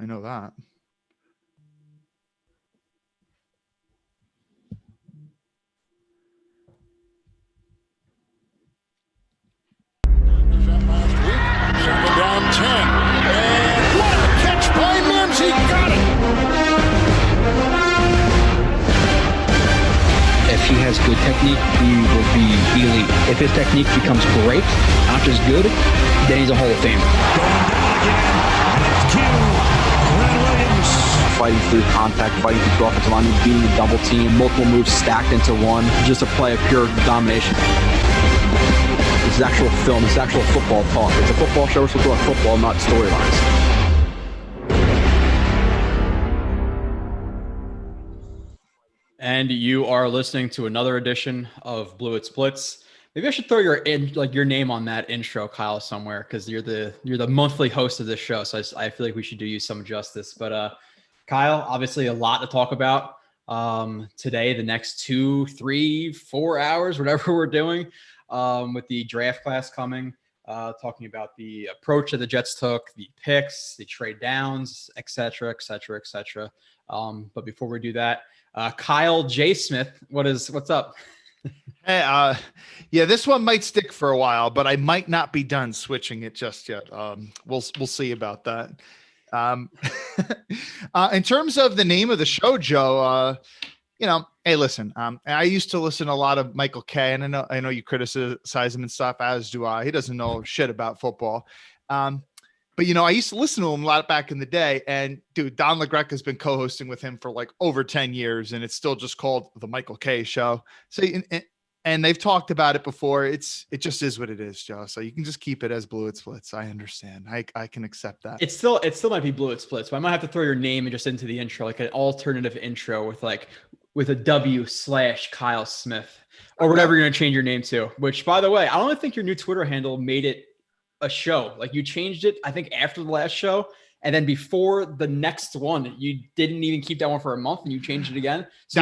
I know that. Second down 10. And what a catch by Mims. He got it. If he has good technique, he will be elite. If his technique becomes great, not just good, then he's a Hall of Famer. Going down again. And it's Q. Red Williams. Fighting through contact, fighting through offensive line, being a double team, multiple moves stacked into one, just a play of pure domination. This is actual film. This is actual football talk. It's a football show. We're supposed to talk football, not storylines. And you are listening to another edition of Blewett's Blitz. Maybe I should throw your name on that intro, Kyle, somewhere, because you're the monthly host of this show. So I feel like we should do you some justice. But Kyle, obviously a lot to talk about today. The next 2, 3, 4 hours, whatever we're doing. With the draft class coming, talking about the approach that the Jets took, the picks, the trade downs, et cetera, et cetera, et cetera. But before we do that, Kyle J. Smith, what's up? Hey, yeah, this one might stick for a while, but I might not be done switching it just yet. We'll see about that. In terms of the name of the show, Joe, hey, listen, I used to listen to a lot of Michael Kay, and I know you criticize him and stuff, as do I. He doesn't know shit about football. But, I used to listen to him a lot back in the day, and dude, Don LaGreca has been co-hosting with him for like over 10 years, and it's still just called the Michael Kay Show. So, and they've talked about it before. It just is what it is, Joe. So you can just keep it as Blewett's Blitz. I understand. I can accept that. It still might be Blewett's Blitz, but I might have to throw your name just into the intro, like an alternative intro with a W/Kyle Smith or whatever you're going to change your name to, which, by the way, I don't think your new Twitter handle made it a show. Like, you changed it, I think, after the last show. And then before the next one, you didn't even keep that one for a month and you changed it again. So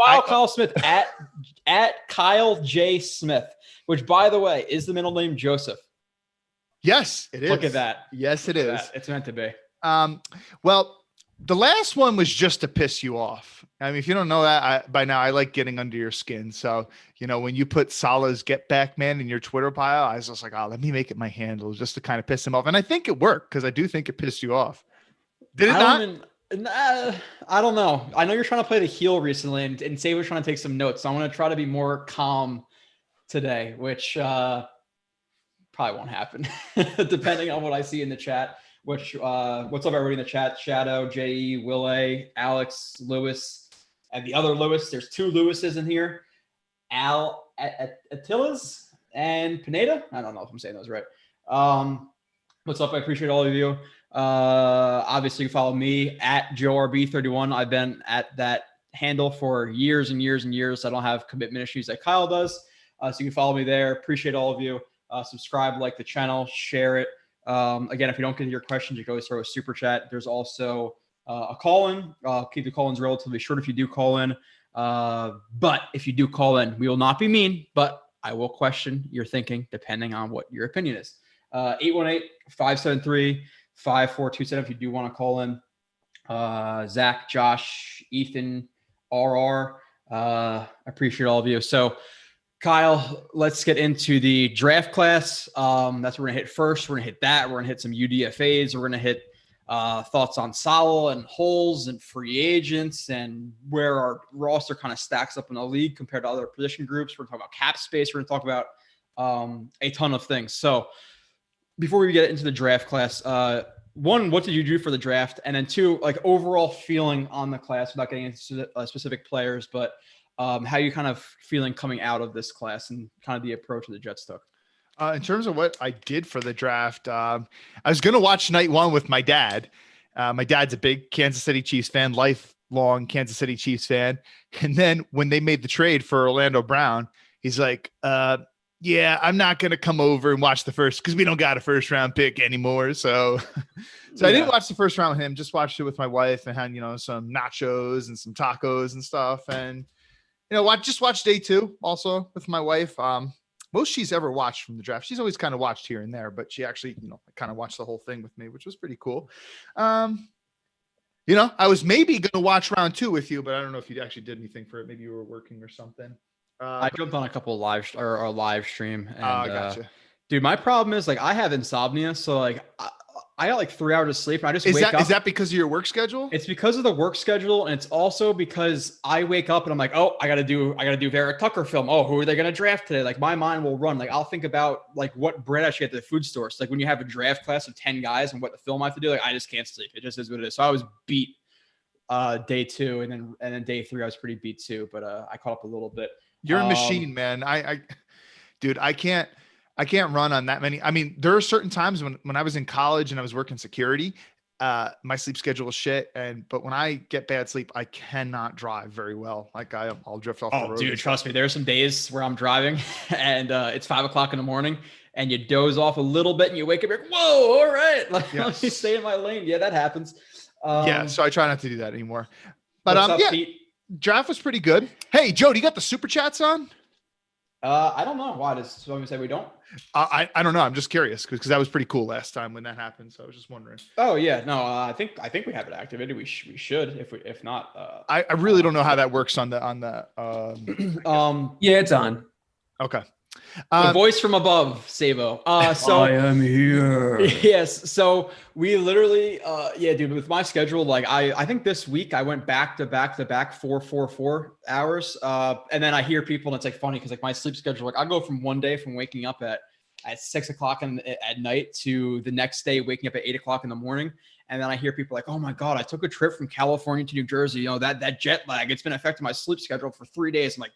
Kyle Smith at Kyle J. Smith, which, by the way, is the middle name Joseph. Yes, it is. Look at that. Yes, it is. It's meant to be. Well, the last one was just to piss you off. I mean, if you don't know that by now, I like getting under your skin. So, when you put Salah's Get Back Man in your Twitter pile, I was just like, let me make it my handle just to kind of piss him off. And I think it worked because I do think it pissed you off. Did it not? I don't know. I know you're trying to play the heel recently, and Save was trying to take some notes. So I'm going to try to be more calm today, which probably won't happen, depending on what I see in the chat. What's up, everybody in the chat? Shadow, J.E., Will A., Alex, Lewis, and the other Lewis. There's 2 Lewises in here. Attilas and Pineda. I don't know if I'm saying those right. What's up? I appreciate all of you. Obviously, you follow me at JoeRB31. I've been at that handle for years and years and years. I don't have commitment issues like Kyle does. So you can follow me there. Appreciate all of you. Subscribe, like the channel, share it. Again, if you don't get your questions, you can always throw a super chat. There's also a call-in. Keep the call-ins relatively short if you do call in. But if you do call in, we will not be mean, but I will question your thinking depending on what your opinion is. 818-573-5427 if you do want to call in. Zach, Josh, Ethan, RR. Appreciate all of you. So, Kyle, let's get into the draft class. That's what we're going to hit first. We're going to hit that. We're going to hit some UDFAs. We're going to hit thoughts on Salah and holes and free agents and where our roster kind of stacks up in the league compared to other position groups. We're going to talk about cap space. We're going to talk about a ton of things. So before we get into the draft class, one, what did you do for the draft? And then 2, like overall feeling on the class without getting into specific players, but how you kind of feeling coming out of this class and kind of the approach that the Jets took? In terms of what I did for the draft, I was going to watch night 1 with my dad. My dad's a big Kansas City Chiefs fan, lifelong Kansas City Chiefs fan. And then when they made the trade for Orlando Brown, he's like, yeah, I'm not going to come over and watch the first because we don't got a first round pick anymore. So I didn't watch the first round with him, just watched it with my wife and had, some nachos and some tacos and stuff. And, just watched day 2 also with my wife. Most she's ever watched from the draft. She's always kind of watched here and there, but she actually, kind of watched the whole thing with me, which was pretty cool. I was maybe going to watch round 2 with you, but I don't know if you actually did anything for it. Maybe you were working or something. I jumped on a couple of live stream. And, gotcha. Dude, my problem is like I have insomnia, so like I got like 3 hours of sleep, and I just wake up. Is that because of your work schedule? It's because of the work schedule, and it's also because I wake up and I'm like, oh, I gotta do Vera-Tucker film. Oh, who are they gonna draft today? Like my mind will run. Like I'll think about like what bread I should get to the food store. So like when you have a draft class of 10 guys and what the film I have to do, like I just can't sleep. It just is what it is. So I was beat day 2, and then day 3 I was pretty beat too, but I caught up a little bit. You're a machine, man. Dude, I can't run on that many. I mean, there are certain times when I was in college and I was working security, my sleep schedule is shit. But when I get bad sleep, I cannot drive very well. Like I'll drift off the road. Dude, trust me. There are some days where I'm driving and it's 5 o'clock in the morning and you doze off a little bit and you wake up, you're like, whoa, all right. Like, let me stay in my lane. Yeah, that happens. So I try not to do that anymore. But what's up, Pete? Draft was pretty good. Hey, Joe, do you got the super chats on? I don't know. Why does somebody say we don't? I don't know. I'm just curious because that was pretty cool last time when that happened. So I was just wondering. Oh yeah, no. I think we have it activated. We should. If not, I really don't know how that works on the. Yeah, it's on. Okay. The voice from above, Sabo. So I am here. Yes. So we literally, dude, with my schedule, like I think this week I went back to back 4 hours. And then I hear people and it's like funny because like my sleep schedule, like I go from one day from waking up at 6 o'clock at night to the next day waking up at 8 o'clock in the morning. And then I hear people like, oh my God, I took a trip from California to New Jersey. That jet lag, it's been affecting my sleep schedule for 3 days. I'm like,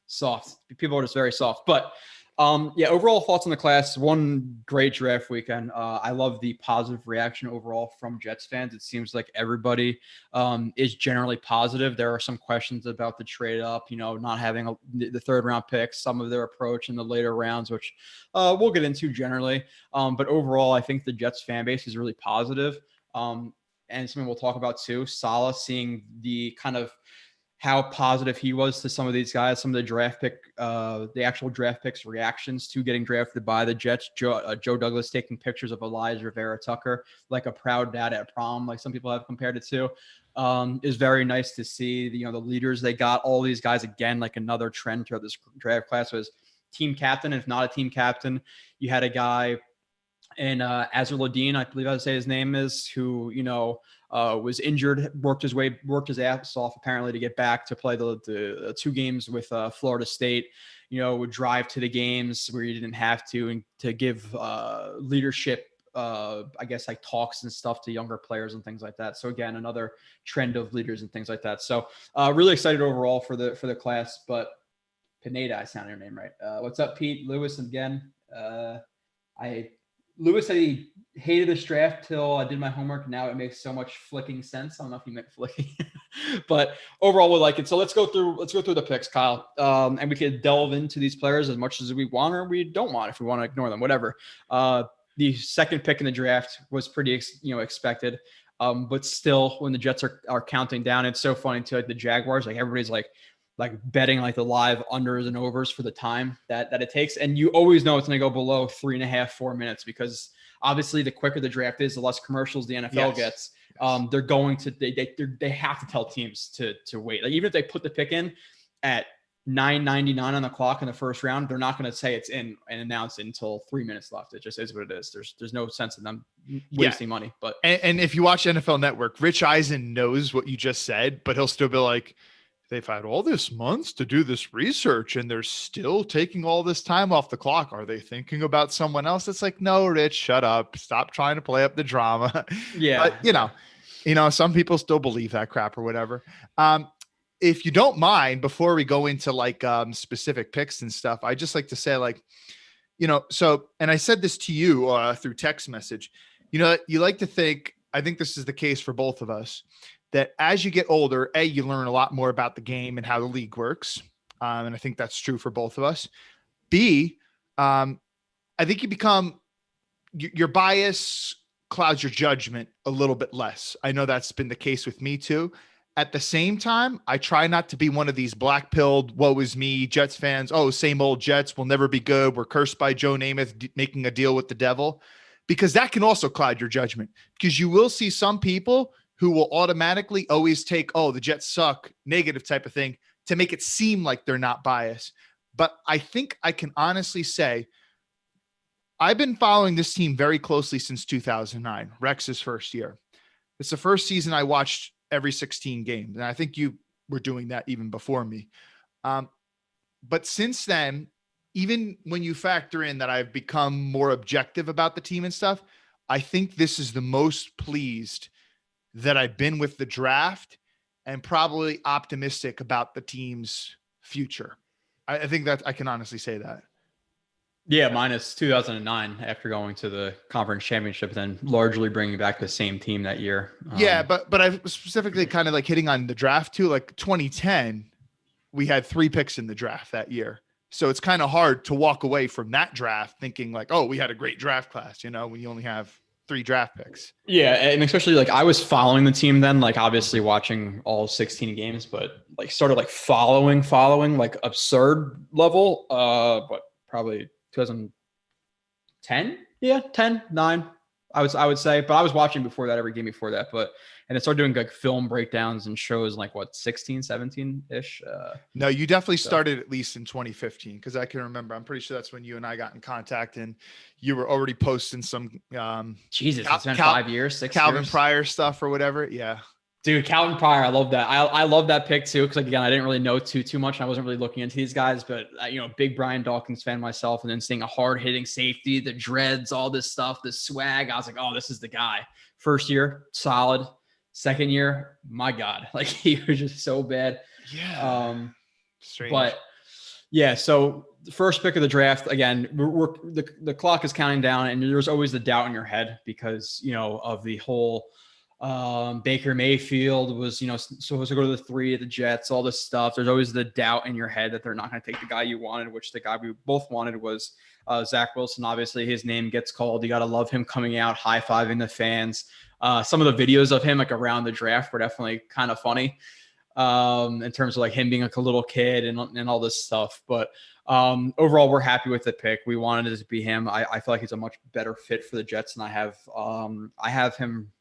soft. People are just very soft. But overall thoughts on the class. One great draft weekend. I love the positive reaction overall from Jets fans. It seems like everybody is generally positive. There are some questions about the trade up, not having the third round picks, some of their approach in the later rounds, which we'll get into generally. But overall, I think the Jets fan base is really positive. And something we'll talk about too, Salah, seeing the kind of how positive he was to some of these guys, some of the actual draft picks reactions to getting drafted by the Jets. Joe Douglas taking pictures of Alijah Vera-Tucker like a proud dad at prom, like some people have compared it to, is very nice to see. The leaders they got, all these guys again, like another trend throughout this draft class was team captain. If not a team captain, you had a guy in Azerladine, I believe I would say his name is, who was injured, worked his ass off apparently to get back to play the 2 games with Florida State. Would drive to the games where you didn't have to, and to give leadership, I guess like talks and stuff to younger players and things like that. So again, another trend of leaders and things like that. So really excited overall for the class. But Pineda, I sounded your name right. What's up, Pete? Lewis again. Lewis said he hated this draft till I did my homework. Now it makes so much flicking sense. I don't know if he meant flicking, but overall we like it. So let's go through the picks, Kyle. And we could delve into these players as much as we want or we don't want, if we want to ignore them, whatever. The second pick in the draft was pretty, expected. But still, when the Jets are counting down, it's so funny to like the Jaguars. Like everybody's like betting like the live unders and overs for the time that it takes. And you always know it's going to go below 3.5, 4 minutes, because obviously the quicker the draft is, the less commercials the NFL gets. They're going to, they have to tell teams to wait. Like even if they put the pick in at 9:99 on the clock in the first round, they're not going to say it's in and announce it until 3 minutes left. It just is what it is. There's no sense in them wasting money. But and if you watch NFL Network, Rich Eisen knows what you just said, but he'll still be like, they've had all this months to do this research and they're still taking all this time off the clock. Are they thinking about someone else? It's like, no, Rich, shut up. Stop trying to play up the drama. Yeah. But, some people still believe that crap or whatever. If you don't mind, before we go into like specific picks and stuff, I just like to say and I said this to you through text message, you like to think, I think this is the case for both of us, that as you get older, you learn a lot more about the game and how the league works. And I think that's true for both of us. B, I think you become, your bias clouds your judgment a little bit less. I know that's been the case with me too. At the same time, I try not to be one of these black-pilled, woe is me, Jets fans. Oh, same old Jets, will never be good. We're cursed by Joe Namath making a deal with the devil, because that can also cloud your judgment, because you will see some people who will automatically always take, oh, the Jets suck, negative type of thing, to make it seem like they're not biased. But I think I can honestly say I've been following this team very closely since 2009, Rex's first year. It's the first season I watched every 16 games. And I think you were doing that even before me. But since then, even when you factor in that I've become more objective about the team and stuff, I think this is the most pleased that I've been with the draft and probably optimistic about the team's future. I think that I can honestly say that. Yeah, minus 2009 after going to the conference championship, then largely bringing back the same team that year. Yeah, but I specifically kind of like hitting on the draft too. Like 2010, we had 3 picks in the draft that year. So it's kind of hard to walk away from that draft thinking like, oh, we had a great draft class, you know, when you only have 3 draft picks. Yeah, and especially like I was following the team then, like obviously watching all 16 games, but like started like following like absurd level. But probably 2010, 9. I would say, but I was watching before that, every game before that, and it started doing like film breakdowns and shows like what, 16, 17 ish. No, you definitely started at least in 2015. Cause I can remember, I'm pretty sure that's when you and I got in contact and you were already posting some, Jesus, it's been 5 years, 6 Calvin years. Pryor stuff or whatever. Yeah. Dude, Calvin Pryor, I love that. I love that pick too, because like, again, I didn't really know too much. And I wasn't really looking into these guys, but big Brian Dawkins fan myself, and then seeing a hard hitting safety, the dreads, all this stuff, this swag. I was like, oh, this is the guy. First year, solid. Second year, my God, like he was just so bad. Yeah. Strange. But yeah, so the first pick of the draft, again, the clock is counting down, and there's always the doubt in your head because of the whole. Baker Mayfield was, supposed to go to the 3 at the Jets, all this stuff. There's always the doubt in your head that they're not going to take the guy you wanted, which the guy we both wanted was Zack Wilson. Obviously, his name gets called. You got to love him coming out, high-fiving the fans. Some of the videos of him like around the draft were definitely kind of funny in terms of like him being like a little kid and all this stuff. But overall, we're happy with the pick. We wanted it to be him. I feel like he's a much better fit for the Jets, and I have him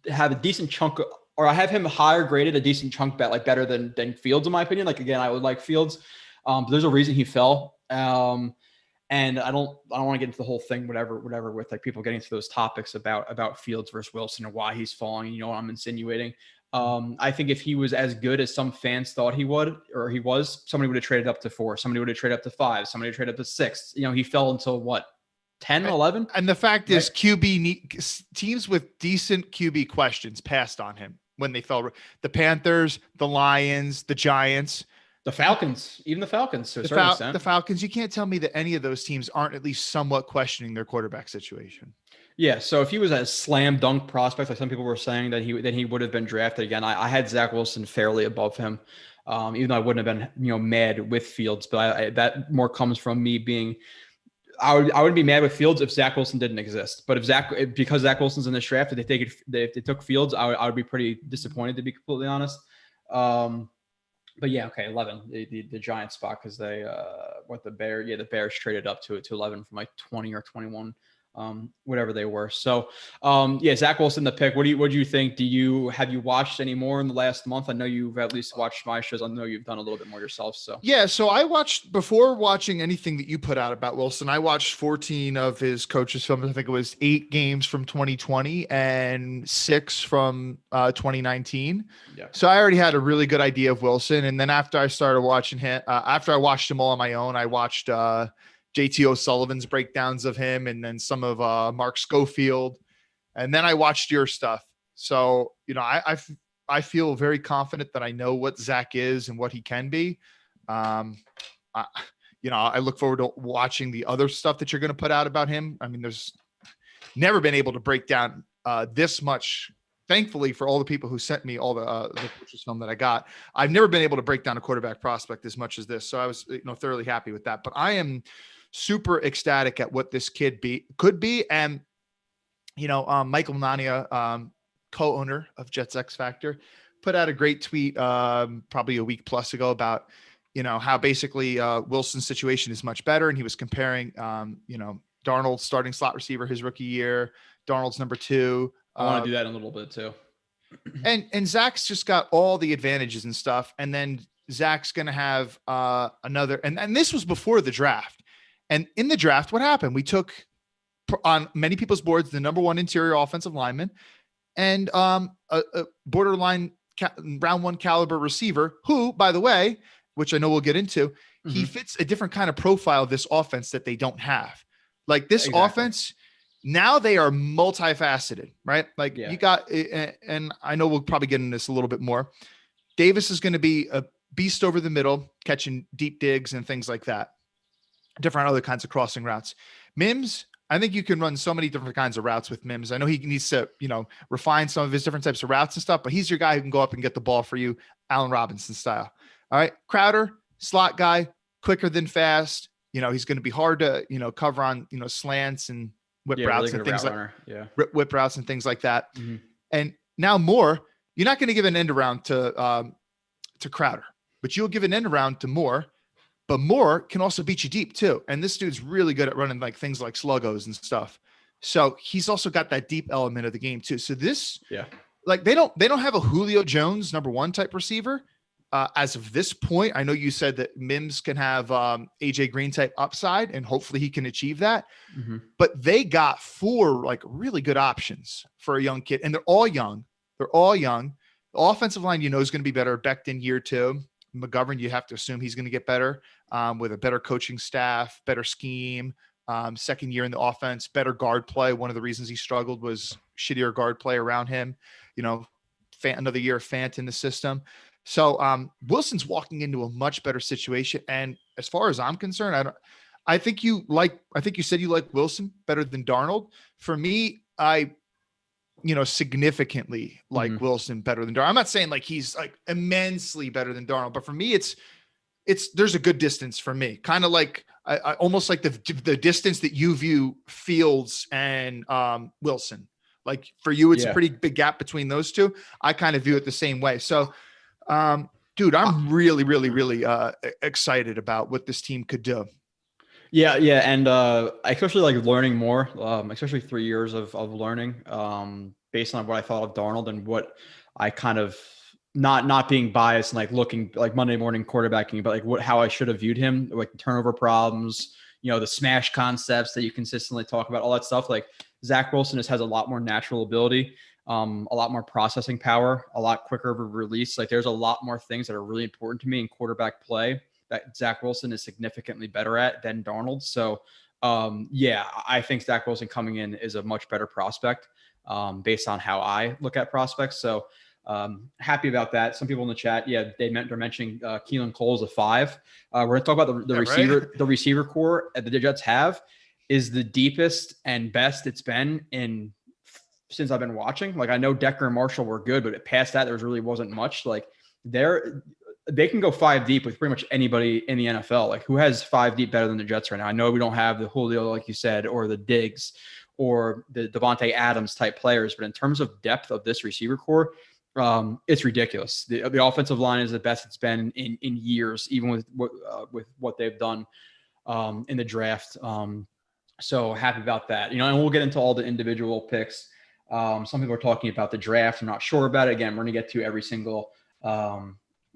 have a decent chunk, or I have him higher graded, a decent chunk bet, like better than Fields in my opinion. Like again, I would like Fields, but there's a reason he fell. And I don't want to get into the whole thing, whatever, with like people getting to those topics about Fields versus Wilson and why he's falling. You know what I'm insinuating? I think if he was as good as some fans thought he would, or he was, somebody would have traded up to 4, somebody would have traded up to 5, somebody would have traded up to 6. He fell until what? 10, 11. And the fact is teams with decent QB questions passed on him when they fell. The Panthers, the Lions, the Giants, the Falcons, even the Falcons. To a certain extent. The Falcons, you can't tell me that any of those teams aren't at least somewhat questioning their quarterback situation. Yeah. So if he was a slam dunk prospect, like some people were saying that he would have been drafted again. I had Zack Wilson fairly above him. Even though I wouldn't have been, mad with Fields, but that more comes from me being, I wouldn't be mad with Fields if Zack Wilson didn't exist. But because Zack Wilson's in this draft, if they took Fields, I would be pretty disappointed, to be completely honest. But yeah, okay, 11, the Giants spot, because they the Bears traded up to 11 from like 20 or 21. Whatever they were. So, Zack Wilson, the pick. What do you think? Have you watched any more in the last month? I know you've at least watched my shows. I know you've done a little bit more yourself. So yeah. So I watched, before watching anything that you put out about Wilson, I watched 14 of his coaches' films. I think it was 8 games from 2020 and 6 from 2019. Yeah. So I already had a really good idea of Wilson. And then after I started watching him, after I watched him all on my own, I watched JT O'Sullivan's breakdowns of him, and then some of Mark Schofield, and then I watched your stuff. So I feel very confident that I know what Zack is and what he can be. I look forward to watching the other stuff that you're going to put out about him. I mean, there's never been able to break down this much. Thankfully, for all the people who sent me all the coaches film that I got, I've never been able to break down a quarterback prospect as much as this. So I was thoroughly happy with that. But I am super ecstatic at what this kid could be. And, Michael Nania, co-owner of Jets X Factor, put out a great tweet probably a week plus ago about, how basically Wilson's situation is much better. And he was comparing, Darnold's starting slot receiver his rookie year, Darnold's number 2. I want to do that in a little bit too. And Zach's just got all the advantages and stuff. And then Zach's going to have another, and this was before the draft. And in the draft, what happened? We took on many people's boards the number one interior offensive lineman and a borderline round one caliber receiver who, by the way, which I know we'll get into, he fits a different kind of profile of this offense that they don't have. Like this offense, now they are multifaceted, right? Like you got, and I know we'll probably get into this a little bit more. Davis is going to be a beast over the middle, catching deep digs and things like that. Different other kinds of crossing routes. Mims, I think you can run so many different kinds of routes with Mims. I know he needs to, refine some of his different types of routes and stuff, but he's your guy who can go up and get the ball for you, Allen Robinson style. All right. Crowder, slot guy, quicker than fast. He's going to be hard to, cover on, slants and whip routes and things whip routes and things like that. And now Moore, you're not going to give an end around to Crowder, but you'll give an end around to Moore. But Moore can also beat you deep too. And this dude's really good at running like things like sluggos and stuff. So he's also got that deep element of the game too. So this, like they don't have a Julio Jones number one type receiver as of this point. I know you said that Mims can have AJ Green type upside and hopefully he can achieve that. But they got 4 like really good options for a young kid. And they're all young. The offensive line, is going to be better. Becton year 2. McGovern, you have to assume he's going to get better with a better coaching staff, better scheme, second year in the offense, better guard play. One of the reasons he struggled was shittier guard play around him, another year of Fant in the system. So Wilson's walking into a much better situation. And as far as I'm concerned, I think you said you like Wilson better than Darnold. For me, I significantly like Wilson better than Darnold. I'm not saying like he's like immensely better than Darnold, but for me, there's a good distance for me. Kind of like I almost like the distance that you view Fields and Wilson. Like for you, it's a pretty big gap between those two. I kind of view it the same way. So, dude, I'm really, really, really excited about what this team could do. Yeah. And I especially like learning more, especially 3 years of learning based on what I thought of Darnold and what I kind of not being biased and like looking like Monday morning quarterbacking, but like how I should have viewed him, like the turnover problems, the smash concepts that you consistently talk about, all that stuff. Like Zack Wilson just has a lot more natural ability, a lot more processing power, a lot quicker of a release. Like there's a lot more things that are really important to me in quarterback play that Zack Wilson is significantly better at than Darnold. So I think Zack Wilson coming in is a much better prospect based on how I look at prospects. So happy about that. Some people in the chat, they're mentioning Keelan Cole is a 5. We're going to talk about the receiver, right? The receiver core that the Jets have is the deepest and best it's been since I've been watching. Like I know Decker and Marshall were good, but past that, there really wasn't much. Like they can go 5 deep with pretty much anybody in the NFL. Like who has 5 deep better than the Jets right now? I know we don't have the Julio, like you said, or the Diggs or the Devontae Adams type players, but in terms of depth of this receiver core, it's ridiculous. The offensive line is the best it's been in years, even with what they've done in the draft. So happy about that, and we'll get into all the individual picks. Some people are talking about the draft. I'm not sure about it. Again, we're going to get to every single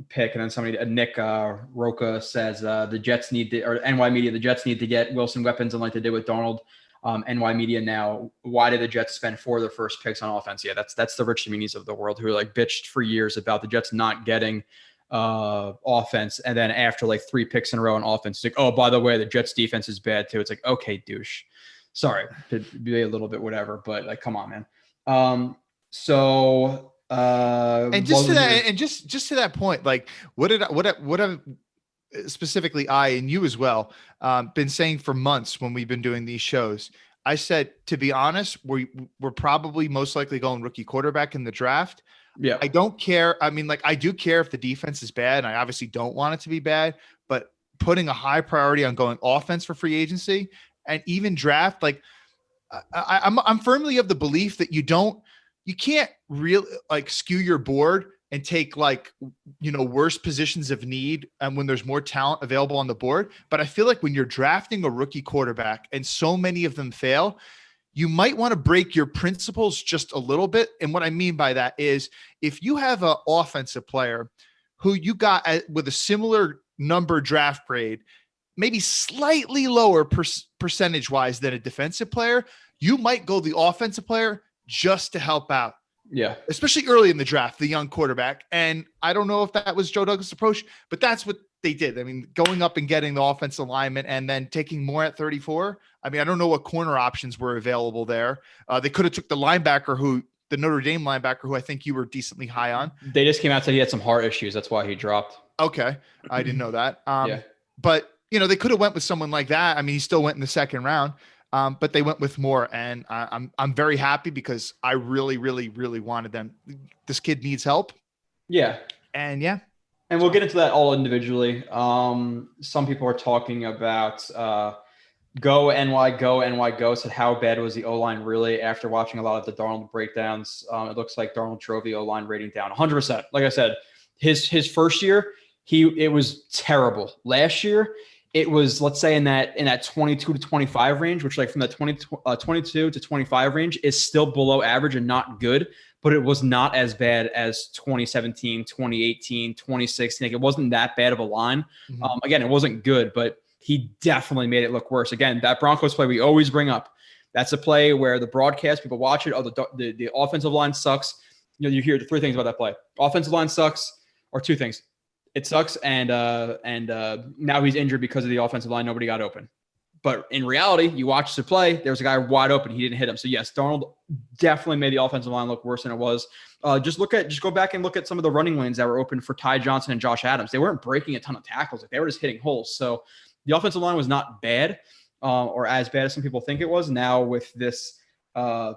pick. And then somebody, Nick Roca says the Jets need to, or NY Media, the Jets need to get Wilson weapons and like they did with Darnold. NY Media now, why did the Jets spend 4 of their first picks on offense? Yeah, that's the Rich Minis of the world who like bitched for years about the Jets not getting offense. And then after like 3 picks in a row on offense, it's like, oh, by the way, the Jets defense is bad too. It's like, okay, douche. Sorry to be a little bit whatever, but like, come on, man. And just to that point, like what have specifically I and you as well been saying for months when we've been doing these shows. I said, to be honest, we're probably most likely going rookie quarterback in the draft. Yeah. I don't care. I mean, like I do care if the defense is bad, and I obviously don't want it to be bad, but putting a high priority on going offense for free agency and even draft, like I'm firmly of the belief that you can't really like skew your board and take like, worse positions of need and when there's more talent available on the board. But I feel like when you're drafting a rookie quarterback and so many of them fail, you might want to break your principles just a little bit. And what I mean by that is if you have an offensive player who you got with a similar number draft grade, maybe slightly lower percentage wise than a defensive player, you might go the offensive player just to help out. Yeah. Especially early in the draft, the young quarterback. And I don't know if that was Joe Douglas' approach, but that's what they did. I mean, going up and getting the offensive lineman and then taking more at 34. I mean, I don't know what corner options were available there. They could have took the Notre Dame linebacker, who I think you were decently high on. They just came out and said he had some heart issues. That's why he dropped. Okay. I didn't know that. Yeah. But they could have went with someone like that. I mean, he still went in the second round. But they went with more, and I'm very happy because I really, really, really wanted them. This kid needs help. Yeah. And yeah. And we'll get into that all individually. Some people are talking about go NY, go NY, go. So how bad was the O-line really after watching a lot of the Darnold breakdowns? It looks like Darnold drove the O-line rating down 100%. Like I said, his first year, it was terrible. Last year, it was, let's say, in that 22 to 25 range, which like from that 22 to 25 range is still below average and not good, but it was not as bad as 2017, 2018, 2016. Like it wasn't that bad of a line. Mm-hmm. Again, it wasn't good, but he definitely made it look worse. Again, that Broncos play we always bring up. That's a play where the broadcast people watch it. Oh, the offensive line sucks. You hear the three things about that play. Offensive line sucks, or two things. It sucks, and now he's injured because of the offensive line. Nobody got open. But in reality, you watch the play, there was a guy wide open. He didn't hit him. So, yes, Darnold definitely made the offensive line look worse than it was. Just go back and look at some of the running lanes that were open for Ty Johnson and Josh Adams. They weren't breaking a ton of tackles. Like, they were just hitting holes. So the offensive line was not bad or as bad as some people think it was. Now with this, with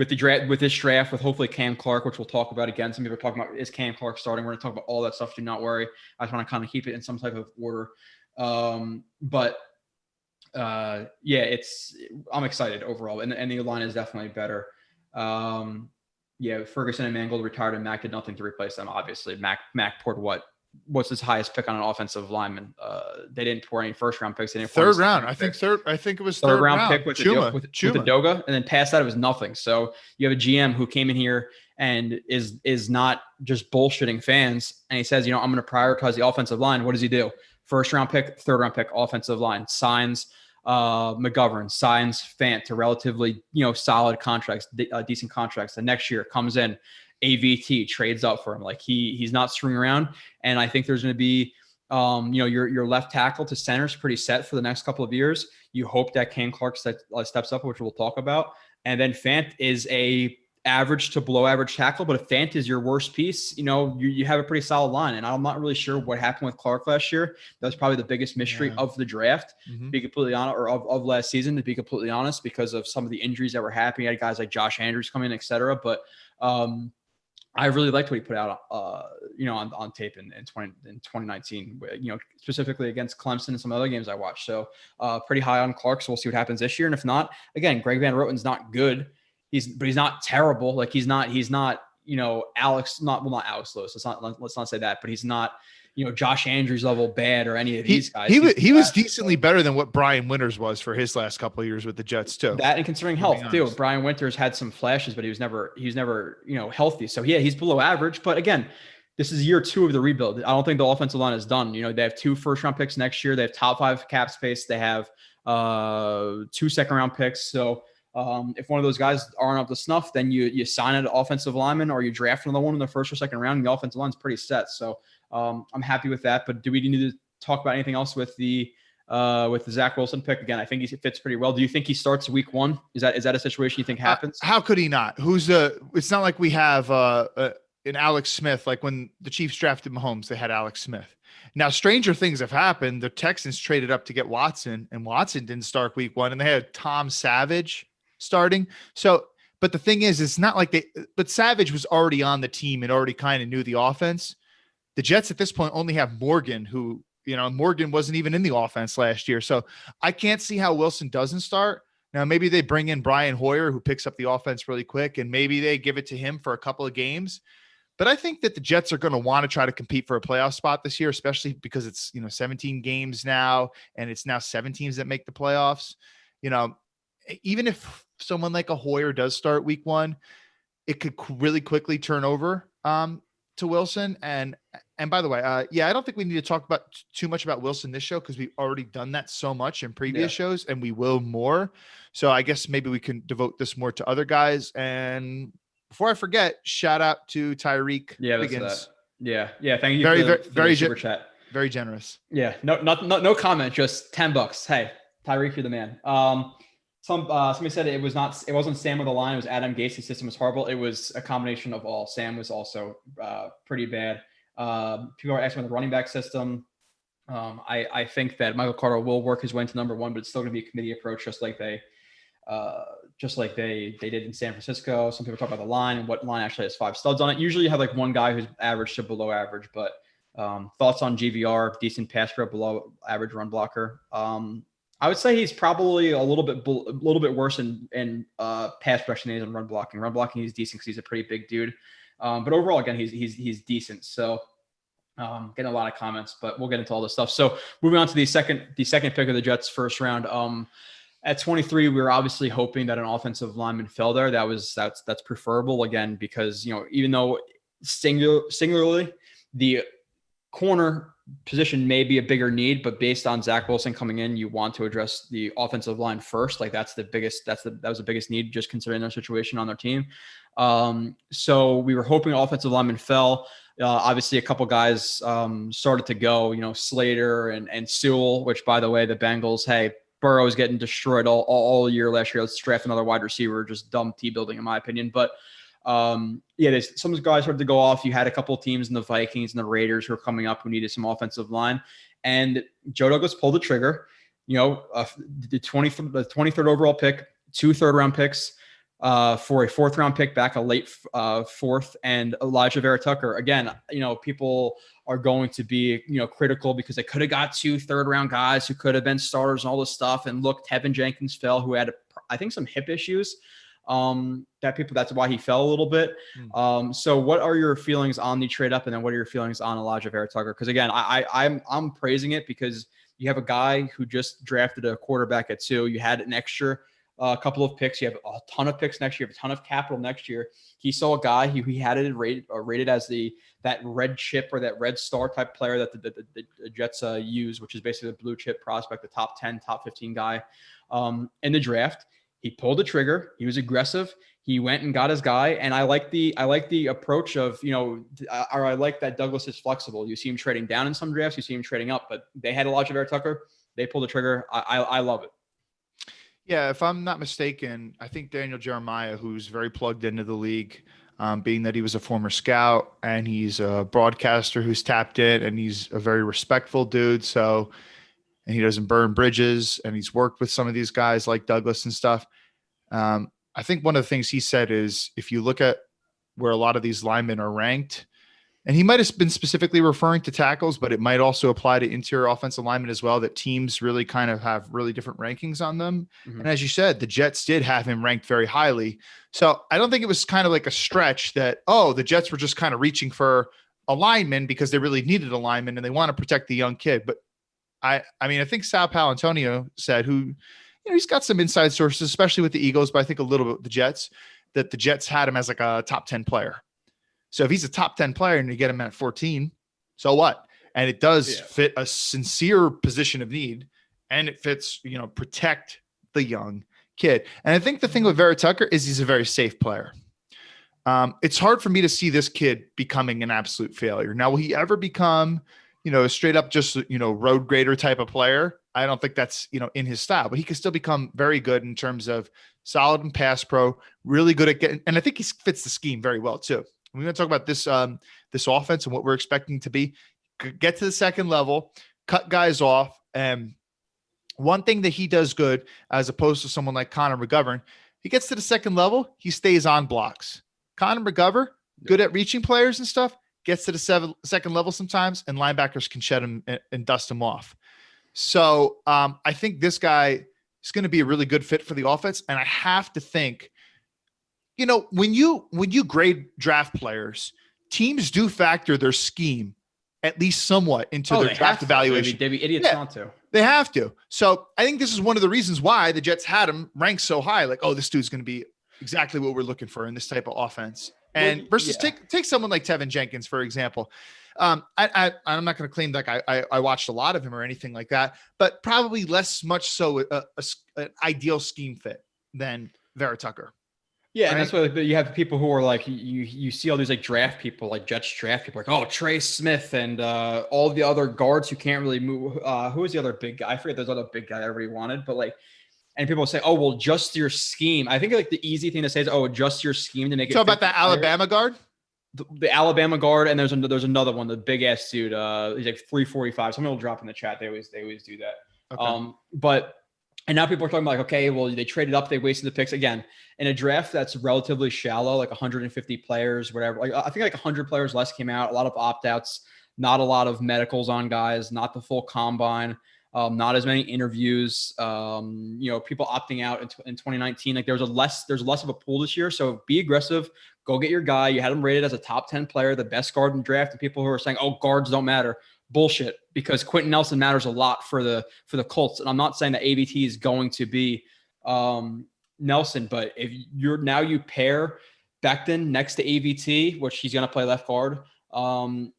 this draft, with hopefully Cam Clark, which we'll talk about again. Some people are talking about, is Cam Clark starting? We're going to talk about all that stuff. Do not worry. I just want to kind of keep it in some type of order. I'm excited overall. And the line is definitely better. Ferguson and Mangold retired and Mac did nothing to replace them. Obviously Mac poured what's his highest pick on an offensive lineman? They didn't pour any first round picks. They didn't third round. I think it was third round pick with the Doga, and then past that it was nothing. So you have a GM who came in here and is not just bullshitting fans, and he says, I'm going to prioritize the offensive line. What does he do? First round pick, third round pick, offensive line. Signs McGovern, signs Fant to relatively solid contracts, decent contracts. The next year comes in. AVT trades up for him. Like he's not screwing around. And I think there's going to be, your left tackle to center is pretty set for the next couple of years. You hope that Cam Clark steps up, which we'll talk about. And then Fant is a average to below average tackle. But if Fant is your worst piece, you have a pretty solid line. And I'm not really sure what happened with Clark last year. That was probably the biggest mystery of the draft, to be completely honest, or of last season, to be completely honest, because of some of the injuries that were happening. You had guys like Josh Andrews coming in, et cetera. But, I really liked what he put out, on tape in 2019, specifically against Clemson and some other games I watched. So pretty high on Clark. So we'll see what happens this year. And if not, again, Greg Van Roten's not good. But he's not terrible. Like he's not, Alex, not Alex Lewis. Let's not say that, but he's not, Josh Andrews level bad or any of these guys. He was decently better than what Brian Winters was for his last couple of years with the Jets too. That and considering health too. Brian Winters had some flashes, but he was never, healthy. So yeah, he's below average. But again, this is year 2 of the rebuild. I don't think the offensive line is done. They have 2 first round picks next year. They have top 5 cap space. They have 2 second round picks. So if one of those guys aren't up to snuff, then you sign an offensive lineman or you draft another one in the first or second round. And the offensive line is pretty set. So I'm happy with that. But do we need to talk about anything else with the Zack Wilson pick? Again, I think he fits pretty well. Do you think he starts week 1? Is that a situation you think happens? How could he not? It's not like we have an Alex Smith. Like when the Chiefs drafted Mahomes, they had Alex Smith. Now, stranger things have happened. The Texans traded up to get Watson, and Watson didn't start week 1, and they had Tom Savage starting. So, but the thing is, it's not like but Savage was already on the team and already kind of knew the offense. The Jets at this point only have Morgan, who, Morgan wasn't even in the offense last year. So I can't see how Wilson doesn't start. Now, maybe they bring in Brian Hoyer, who picks up the offense really quick, and maybe they give it to him for a couple of games. But I think that the Jets are going to want to try to compete for a playoff spot this year, especially because it's, 17 games now, and it's now 7 teams that make the playoffs. even if someone like a Hoyer does start week 1, it could really quickly turn over to Wilson. And by the way, I don't think we need to talk about too much about Wilson this show, because we've already done that so much in previous shows, and we will more. So I guess maybe we can devote this more to other guys. And before I forget, shout out to Tyreek. Yeah, Higgins. Yeah. Thank you. Very super chat. Very generous. Yeah. No comment. Just $10. Hey, Tyreek, you're the man. Somebody said it wasn't Sam with the line. It was Adam Gase. His system was horrible. It was a combination of all. Sam was also pretty bad. People are asking about the running back system. I think that Michael Carter will work his way into number 1, but it's still going to be a committee approach, just like they did in San Francisco. Some people talk about the line and what line actually has 5 studs on it. Usually you have like one guy who's average to below average, but thoughts on GVR, decent pass pro, below average run blocker. I would say he's probably a little bit worse in pass protection than he is in run blocking. Run blocking, he's decent because he's a pretty big dude. But overall, again, he's decent. So getting a lot of comments, but we'll get into all this stuff. So moving on to the second pick of the Jets first round. At 23, we were obviously hoping that an offensive lineman fell there. That's preferable, again, because even though singularly the corner position may be a bigger need, but based on Zack Wilson coming in, you want to address the offensive line first. Like that was the biggest need, just considering their situation on their team. So we were hoping offensive lineman fell. Obviously a couple guys started to go, Slater and Sewell, which, by the way, the Bengals, hey, Burrow is getting destroyed all year last year. Let's draft another wide receiver. Just dumb T-building, in my opinion. But some guys started to go off. You had a couple of teams in the Vikings and the Raiders who were coming up who needed some offensive line, and Joe Douglas pulled the trigger. The 23rd overall pick, 2 third-round picks for a 4th-round pick back, a late 4th, and Alijah Vera-Tucker. Again, people are going to be critical because they could have got 2 third-round guys who could have been starters and all this stuff. And look, Tevin Jenkins fell, who had I think some hip issues. That's why he fell a little bit. So what are your feelings on the trade up, and then what are your feelings on Alijah Vera-Tucker? Because again, I'm praising it because you have a guy who just drafted a quarterback at 2. You had an extra couple of picks. You have a ton of picks next year. You have a ton of capital next year. He saw a guy who he had it rated as that red chip or that red star type player that the Jets use, which is basically the blue chip prospect, the top 10, top 15 guy in the draft. He pulled the trigger. He was aggressive. He went and got his guy. And I like the approach of, or I like that Douglas is flexible. You see him trading down in some drafts. You see him trading up, but they had Alijah Vera-Tucker. They pulled the trigger. I love it. Yeah. If I'm not mistaken, I think Daniel Jeremiah, who's very plugged into the league, being that he was a former scout and he's a broadcaster who's tapped in, and he's a very respectful dude. So, and he doesn't burn bridges, and he's worked with some of these guys like Douglas and stuff. I think one of the things he said is, if you look at where a lot of these linemen are ranked, and he might have been specifically referring to tackles, but it might also apply to interior offensive linemen as well, that teams really kind of have really different rankings on them. Mm-hmm. And as you said, the Jets did have him ranked very highly. So I don't think it was kind of like a stretch that, the Jets were just kind of reaching for a lineman because they really needed a lineman and they want to protect the young kid. But I think Sal Paolantonio said, who, he's got some inside sources, especially with the Eagles, but I think a little bit with the Jets, that the Jets had him as like a top 10 player. So if he's a top 10 player and you get him at 14, so what? And it does fit a sincere position of need, and it fits, protect the young kid. And I think the thing with Vera-Tucker is he's a very safe player. It's hard for me to see this kid becoming an absolute failure. Now, will he ever become, straight up just, road grader type of player? I don't think that's, in his style, but he can still become very good in terms of solid and pass pro, really good at getting, and I think he fits the scheme very well too. We're going to talk about this offense and what we're expecting to be. Get to the second level, cut guys off. And one thing that he does good, as opposed to someone like Connor McGovern, he gets to the second level, he stays on blocks. Connor McGovern, good at reaching players and stuff, gets to the second level sometimes, and linebackers can shed him and dust him off. So I think this guy is going to be a really good fit for the offense. And I have to think, when you grade draft players, teams do factor their scheme at least somewhat into their draft evaluation. They'd be idiots not to. They have to. So I think this is one of the reasons why the Jets had him ranked so high. Like, oh, this dude's going to be exactly what we're looking for in this type of offense. And versus take someone like Tevin Jenkins, for example. I'm not going to claim like I watched a lot of him or anything like that, but probably much so an ideal scheme fit than Vera-Tucker. Yeah, right? and that's why you have people who are like, you see all these like draft people, like Jets draft people, like, oh, Trey Smith and all the other guards who can't really move. Who was the other big guy? I forget there's other big guy everybody wanted, but like, and people say, oh, well, adjust your scheme. I think like the easy thing to say is, oh, adjust your scheme to make it. So about the Alabama guard? The Alabama guard, and there's another one, the big ass dude. He's like 345. Someone will drop in the chat. They always do that. Okay. And now people are talking about like, okay, well, they traded up, they wasted the picks again in a draft that's relatively shallow, like 150 players, whatever. Like I think like 100 players less came out, a lot of opt-outs, not a lot of medicals on guys, not the full combine, not as many interviews. People opting out in 2019. Like there's less of a pool this year. So be aggressive. Go get your guy. You had him rated as a top 10 player, the best guard in the draft. And people who are saying, oh, guards don't matter. Bullshit, because Quentin Nelson matters a lot for the Colts. And I'm not saying that AVT is going to be Nelson, but if you pair Becton next to AVT, which he's going to play left guard, and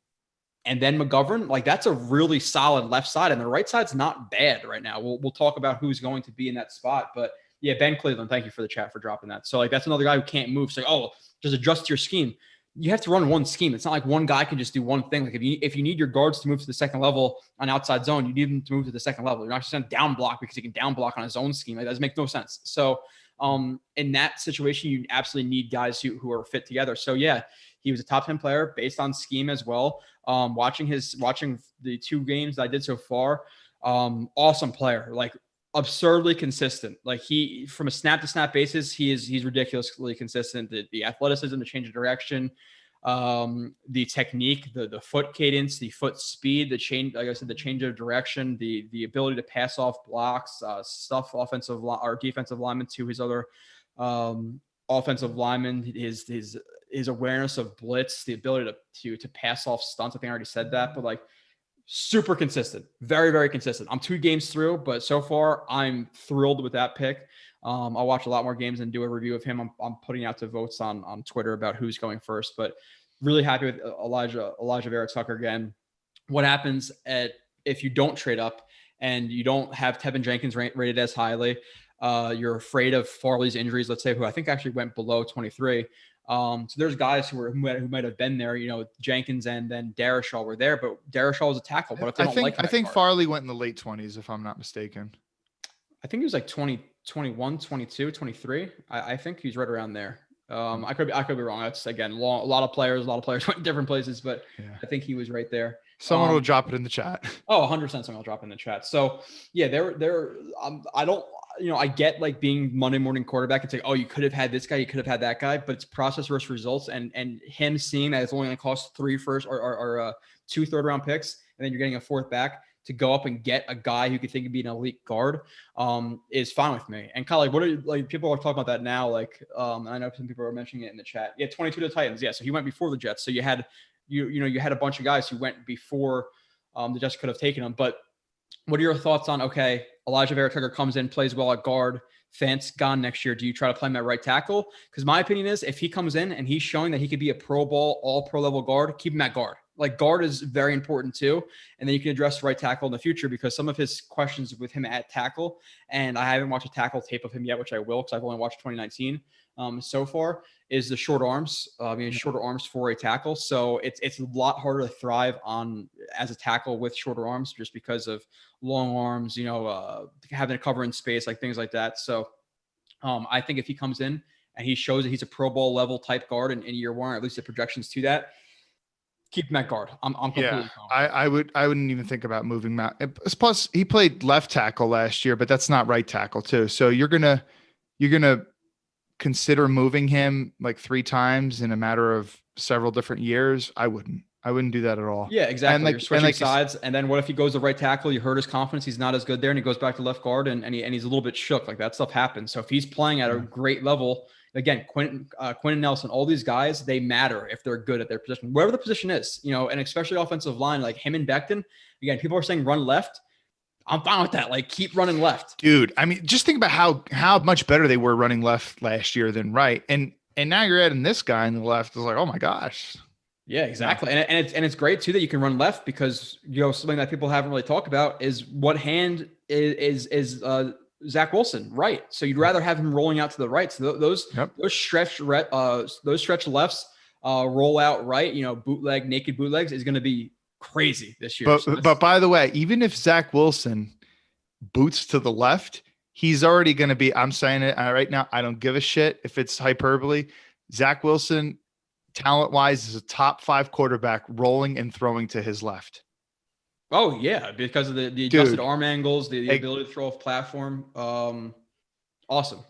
then McGovern, like that's a really solid left side, and the right side's not bad right now. We'll talk about who's going to be in that spot, but yeah, Ben Cleveland, thank you for the chat for dropping that. So like that's another guy who can't move. So oh, just adjust your scheme. You have to run one scheme. It's not like one guy can just do one thing. Like if you need your guards to move to the second level on outside zone, you need them to move to the second level. You're not just going to down block because he can down block on his own scheme. Like, that doesn't make no sense. So in that situation, you absolutely need guys who are fit together. So yeah, he was a top 10 player based on scheme as well. Watching the 2 games that I did so far, awesome player, like absurdly consistent. Like he, from a snap to snap basis, he's ridiculously consistent. The athleticism, the change of direction, the technique, the foot cadence, the foot speed, the change, like I said, the change of direction, the ability to pass off blocks, stuff offensive or defensive linemen to his other offensive linemen, his awareness of blitz, the ability to pass off stunts. I think I already said that, but like super consistent, very, very consistent. I'm 2 games through, but so far I'm thrilled with that pick. I'll watch a lot more games and do a review of him. I'm putting out to votes on Twitter about who's going first, but really happy with Alijah Vera-Tucker again. What happens if you don't trade up and you don't have Tevin Jenkins rated as highly? You're afraid of Farley's injuries, let's say, who I think actually went below 23. So there's guys who might have been there, Jenkins and then Darrisaw were there, but Darrisaw was a tackle. But if they I think Farley went in the late 20s, if I'm not mistaken. I think he was like 20, 21, 22, 23. I think he's right around there. I could be wrong. That's again, a lot of players went different places, but yeah. I think he was right there. Someone will drop it in the chat. Oh, 100% someone will drop it in the chat. So yeah, I don't, I get like being Monday morning quarterback and say, oh, you could have had this guy, you could have had that guy, but it's process versus results. And him seeing that it's only going to cost 3 first or 2 third-round picks, and then you're getting a 4th back to go up and get a guy who could think would be an elite guard, is fine with me. And Kyle, like, what are like people are talking about that now? Like, I know some people are mentioning it in the chat. Yeah, 22 to the Titans. Yeah, so he went before the Jets. So you had you had a bunch of guys who went before the Jets could have taken him. But what are your thoughts on, okay, Alijah Vera-Tucker comes in, plays well at guard, Fant's gone next year. Do you try to play him at right tackle? Because my opinion is if he comes in and he's showing that he could be a Pro Bowl, all pro level guard, keep him at guard. Like guard is very important too. And then you can address right tackle in the future because some of his questions with him at tackle, and I haven't watched a tackle tape of him yet, which I will because I've only watched 2019 so far, is the short arms, shorter arms for a tackle. So it's a lot harder to thrive on as a tackle with shorter arms just because of long arms, having to cover in space, like things like that. So I think if he comes in and he shows that he's a Pro Bowl level type guard in year 1, or at least the projections to that, keep him at guard. I'm completely confident. I wouldn't even think about moving Matt. Plus, he played left tackle last year, but that's not right tackle too. So you're gonna consider moving him like 3 times in a matter of several different years. I wouldn't do that at all. Yeah, exactly. You're switching sides, and then what if he goes to right tackle? You hurt his confidence. He's not as good there, and he goes back to left guard, and he's a little bit shook. Like that stuff happens. So if he's playing at a great level. Again, Quentin Nelson, all these guys, they matter if they're good at their position, wherever the position is, and especially offensive line, like him and Becton. Again, people are saying run left. I'm fine with that. Like, keep running left. Dude, I mean, just think about how much better they were running left last year than right. And now you're adding this guy in the left. It's like, oh my gosh. Yeah, exactly. And it's great too that you can run left because, something that people haven't really talked about is what hand is Zack Wilson, right? So you'd rather have him rolling out to the right. So those stretch lefts roll out right, naked bootlegs is going to be crazy this year. But by the way, even if Zack Wilson boots to the left, he's already going to be, I'm saying it right now, I don't give a shit if it's hyperbole. Zack Wilson, talent-wise, is a top 5 quarterback rolling and throwing to his left. Oh, yeah, because of the adjusted arm angles, the ability to throw off platform. Awesome.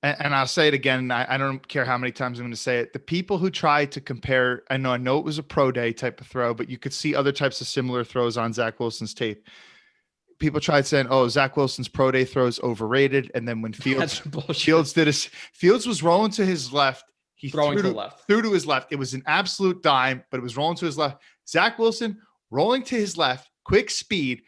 And I'll say it again. I don't care how many times I'm going to say it. The people who try to compare, I know it was a pro day type of throw, but you could see other types of similar throws on Zack Wilson's tape. People tried saying, "Oh, Zack Wilson's pro day throws overrated." And then when Fields was rolling to his left, he threw to his left. It was an absolute dime, but it was rolling to his left. Zack Wilson rolling to his left, quick speed,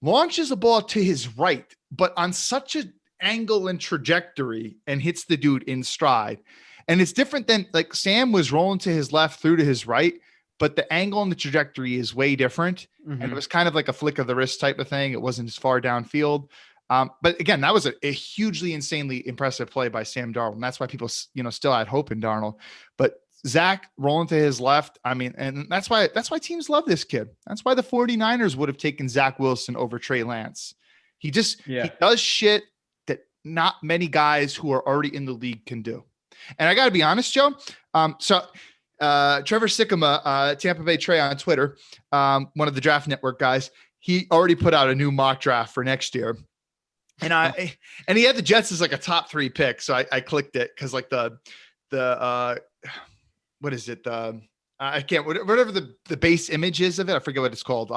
launches a ball to his right, but on such an angle and trajectory, and hits the dude in stride. And it's different than, like, Sam was rolling to his left, through to his right, but the angle and the trajectory is way different. Mm-hmm. And it was kind of like a flick of the wrist type of thing. It wasn't as far downfield. But again, that was a hugely, insanely impressive play by Sam Darnold. And that's why people, still had hope in Darnold. But Zach rolling to his left, I mean, and that's why teams love this kid. That's why the 49ers would have taken Zack Wilson over Trey Lance. He does shit that not many guys who are already in the league can do. And I got to be honest, Joe. Trevor Sikkema, Tampa Bay Trey on Twitter, one of the Draft Network guys, he already put out a new mock draft for next year. And he had the Jets as like a top 3 pick. So I clicked it because like what is it? I can't, whatever the base image is of it. I forget what it's called.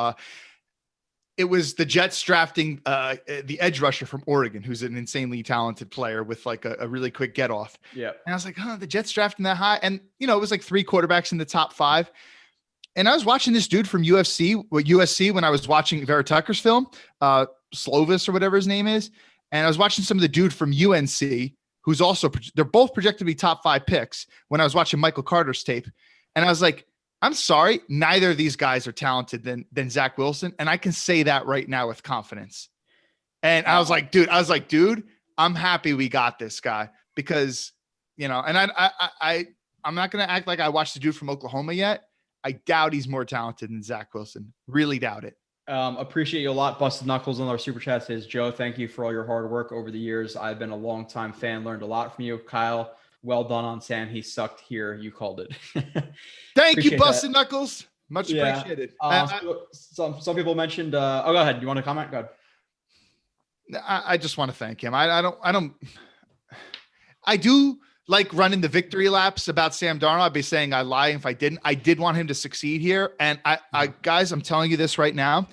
It was the Jets drafting the edge rusher from Oregon, who's an insanely talented player with like a really quick get off. Yeah. And I was like, the Jets drafting that high. And, it was like 3 quarterbacks in the top 5. And I was watching this dude from USC when I was watching Vera-Tucker's film, Slovis or whatever his name is. And I was watching some of the dude from UNC, who's also, they're both projected to be top 5 picks, when I was watching Michael Carter's tape. And I was like, I'm sorry, neither of these guys are talented than Zack Wilson. And I can say that right now with confidence. And I was like, dude, I'm happy we got this guy because, and I'm not going to act like I watched the dude from Oklahoma yet. I doubt he's more talented than Zack Wilson. Really doubt it. Appreciate you a lot. Busted Knuckles on our super chat says, Joe, thank you for all your hard work over the years. I've been a long time fan, learned a lot from you. Kyle, well done on Sam. He sucked here. You called it. Thank you, Busted Knuckles. Much appreciated. Some people mentioned, go ahead. You want to comment? Go ahead. I just want to thank him. I do like running the victory laps about Sam Darnold. I'd be saying I lie if I didn't. I did want him to succeed here. And I guys, I'm telling you this right now.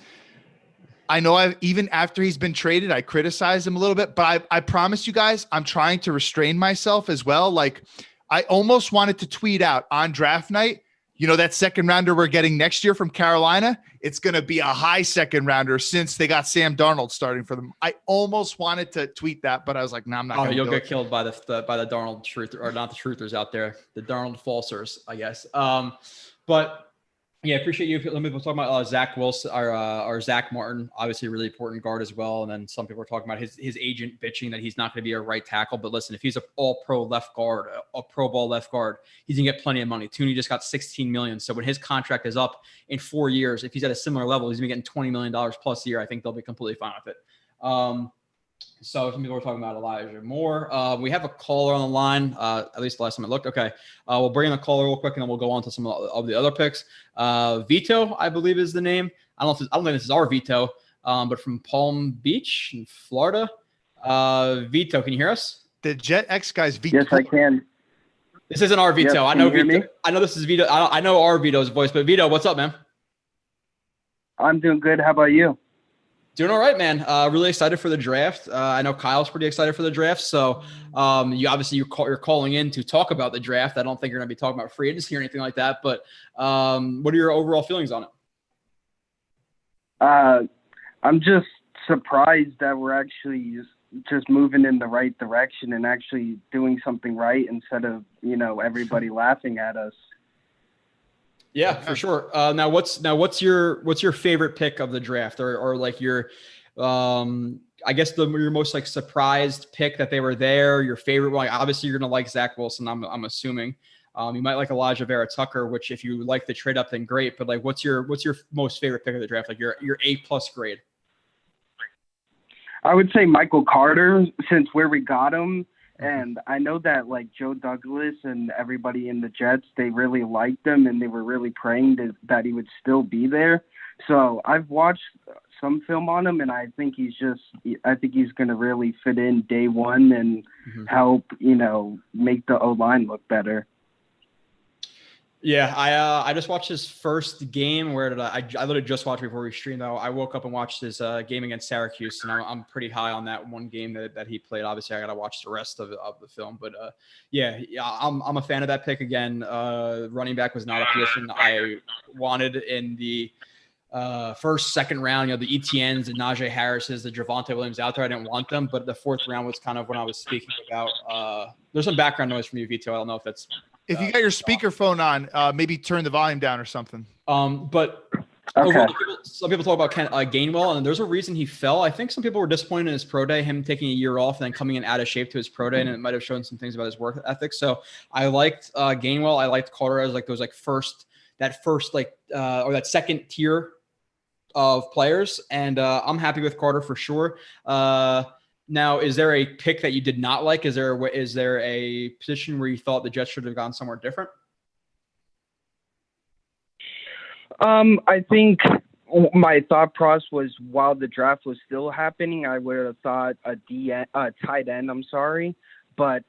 I know even after he's been traded, I criticize him a little bit, but I promise you guys, I'm trying to restrain myself as well. Like I almost wanted to tweet out on draft night, that second rounder we're getting next year from Carolina, it's going to be a high second rounder since they got Sam Darnold starting for them. I almost wanted to tweet that, but I was like, no, I'm not going to. You'll get killed by the Darnold truth, or not the truthers out there, the Darnold falsers, I guess. But yeah, appreciate you. Let me talk about Zack Wilson or Zach Martin, obviously a really important guard as well. And then some people are talking about his agent bitching that he's not going to be a right tackle. But listen, if he's an all-pro left guard, a Pro Bowl left guard, he's gonna get plenty of money. Tooney just got $16 million. So when his contract is up in 4 years, if he's at a similar level, he's gonna be getting $20 million plus a year. I think they'll be completely fine with it. So some people are talking about Elijah more. We have a caller on the line, at least the last time I looked. Okay. We'll bring in the caller real quick and then we'll go on to some of the other picks. Vito, I believe is the name. I don't think this is our Vito, but from Palm Beach in Florida. Vito, can you hear us? The Jet X guy's Vito. Yes, I can. This isn't our Vito. Yes, I know Vito. I know this is Vito. I know our Vito's voice, but Vito, what's up, man? I'm doing good. How about you? Doing all right, man. Really excited for the draft. I know Kyle's pretty excited for the draft. So you're calling in to talk about the draft. I don't think you're going to be talking about free agency or anything like that. But what are your overall feelings on it? I'm just surprised that we're actually just moving in the right direction and actually doing something right instead of, everybody laughing at us. Yeah, for sure. Now what's your favorite pick of the draft, or like your, I guess your most like surprised pick that they were there, your favorite one? Like, obviously you're going to like Zack Wilson. I'm assuming, you might like Alijah Vera-Tucker, which if you like the trade up, then great. But like, what's your most favorite pick of the draft? Like your A+ grade? I would say Michael Carter, since where we got him. And I know that like Joe Douglas and everybody in the Jets, they really liked him and they were really praying that he would still be there. So I've watched some film on him, and I think he's going to really fit in day one and help, make the O-line look better. Yeah, I just watched his first game. Where did I literally just watched before we streamed, though. I woke up and watched his game against Syracuse, and I'm pretty high on that one game that he played. Obviously, I got to watch the rest of the film. But yeah, I'm a fan of that pick again. Running back was not a position I wanted in the first, second round. The ETNs, the Najee Harris's, the Javonte Williams out there. I didn't want them, but the fourth round was kind of when I was speaking about. There's some background noise from you, Vito. I don't know if that's. If you got your speakerphone on, maybe turn the volume down or something. But Okay. overall, some people talk about Gainwell, and there's a reason he fell. I think some people were disappointed in his pro day, him taking a year off and then coming in out of shape to his pro day, and it might have shown some things about his work ethic. So I liked Gainwell. I liked Carter as like those like that second tier of players, and I'm happy with Carter for sure. Now, is there a pick that you did not like? Is there a position where you thought the Jets should have gone somewhere different? I think my thought process was while the draft was still happening, I would have thought a tight end. I'm sorry, but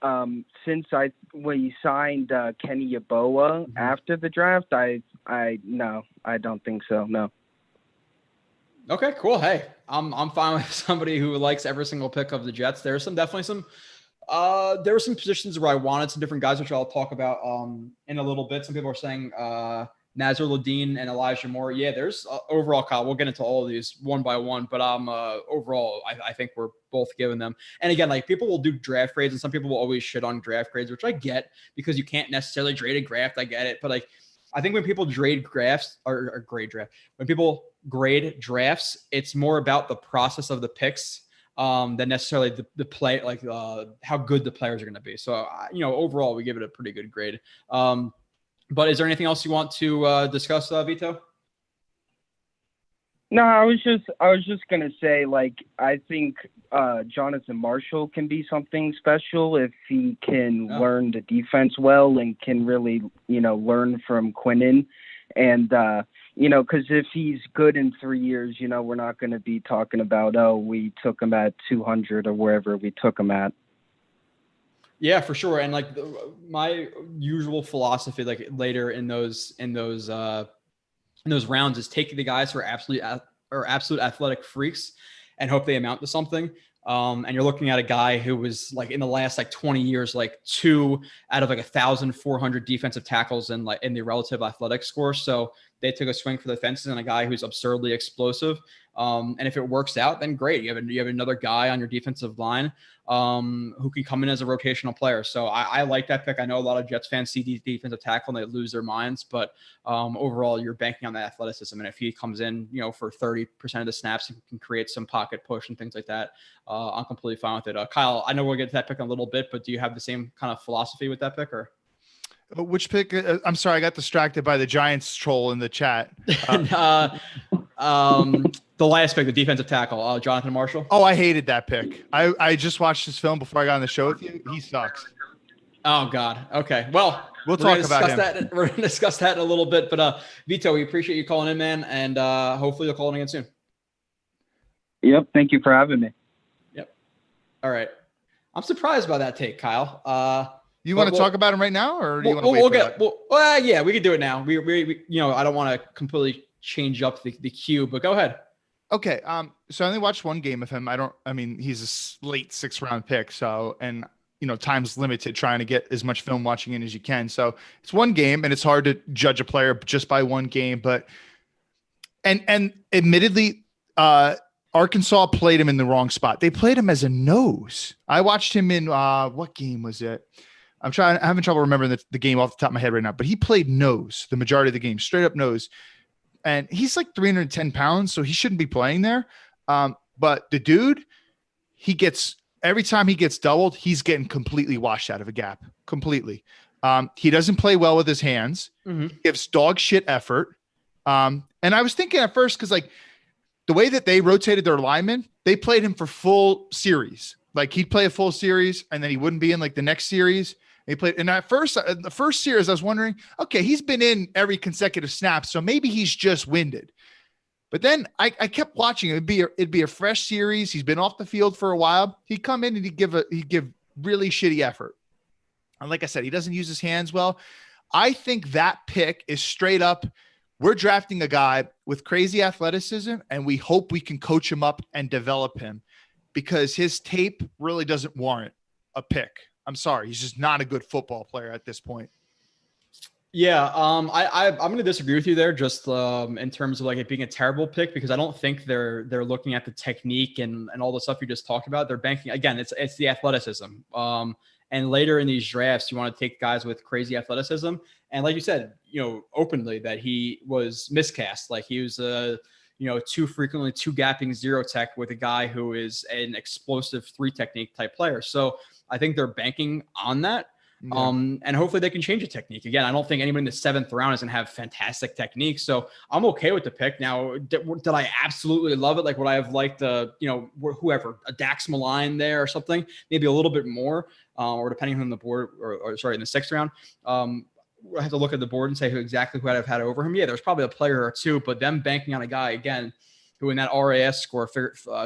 since we signed Kenny Yeboah after the draft, I don't think so. No. Okay, cool. Hey, I'm fine with somebody who likes every single pick of the Jets. There were some positions where I wanted some different guys, which I'll talk about in a little bit. Some people are saying Nazir Ladine and Elijah Moore. Yeah, there's overall, Kyle, we'll get into all of these one by one, but overall, I think we're both giving them. And again, like people will do draft grades, and some people will always shit on draft grades, which I get because you can't necessarily grade a draft. I get it, but like I think when people grade drafts, when people grade drafts, it's more about the process of the picks than necessarily the play, like how good the players are going to be. So, overall, we give it a pretty good grade. But is there anything else you want to discuss, Vito? No, I was just gonna say, like, I think Jonathan Marshall can be something special if he can learn the defense well and can really, learn from Quinnen. And, because if he's good in 3 years, we're not going to be talking about, we took him at 200 or wherever we took him at. Yeah, for sure. And like my usual philosophy, like later in those rounds, is taking the guys who are absolute athletic freaks and hope they amount to something. And you're looking at a guy who was like in the last 20 years, 2 out of 1,400 defensive tackles in the relative athletic score. So they took a swing for the fences on a guy who's absurdly explosive. And if it works out, then great. You have another guy on your defensive line who can come in as a rotational player. So I like that pick. I know a lot of Jets fans see defensive tackle and they lose their minds, but overall you're banking on that athleticism. And if he comes in, for 30% of the snaps, and can create some pocket push and things like that, I'm completely fine with it. Kyle, I know we'll get to that pick in a little bit, but do you have the same kind of philosophy with that pick, or? Which pick? I'm sorry, I got distracted by the Giants troll in the chat. The last pick, the defensive tackle, Jonathan Marshall. Oh, I hated that pick. I just watched his film before I got on the show with you. He sucks. Oh God. Okay. Well, we'll talk about him. We're gonna discuss that in a little bit. But Vito, we appreciate you calling in, man, and hopefully you'll call in again soon. Yep. Thank you for having me. Yep. All right. I'm surprised by that take, Kyle. You want to talk about him right now, or do you want to wait? Yeah, we can do it now. We I don't want to completely change up the queue, but go ahead. Okay. So I only watched one game of him. He's a late 6th round pick. So, and time's limited trying to get as much film watching in as you can. So it's one game and it's hard to judge a player just by one game, but And admittedly, Arkansas played him in the wrong spot. They played him as a nose. I watched him in what game was it? I'm having trouble remembering the game off the top of my head right now, but he played nose the majority of the game, straight up nose. And he's like 310 pounds, so he shouldn't be playing there. But the dude, every time he gets doubled, he's getting completely washed out of a gap. Completely. He doesn't play well with his hands. He gives dog shit effort. And I was thinking at first, because like the way that they rotated their linemen, they played him for full series. Like he'd play a full series and then he wouldn't be in like the next series. He played. And at first, the first series, I was wondering, okay, he's been in every consecutive snap, so maybe he's just winded. But then I kept watching. It'd be a fresh series. He's been off the field for a while. He'd come in and he'd give really shitty effort. And like I said, he doesn't use his hands well. I think that pick is straight up. We're drafting a guy with crazy athleticism, and we hope we can coach him up and develop him because his tape really doesn't warrant a pick. I'm sorry. He's just not a good football player at this point. Yeah. I'm going to disagree with you there just in terms of like it being a terrible pick, because I don't think they're looking at the technique and all the stuff you just talked about. They're banking again. It's the athleticism. And later in these drafts, you want to take guys with crazy athleticism. And like you said, openly that he was miscast. Like he was too frequently two gapping zero tech with a guy who is an explosive three technique type player. So I think they're banking on that. Yeah. And hopefully they can change the technique. Again, I don't think anybody in the 7th round is going to have fantastic technique. So I'm okay with the pick. Now, did I absolutely love it? Like, would I have liked whoever, a Dax Malign there or something, maybe a little bit more, or depending on the board or in the 6th round. I have to look at the board and say who I'd have had over him. Yeah, there's probably a player or two, but them banking on a guy again, who in that RAS score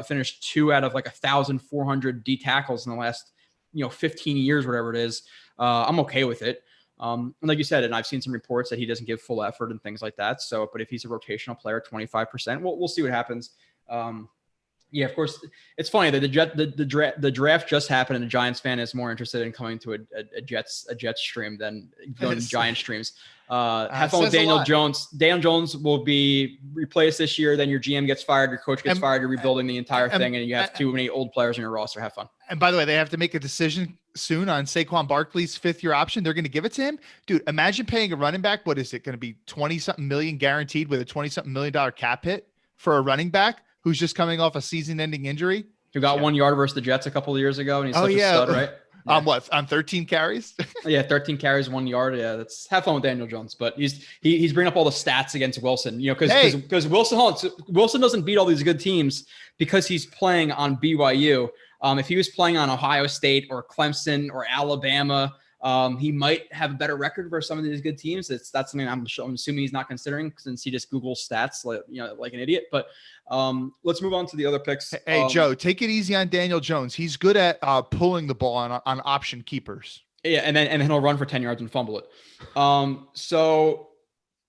finished 2 out of like 1,400 D tackles in the last 15 years, whatever it is. I'm okay with it. And like you said, and I've seen some reports that he doesn't give full effort and things like that. So, but if he's a rotational player, 25%, we'll see what happens. Yeah, of course, it's funny that the draft just happened, and a Giants fan is more interested in coming to a Jets stream than going to Giant streams. Have fun with Daniel Jones. Daniel Jones will be replaced this year. Then your GM gets fired, your coach gets fired. You're rebuilding the entire thing, and you have too many old players in your roster. Have fun. And by the way, they have to make a decision soon on Saquon Barkley's 5th-year option. They're going to give it to him. Dude, imagine paying a running back. What is it going to be? 20-something million guaranteed with a $20-something million cap hit for a running back who's just coming off a season-ending injury. Who got 1 yard versus the Jets a couple of years ago, and he's such a stud, right? Yeah. On 13 carries? Yeah, 13 carries, 1 yard. Yeah, that's have fun with Daniel Jones. But he's bringing up all the stats against Wilson, because Wilson doesn't beat all these good teams because he's playing on BYU. If he was playing on Ohio State or Clemson or Alabama, he might have a better record for some of these good teams. That's something I'm assuming he's not considering since he just Googles stats like an idiot. But let's move on to the other picks. Hey, Joe, take it easy on Daniel Jones. He's good at pulling the ball on option keepers. Yeah, and then he'll run for 10 yards and fumble it. So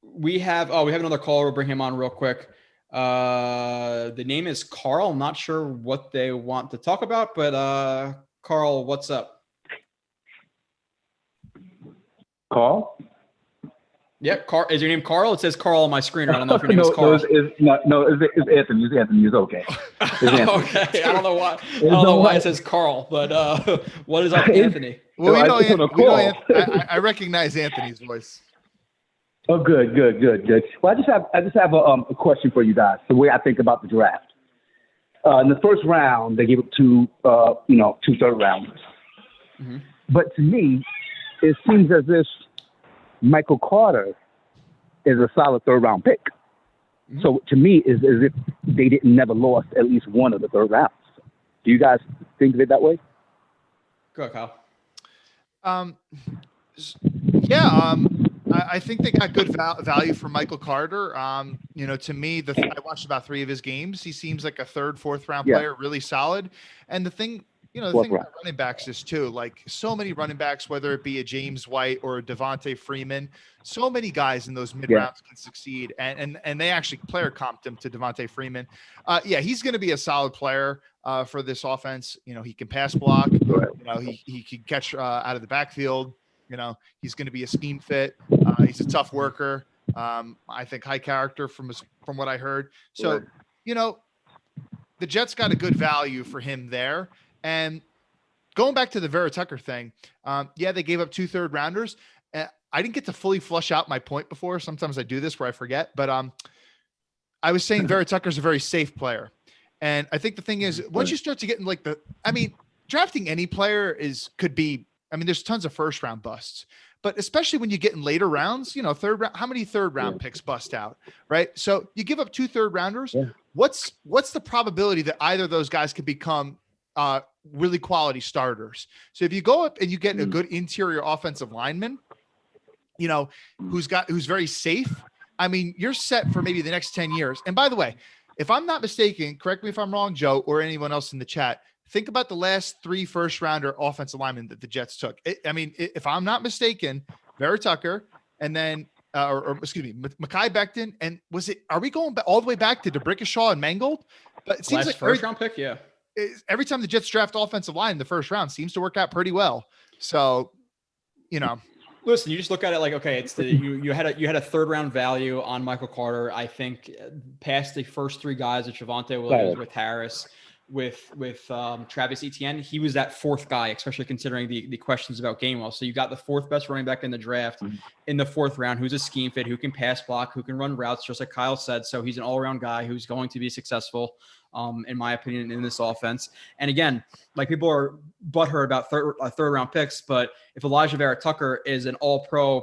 we have another caller. We'll bring him on real quick. The name is Carl. I'm not sure what they want to talk about, but Carl, what's up? Carl? Yeah, Carl. Is your name Carl? It says Carl on my screen. I don't know if your name is Carl. It's Anthony. It's Anthony. It's okay. It's Anthony. Okay. I don't know why. I don't know why it says Carl, but what is up, Anthony? Well, I recognize Anthony's voice. Oh, good. Well, I just have a question for you guys. The way I think about the draft. In the first round, they gave it to 2 third rounders. Mm-hmm. But to me, it seems as if Michael Carter is a solid 3rd round pick. Mm-hmm. So to me, is as if they never lost at least one of the 3rd rounds. Do you guys think of it that way? Go ahead, I Kyle. think they got good value for Michael Carter. To me, I watched about 3 of his games. He seems like a 3rd, 4th round player, really solid. And the thing about running backs is too, like so many running backs, whether it be a James White or a Devontae Freeman, so many guys in those mid rounds can succeed. And they actually player comped him to Devontae Freeman. He's going to be a solid player for this offense. He can pass block. He can catch out of the backfield. He's going to be a scheme fit. He's a tough worker. I think high character from what I heard. So, the Jets got a good value for him there. And going back to the Vera-Tucker thing, they gave up 2 third rounders. I didn't get to fully flush out my point before. Sometimes I do this where I forget, but I was saying Vera-Tucker is a very safe player. And I think the thing is, once you start to get in drafting any player could be, there's tons of first round busts, but especially when you get in later rounds, third round, how many third round picks bust out, right? So you give up 2 third rounders. Yeah. What's the probability that either of those guys could become really quality starters? So if you go up and you get a good interior offensive lineman, who's very safe, you're set for maybe the next 10 years. And by the way, if I'm not mistaken, correct me if I'm wrong, Joe, or anyone else in the chat, think about the last 3 first rounder offensive linemen that the Jets took. If I'm not mistaken, Vera-Tucker, and then, excuse me, Mekhi Becton, and are we going all the way back to DeBrickashaw and Mangold? But it seems like first round pick. Yeah. Every time the Jets draft offensive line in the first round seems to work out pretty well. So, listen, you just look at it like, okay, it's you had a third round value on Michael Carter. I think past the first 3 guys with Javonte Williams, with Harris, with Travis Etienne, he was that 4th guy, especially considering the questions about Gainwell. So you got the 4th best running back in the draft in the 4th round, who's a scheme fit, who can pass block, who can run routes, just like Kyle said. So he's an all-around guy who's going to be successful, in my opinion, in this offense. And again, like, people are butthurt about third round picks, but if Alijah Vera-Tucker is an all pro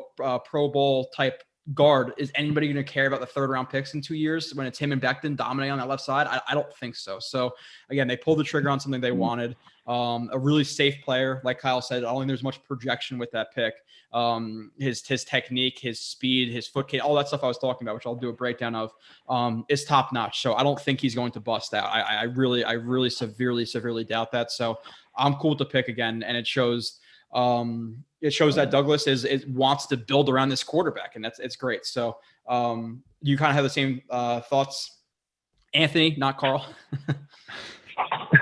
bowl type guard, is anybody going to care about the third round picks in 2 years when it's him and Becton dominating on that left side? I don't think so. So again, they pulled the trigger on something they wanted. A really safe player, like Kyle said. I don't think there's much projection with that pick. His technique, his speed, his foot kick, all that stuff I was talking about, which I'll do a breakdown of, is top notch. So I don't think he's going to bust out. I really severely doubt that. So I'm cool with the pick again, and it shows that Douglas wants to build around this quarterback, and it's great. So you kind of have the same thoughts, Anthony, not Carl.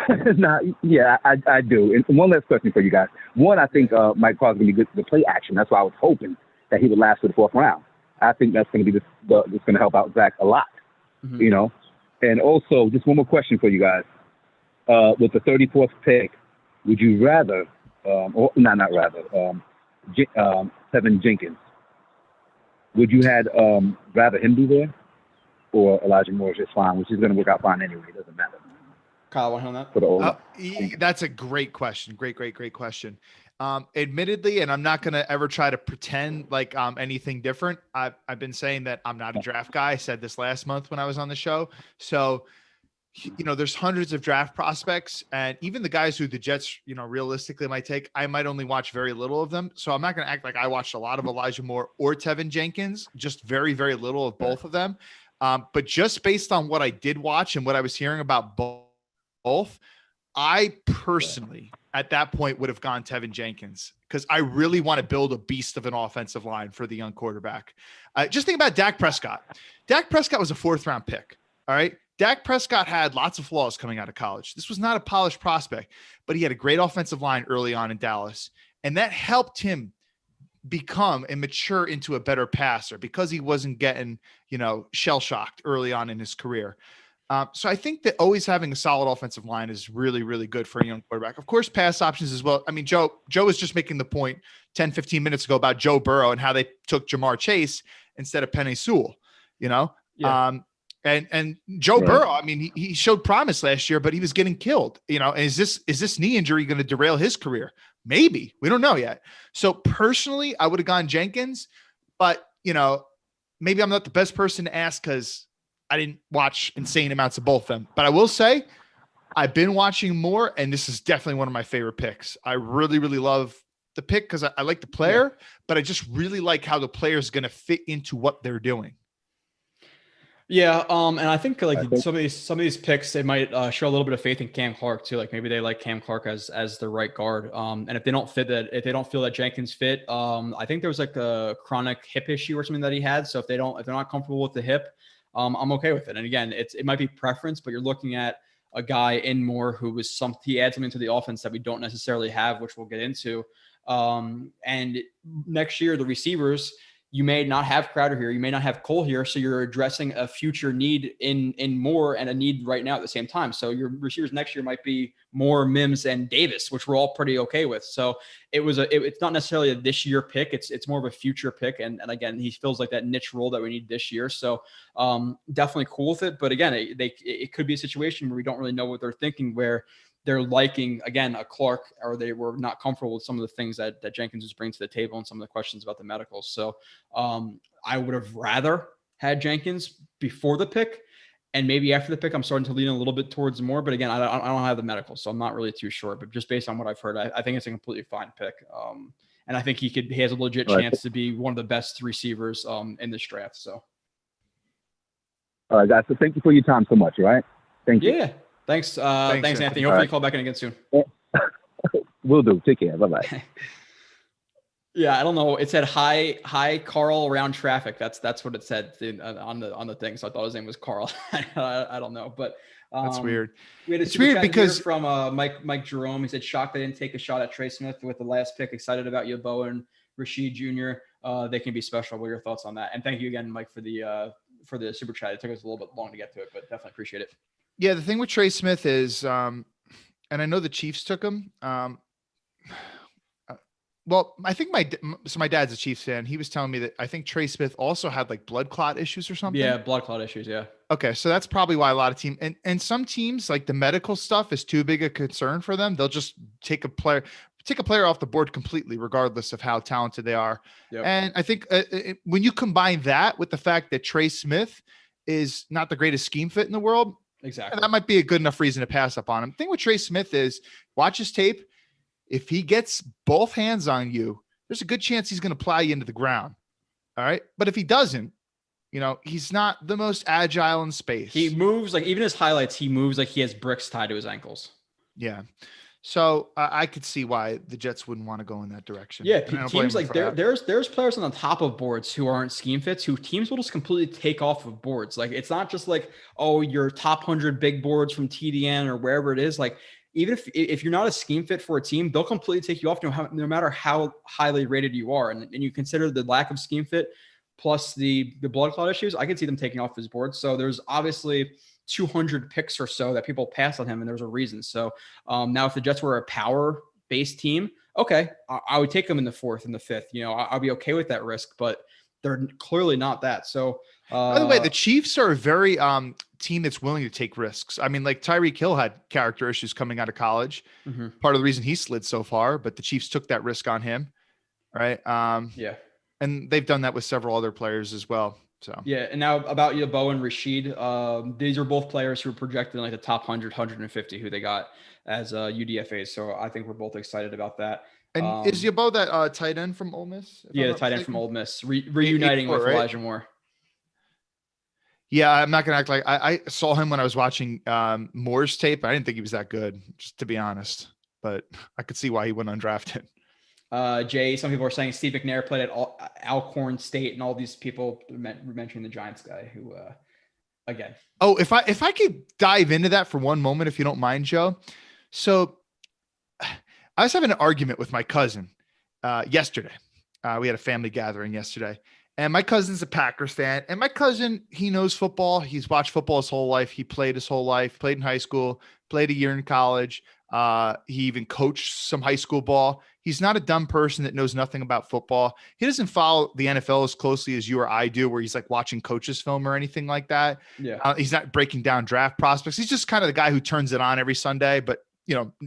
I do. And one last question for you guys. One, I think Mike Carl's going to be good for the play action. That's why I was hoping that he would last for the 4th round. I think that's going to be that's going to help out Zach a lot, And also, just one more question for you guys. With the 34th pick, would you rather, Tevin Jenkins, would you rather him be there, or Elijah Moore is just fine, which is going to work out fine anyway? It doesn't matter. Kyle, want to on that? For the old that's a great question. Great question. Admittedly, and I'm not going to ever try to pretend like anything different. I've been saying that I'm not a draft guy. I said this last month when I was on the show. So, there's hundreds of draft prospects, and even the guys who the Jets, realistically might take, I might only watch very little of them. So I'm not going to act like I watched a lot of Elijah Moore or Tevin Jenkins, just very, very little of both of them. But just based on what I did watch and what I was hearing about both, I personally at that point would have gone Tevin Jenkins, because I really want to build a beast of an offensive line for the young quarterback. Just think about Dak Prescott. Dak Prescott was a 4th round pick. All right. Dak Prescott had lots of flaws coming out of college. This was not a polished prospect, but he had a great offensive line early on in Dallas. And that helped him become and mature into a better passer, because he wasn't getting, shell shocked early on in his career. So I think that always having a solid offensive line is really, really good for a young quarterback. Of course, pass options as well. Joe was just making the point 10, 15 minutes ago about Joe Burrow and how they took Jamar Chase instead of Penei Sewell, Yeah. And Joe Burrow, he showed promise last year, but he was getting killed, and is this knee injury going to derail his career? Maybe. We don't know yet. So personally, I would have gone Jenkins, but maybe I'm not the best person to ask, because I didn't watch insane amounts of both of them. But I will say I've been watching more, and this is definitely one of my favorite picks. I really, really love the pick because I like the player, but I just really like how the player is going to fit into what they're doing. Yeah, and I think some of these picks, they might show a little bit of faith in Cam Clark too. Like maybe they like Cam Clark as the right guard. And if they don't feel that Jenkins fit, I think there was like a chronic hip issue or something that he had. So if they're not comfortable with the hip, I'm okay with it. And again, it might be preference, but you're looking at a guy in Moore who was he adds something to the offense that we don't necessarily have, which we'll get into. And next year, the receivers, you may not have Crowder here. You may not have Cole here. So you're addressing a future need in Moore and a need right now at the same time. So your receivers next year might be Moore, Mims, and Davis, which we're all pretty okay with. So it's not necessarily a this year pick. It's more of a future pick. And again, he feels like that niche role that we need this year. So definitely cool with it. But again, it could be a situation where we don't really know what they're thinking, where they're liking, again, a Clark, or they were not comfortable with some of the things that Jenkins was bringing to the table and some of the questions about the medicals. So I would have rather had Jenkins before the pick, and maybe after the pick, I'm starting to lean a little bit towards more. But again, I don't have the medical, so I'm not really too sure. But just based on what I've heard, I think it's a completely fine pick. And I think he has a legit chance to be one of the best receivers in this draft. So, all right, guys. So thank you for your time so much. All right. Thank you. Yeah. Thanks, Anthony. Hopefully you call back in again soon. Will do. Take care. Bye-bye. Yeah, I don't know. It said hi Carl around traffic. That's what it said on the thing. So I thought his name was Carl. I don't know, but that's weird. We had a it's weird because from Mike Jerome. He said, shocked they didn't take a shot at Trey Smith with the last pick. Excited about Yabo and Rashid Jr. They can be special. What are your thoughts on that? And thank you again, Mike, for the super chat. It took us a little bit long to get to it, but definitely appreciate it. Yeah, the thing with Trey Smith is, and I know the Chiefs took him. Well, I think my dad's a Chiefs fan. He was telling me that I think Trey Smith also had like blood clot issues or something. Yeah, blood clot issues. Yeah. Okay, so that's probably why a lot of teams and some teams, like the medical stuff is too big a concern for them. They'll just take a player off the board completely, regardless of how talented they are. Yep. And I think when you combine that with the fact that Trey Smith is not the greatest scheme fit in the world. Exactly. And that might be a good enough reason to pass up on him. The thing with Trey Smith is watch his tape. If he gets both hands on you, there's a good chance he's going to plow you into the ground. All right. But if he doesn't, he's not the most agile in space. He moves like, even his highlights, he moves like he has bricks tied to his ankles. Yeah. So I could see why the Jets wouldn't want to go in that direction. Yeah, teams like there's players on the top of boards who aren't scheme fits who teams will just completely take off of boards. Like it's not just like, oh, your top 100 big boards from TDN or wherever it is. Like even if you're not a scheme fit for a team, they'll completely take you off no matter how highly rated you are. And you consider the lack of scheme fit plus the blood clot issues, I could see them taking off his board. So there's obviously 200 picks or so that people pass on him, and there's a reason. So now if the Jets were a power-based team, okay, I would take them in the 4th and the 5th. I'll be okay with that risk, but they're clearly not that. So by the way, the Chiefs are a very team that's willing to take risks. I mean, like Tyreek Hill had character issues coming out of college. Mm-hmm. Part of the reason he slid so far, but the Chiefs took that risk on him, right? Yeah. And they've done that with several other players as well. So yeah, and now about Yabo and Rashid, these are both players who are projected in like the top 100, 150 who they got as UDFAs. So I think we're both excited about that. And is Yabo that tight end from Ole Miss? Yeah, the tight end from Ole Miss, reuniting with Elijah Moore. Yeah, I'm not gonna act like I saw him when I was watching Moore's tape. I didn't think he was that good, just to be honest. But I could see why he went undrafted. Jay, some people are saying Steve McNair played at Alcorn State, and all these people mentioning the Giants guy who, again. Oh, if I could dive into that for one moment, if you don't mind, Joe. So I was having an argument with my cousin yesterday. We had a family gathering yesterday, and my cousin's a Packers fan, and my cousin, he knows football. He's watched football his whole life. He played his whole life, played in high school, played a year in college. He even coached some high school ball. He's not a dumb person that knows nothing about football. He doesn't follow the NFL as closely as you or I do, where he's like watching coaches film or anything like that. Yeah. He's not breaking down draft prospects. He's just kind of the guy who turns it on every Sunday, but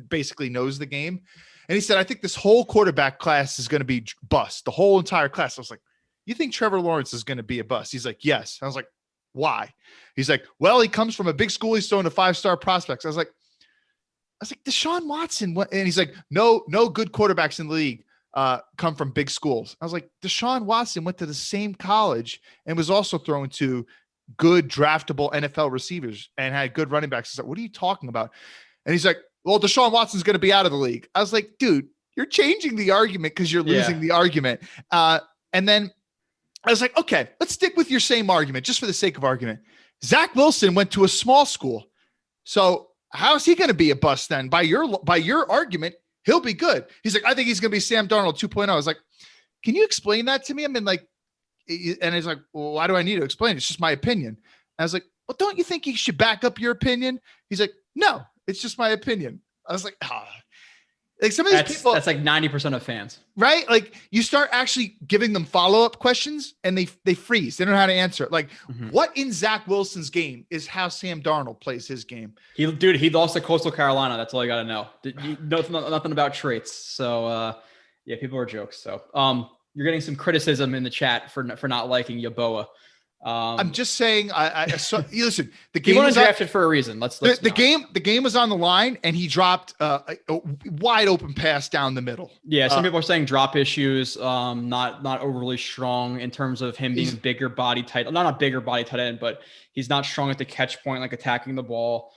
basically knows the game. And he said, I think this whole quarterback class is going to be bust. The whole entire class. I was like, you think Trevor Lawrence is going to be a bust? He's like, yes. I was like, why? He's like, well, he comes from a big school. He's throwing to 5-star prospects. I was like, Deshaun Watson. What? And he's like, no good quarterbacks in the league come from big schools. I was like, Deshaun Watson went to the same college and was also thrown to good draftable NFL receivers and had good running backs. I was like, what are you talking about? And he's like, well, Deshaun Watson's going to be out of the league. I was like, dude, you're changing the argument because you're losing the argument. And then I was like, okay, let's stick with your same argument just for the sake of argument. Zack Wilson went to a small school. So how is he going to be a bust then? By your argument, he'll be good. He's like, I think he's going to be Sam Darnold 2.0. I was like, can you explain that to me? I mean, like, and he's like, well, why do I need to explain? It's just my opinion. I was like, well, don't you think you should back up your opinion? He's like, no, it's just my opinion. I was like, like some of these people, that's like 90% of fans, right? Like you start actually giving them follow-up questions and they freeze. They don't know how to answer it. Like what in Zack Wilson's game is how Sam Darnold plays his game. He lost to Coastal Carolina. That's all you got to know. Nothing about traits. So yeah, people are jokes. So you're getting some criticism in the chat for not liking Yeboah. I'm just saying. Listen, the game was drafted for a reason. The game was on the line, and he dropped a wide open pass down the middle. Yeah, some people are saying drop issues, not overly strong in terms of him being a bigger body tight. Not a bigger body tight end, but he's not strong at the catch point, like attacking the ball.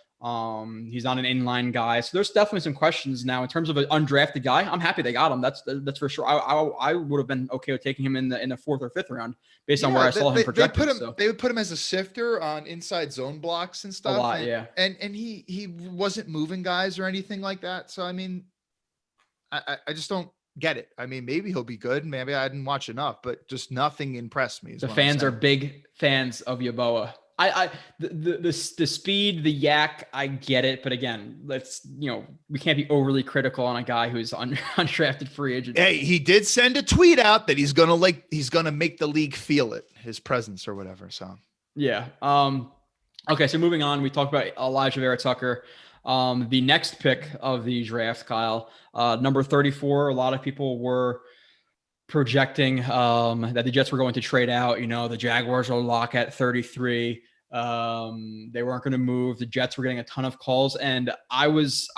He's not an inline guy. So there's definitely some questions now in terms of an undrafted guy. I'm happy they got him. That's for sure. I would have been okay with taking him in the 4th or 5th round based on where I saw him projected. They would put him as a sifter on inside zone blocks and stuff. A lot, yeah. And he wasn't moving guys or anything like that. So I mean, I just don't get it. I mean, maybe he'll be good. Maybe I didn't watch enough, but just nothing impressed me. The fans are big fans of Yeboah. The speed, the yak, I get it, but again, we can't be overly critical on a guy who's undrafted free agent. Hey, he did send a tweet out that he's gonna make the league feel it, his presence or whatever. So yeah. Okay, so moving on, we talked about Alijah Vera-Tucker. The next pick of the draft, Kyle, number 34. A lot of people were projecting that the Jets were going to trade out. The Jaguars will lock at 33. They weren't going to move. The Jets were getting a ton of calls, and I was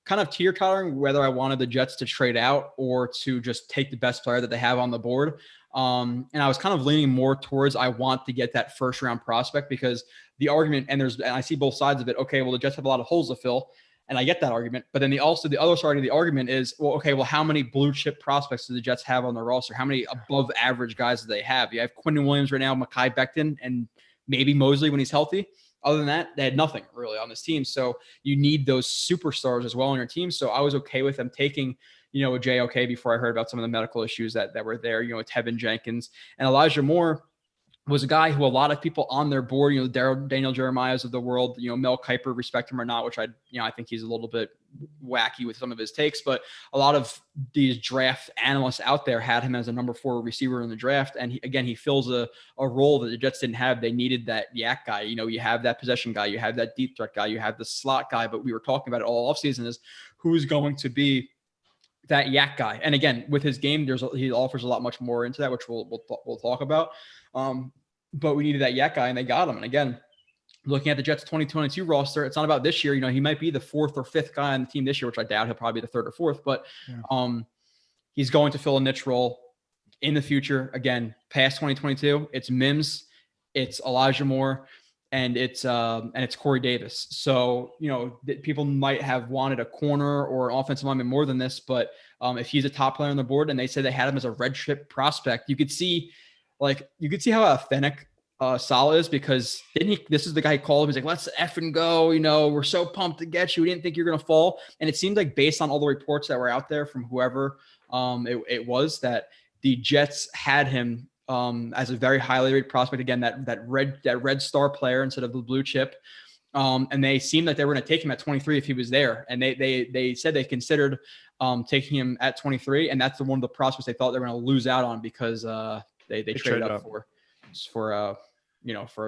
kind of teeter-tottering whether I wanted the Jets to trade out or to just take the best player that they have on the board. And I was kind of leaning more towards I want to get that first round prospect, because the argument, and I see both sides of it. Okay, well, the Jets have a lot of holes to fill, and I get that argument. But then the other side of the argument is, how many blue chip prospects do the Jets have on their roster? How many above average guys do they have? You have Quinton Williams right now, Mekhi Becton, and maybe Mosley when he's healthy. Other than that, they had nothing really on this team. So you need those superstars as well on your team. So I was okay with them taking, a JOK before I heard about some of the medical issues that were there, Tevin Jenkins. And Elijah Moore was a guy who a lot of people on their board, Daniel Jeremiah's of the world, Mel Kiper, respect him or not, which I think he's a little bit wacky with some of his takes, but a lot of these draft analysts out there had him as a number 4 receiver in the draft. And he fills a role that the Jets didn't have. They needed that yak guy. You have that possession guy, you have that deep threat guy, you have the slot guy, but we were talking about it all offseason is who's going to be that yak guy. And again, with his game, he offers a lot much more into that, which we'll talk about. But we needed that yak guy, and they got him. And again, looking at the Jets 2022 roster, it's not about this year. He might be the 4th or 5th guy on the team this year, which I doubt. He'll probably be the 3rd or 4th, but he's going to fill a niche role in the future. Again, past 2022, it's Mims, it's Elijah Moore, and it's Corey Davis. So, people might have wanted a corner or offensive lineman more than this, but if he's a top player on the board and they said they had him as a red chip prospect, you could see how authentic Salah is, because this is the guy who called him. He's like, let's effing go. We're so pumped to get you. We didn't think you're going to fall. And it seemed like, based on all the reports that were out there from whoever it was, that the Jets had him as a very highly rated prospect. Again, that red star player instead of the blue chip. And they seemed like they were going to take him at 23 if he was there. And they said they considered taking him at 23. And that's one of the prospects they thought they were going to lose out on, because they traded up for a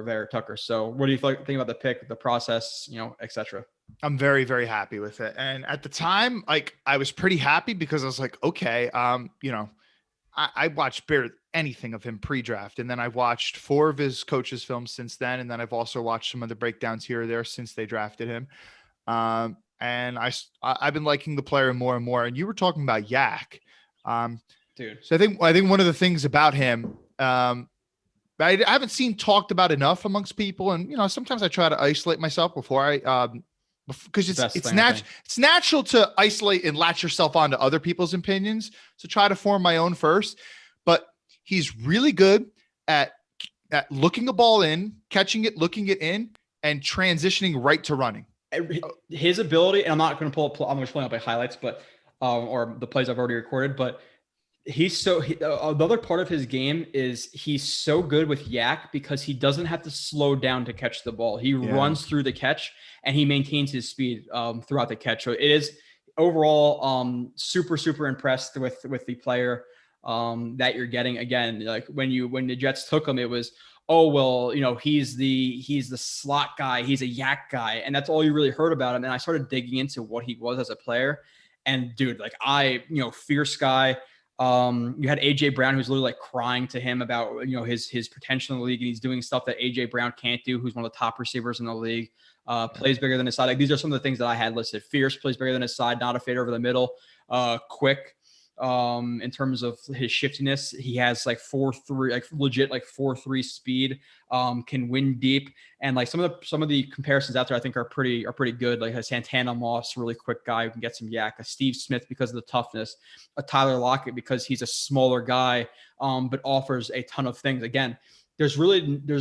Vera-Tucker. So what do you think about the pick, the process, et cetera? I'm very, very happy with it. And at the time, I was pretty happy, because I was like, okay, I watched barely anything of him pre-draft. And then I've watched 4 of his coaches' films since then. And then I've also watched some of the breakdowns here or there since they drafted him. And I've been liking the player more and more. And you were talking about yak. Dude. So I think one of the things about him, I haven't seen talked about enough amongst people. And, sometimes I try to isolate myself before because it's natural to isolate and latch yourself onto other people's opinions. So try to form my own first. But he's really good at looking a ball in, catching it, looking it in, and transitioning right to running. His ability, and I'm not going to I'm just pulling up my highlights, but or the plays I've already recorded, but Another part of his game is he's so good with yak because he doesn't have to slow down to catch the ball. He runs through the catch and he maintains his speed throughout the catch. So it is overall super impressed with the player that you're getting. Again, like when the Jets took him, it was, oh, well, he's the slot guy, he's a yak guy, and that's all you really heard about him. And I started digging into what he was as a player, and dude, like fierce guy. You had AJ Brown, who's literally like crying to him about his potential in the league, and he's doing stuff that AJ Brown can't do, who's one of the top receivers in the league. Plays bigger than his side. Like, these are some of the things that I had listed. Fierce, plays bigger than his side, not afraid over the middle. Quick. In terms of his shiftiness, he has like 4.3, like legit like 4.3 speed. Can win deep, and like some of the comparisons out there I think are pretty good. Like a Santana Moss, really quick guy who can get some yak. A Steve Smith because of the toughness. A Tyler Lockett because he's a smaller guy, but offers a ton of things. Again, there's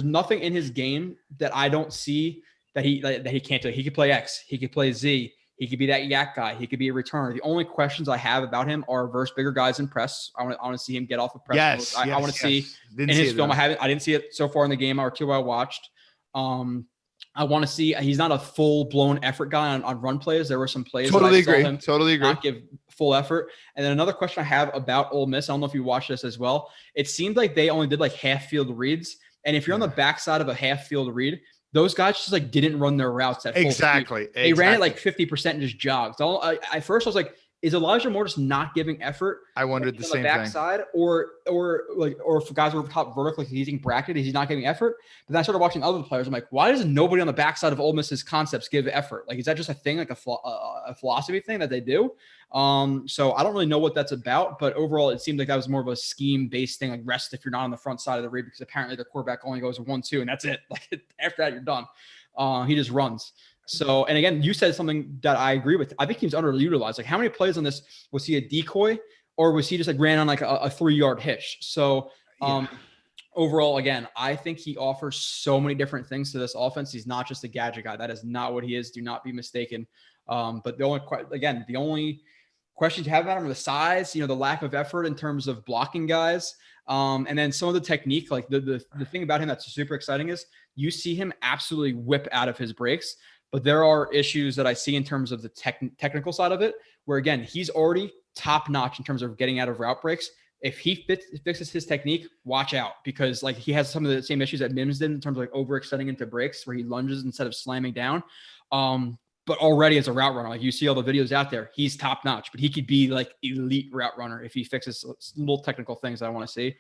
nothing in his game that I don't see that he can't do. He could play X, he could play Z. He could be that yak guy. He could be a returner. The only questions I have about him are versus bigger guys in press. I want to see him get off of press. Yes, I want to see in his film. I didn't see it so far in the game or two I watched. I want to see. He's not a full blown effort guy on run plays. There were some plays. Totally agree. Not give full effort. And then another question I have about Ole Miss. I don't know if you watched this as well. It seemed like they only did like half field reads. And if you're on the backside of a half field read, those guys just like didn't run their routes at full speed. They ran it like 50% and just jogged. So at first I was like, is Elijah Moore just not giving effort? I wondered the same backside, thing. Or if guys were top vertically, he's getting bracketed, is he not giving effort? But then I started watching other players. I'm like, why does nobody on the backside of Ole Miss's concepts give effort? Like, is that just a thing, like a philosophy thing that they do? So I don't really know what that's about, but overall it seemed like that was more of a scheme-based thing, like rest if you're not on the front side of the read, because apparently the quarterback only goes 1-2 and that's it. Like after that, you're done. He just runs. So, and again, you said something that I agree with. I think he was underutilized. Like, how many plays on this was he a decoy, or was he just like ran on like a 3-yard hitch? So, overall, again, I think he offers so many different things to this offense. He's not just a gadget guy. That is not what he is. Do not be mistaken. But the only questions you have about him are the size, the lack of effort in terms of blocking guys. And then some of the technique, like the thing about him that's super exciting is you see him absolutely whip out of his breaks. But there are issues that I see in terms of the technical side of it, where, again, he's already top-notch in terms of getting out of route breaks. If he fixes his technique, watch out, because like he has some of the same issues that Mims did in terms of like overextending into breaks where he lunges instead of slamming down. But already as a route runner, like you see all the videos out there, he's top-notch, but he could be like elite route runner if he fixes little technical things that I want to see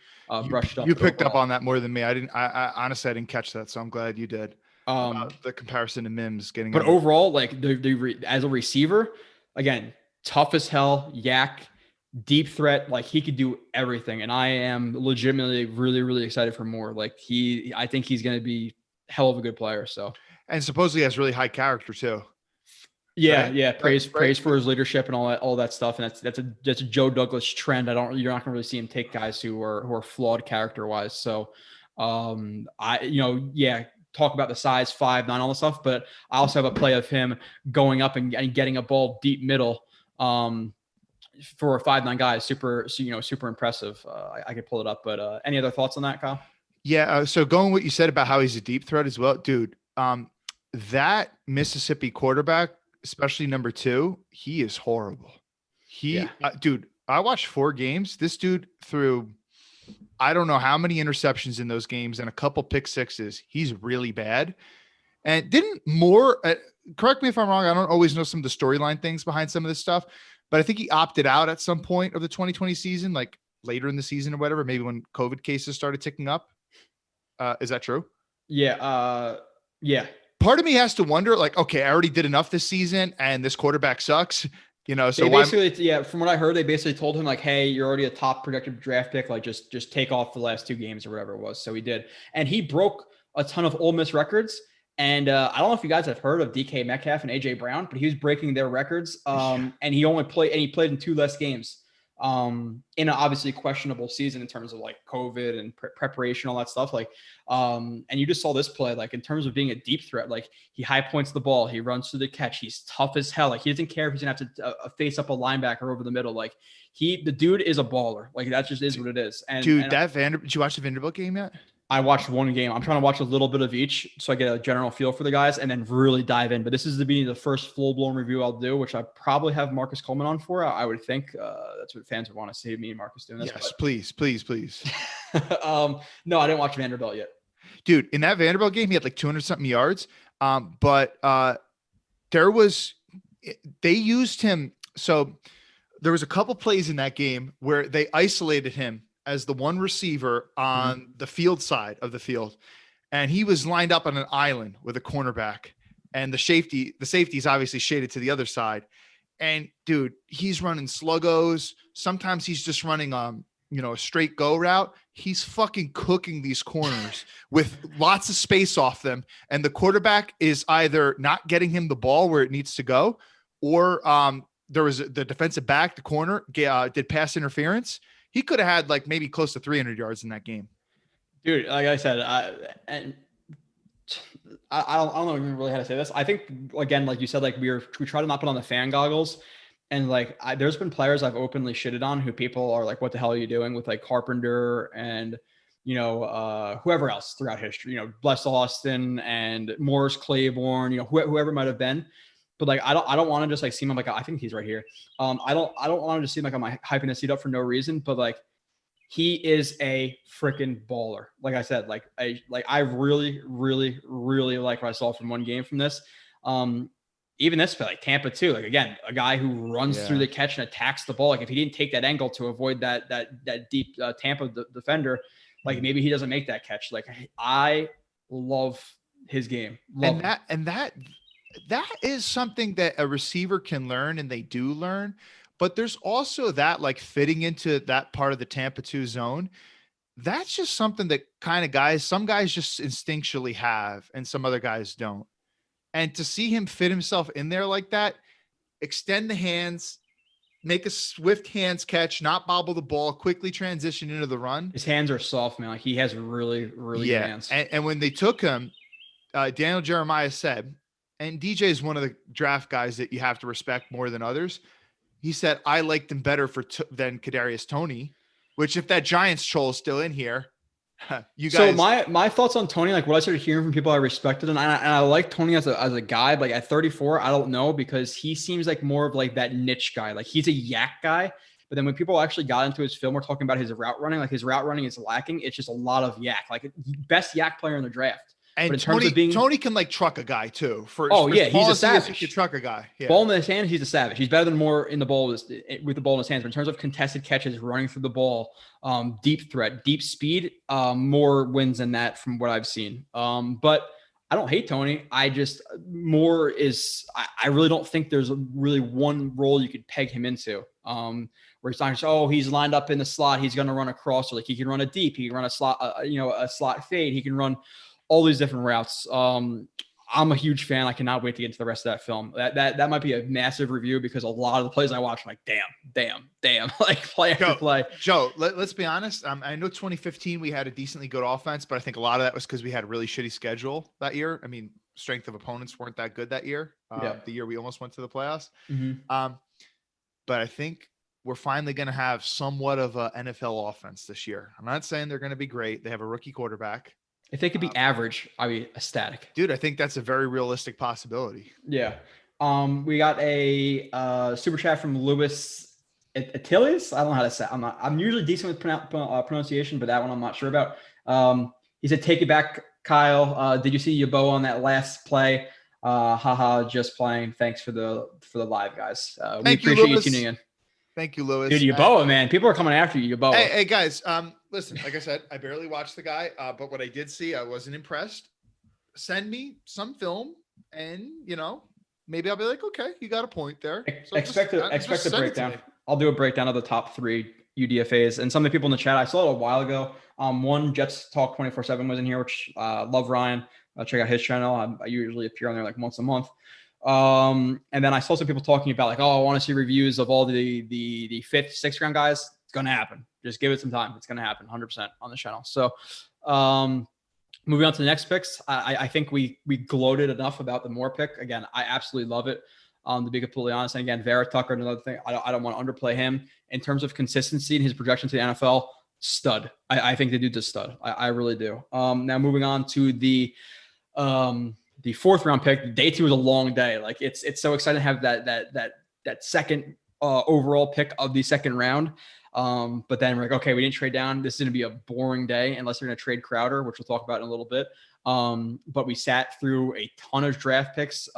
brushed up. You picked up on that more than me. I honestly, I didn't catch that, so I'm glad you did. The comparison to Mims getting, but overall, like as a receiver, again, tough as hell, yak, deep threat, like he could do everything. And I am legitimately really, really excited for more. Like I think he's going to be hell of a good player. So, and supposedly has really high character too. Yeah. Right? Yeah. Praise for his leadership and all that stuff. And that's a Joe Douglas trend. You're not going to really see him take guys who are flawed character wise. So, talk about the size 5'9", all the stuff, but I also have a play of him going up and getting a ball deep middle for a 5'9" guy. Super impressive. I could pull it up, but any other thoughts on that, Kyle? Yeah. So going what you said about how he's a deep threat as well, dude, that Mississippi quarterback, especially number 2, he is horrible. Dude, I watched 4 games. This dude threw, I don't know how many interceptions in those games and a couple pick sixes. He's really bad. And didn't Moore, correct me if I'm wrong, I don't always know some of the storyline things behind some of this stuff, but I think he opted out at some point of the 2020 season, like later in the season or whatever, maybe when COVID cases started ticking up. Is that true? Yeah. Yeah. Part of me has to wonder, like, okay, I already did enough this season and this quarterback sucks. So they basically, from what I heard, they basically told him like, hey, you're already a top projected draft pick. Like just take off the last 2 games or whatever it was. So he did. And he broke a ton of Ole Miss records. And I don't know if you guys have heard of DK Metcalf and AJ Brown, but he was breaking their records. And he played in 2 less games in a obviously questionable season in terms of like COVID and preparation, all that stuff. Like, and you just saw this play, like in terms of being a deep threat, like he high points the ball, he runs through the catch, he's tough as hell. Like he doesn't care if he's gonna have to face up a linebacker over the middle. Like the dude is a baller. Like that just is what it is. And dude, did you watch the Vanderbilt game yet? I watched one game. I'm trying to watch a little bit of each so I get a general feel for the guys and then really dive in. But this is the first full-blown review I'll do, which I probably have Marcus Coleman on for. I would think that's what fans would want to see, me and Marcus doing this. Yes, please. No, I didn't watch Vanderbilt yet. Dude, in that Vanderbilt game, he had like 200-something yards. But they used him. So there was a couple plays in that game where they isolated him as the one receiver on the field side of the field. And he was lined up on an island with a cornerback, and the safety's obviously shaded to the other side. And dude, he's running sluggos. Sometimes he's just running, a straight go route. He's fucking cooking these corners with lots of space off them. And the quarterback is either not getting him the ball where it needs to go, or there was the defensive back, the corner did pass interference. He could have had like maybe close to 300 yards in that game. Dude, like I said, I don't know really how to say this. I think, again, like you said, like we try to not put on the fan goggles. And like, there's been players I've openly shitted on who people are like, what the hell are you doing, with like Carpenter and, whoever else throughout history, Bless Austin and Morris Claiborne, whoever it might have been. But like, I don't want to just like seem like, I think he's right here. I don't want to just seem like I'm hyping his seat up for no reason, but like, he is a freaking baller. Like I said, I really, really, really like what I saw from one game from this. Even this, like Tampa too, like again, a guy who runs through the catch and attacks the ball. Like if he didn't take that angle to avoid that deep Tampa defender, like maybe he doesn't make that catch. Like I love his game. That is something that a receiver can learn, and they do learn. But there's also that like fitting into that part of the Tampa 2 zone. That's just something that some guys just instinctually have, and some other guys don't. And to see him fit himself in there like that, extend the hands, make a swift hands catch, not bobble the ball, quickly transition into the run. His hands are soft, man. Like he has really, really good hands. And when they took him, Daniel Jeremiah said, and DJ is one of the draft guys that you have to respect more than others. He said, I liked him better than Kadarius Toney, which if that Giants troll is still in here, you guys. So my thoughts on Toney, like what I started hearing from people I respected, and I like Toney as a guy, but like at 34, I don't know, because he seems like more of like that niche guy. Like he's a yak guy, but then when people actually got into his film, we're talking about his route running, like his route running is lacking. It's just a lot of yak, like best yak player in the draft. And Toney can like truck a guy too. He's a savage. He can truck a guy. Yeah. Ball in his hand, he's a savage. He's better than more in the ball with the ball in his hands. But in terms of contested catches, running through the ball, deep threat, deep speed, more wins than that from what I've seen. But I don't hate Toney. I really don't think there's really one role you could peg him into. Where it's not just, he's lined up in the slot, he's going to run across, or like he can run a deep, he can run a slot, a slot fade, he can run all these different routes. I'm a huge fan. I cannot wait to get into the rest of that film. That might be a massive review, because a lot of the plays I watch, I'm like, damn, like play after play. Joe, let's be honest. I know 2015 we had a decently good offense, but I think a lot of that was because we had a really shitty schedule that year. I mean, strength of opponents weren't that good that year. The year we almost went to the playoffs. Mm-hmm. But I think we're finally going to have somewhat of an NFL offense this year. I'm not saying they're going to be great. They have a rookie quarterback. If they could be average, I'd be ecstatic. Dude, I think that's a very realistic possibility. Yeah. We got a super chat from Lewis Attilius. I don't know how to say. I'm usually decent with pronunciation, but that one I'm not sure about. He said, "Take it back, Kyle. Did you see Yabo on that last play? Haha, just playing. Thanks for the live, guys. We appreciate you tuning in." Thank you, Lewis. Dude, Yeboah, man. People are coming after you, Yeboah. Hey, guys. Listen, like I said, I barely watched the guy, but what I did see, I wasn't impressed. Send me some film, and maybe I'll be like, okay, you got a point there. So expect a breakdown. I'll do a breakdown of the top 3 UDFAs, and some of the people in the chat. I saw it a while ago. One Jets Talk 24/7 was in here, which love Ryan. Check out his channel. I usually appear on there like once a month. And then I saw some people talking about like, oh, I want to see reviews of all the fifth, sixth round guys. It's going to happen. Just give it some time. It's going to happen 100% on the channel. So moving on to the next picks, I think we gloated enough about the Moore pick. Again, I absolutely love it. To be completely honest. And again, Vera-Tucker, another thing, I don't want to underplay him in terms of consistency and his projection to the NFL. Stud. I think the dude's a stud. I really do. Now moving on to the fourth round pick. Day 2 was a long day. Like it's so exciting to have that second overall pick of the second round. But then we're like, okay, we didn't trade down. This is going to be a boring day unless they're going to trade Crowder, which we'll talk about in a little bit. But we sat through a ton of draft picks,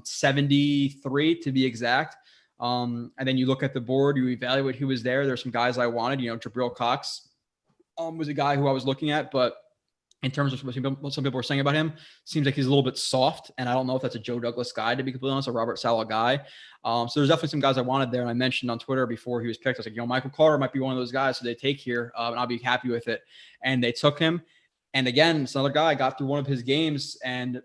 73 to be exact. And then you look at the board, you evaluate who was there. There's some guys I wanted, Jabril Cox was a guy who I was looking at, but in terms of what some people were saying about him, seems like he's a little bit soft. And I don't know if that's a Joe Douglas guy, to be completely honest, a Robert Salah guy. So there's definitely some guys I wanted there. And I mentioned on Twitter before he was picked, I was like, Michael Carter might be one of those guys who they take here, and I'll be happy with it. And they took him. And again, it's another guy. I got through one of his games, and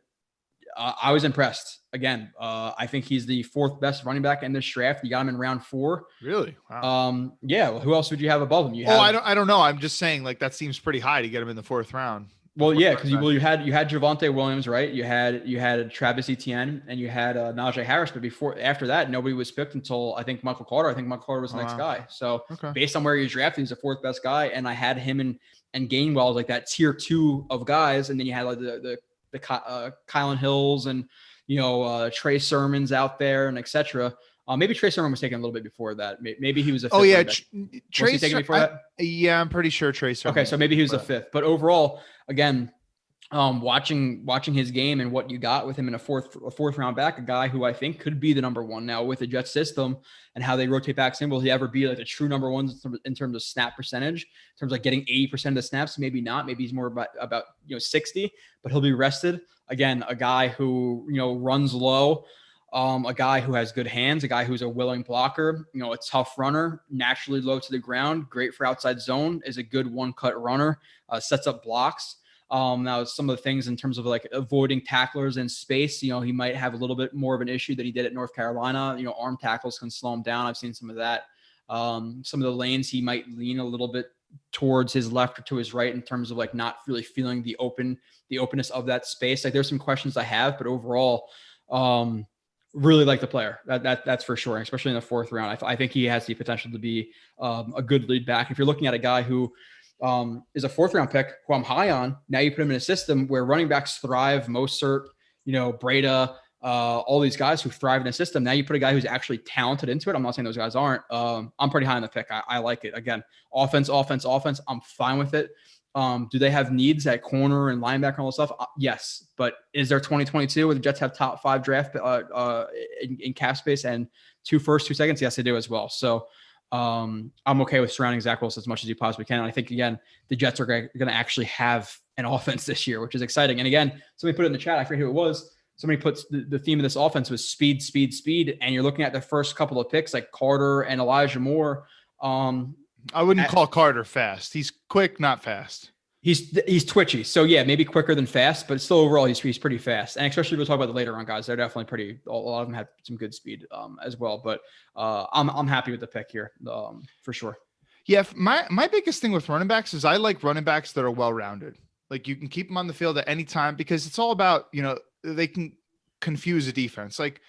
I was impressed. Again, I think he's the 4th best running back in this draft. You got him in round 4. Really? Wow. Yeah. Well, who else would you have above him? I don't know. I'm just saying, like, that seems pretty high to get him in the 4th round. Well, yeah, because you had Javonte Williams, right? You had Travis Etienne, and you had Najee Harris. But after that, nobody was picked until I think Michael Carter. I think Michael Carter was the next guy. So based on where he was drafted, he's the 4th best guy, and I had him and Gainwell like that tier 2 of guys, and then you had like the Kylan Hills and Trey Sermon's out there and etc. Maybe Trey Sermon was taken a little bit before that. Maybe he was a 5th. Oh yeah, Trey taken before that. Yeah, I'm pretty sure Trey Sermon. Okay, so maybe he was a 5th. But overall, again, watching his game and what you got with him in a fourth round back, a guy who I think could be the number 1 now with the Jets system and how they rotate backs in. Will he ever be like a true number 1 in terms of snap percentage, in terms of like getting 80% of the snaps? Maybe not. Maybe he's more about 60, but he'll be rested. Again, a guy who runs low. A guy who has good hands, a guy who's a willing blocker, a tough runner, naturally low to the ground, great for outside zone, is a good one-cut runner, sets up blocks. Now, some of the things in terms of like avoiding tacklers in space, he might have a little bit more of an issue than he did at North Carolina. Arm tackles can slow him down. I've seen some of that. Some of the lanes, he might lean a little bit towards his left or to his right in terms of like not really feeling the openness of that space. Like there's some questions I have, but overall, really like the player. That's for sure, especially in the 4th round. I think he has the potential to be a good lead back. If you're looking at a guy who is a 4th round pick, who I'm high on, now you put him in a system where running backs thrive, Mostert, Breda, all these guys who thrive in a system. Now you put a guy who's actually talented into it. I'm not saying those guys aren't. I'm pretty high on the pick. I like it. Again, offense. I'm fine with it. Do they have needs at corner and linebacker and all this stuff? Yes. But is there 2022 where the Jets have top 5 draft in cap space and 2 firsts, 2 seconds? Yes, they do as well. So I'm okay with surrounding Zack Wilson as much as you possibly can. And I think, again, the Jets are going to actually have an offense this year, which is exciting. And again, somebody put it in the chat. I forget who it was. Somebody puts the theme of this offense was speed. And you're looking at the first couple of picks like Carter and Elijah Moore. I wouldn't call Carter fast. He's quick, not fast. He's twitchy. So yeah, maybe quicker than fast, but still overall he's pretty fast. And especially we'll talk about the later on guys. They're definitely a lot of them have some good speed as well. But I'm happy with the pick here for sure. Yeah, my biggest thing with running backs is I like running backs that are well-rounded. Like you can keep them on the field at any time because it's all about, they can confuse a defense. Like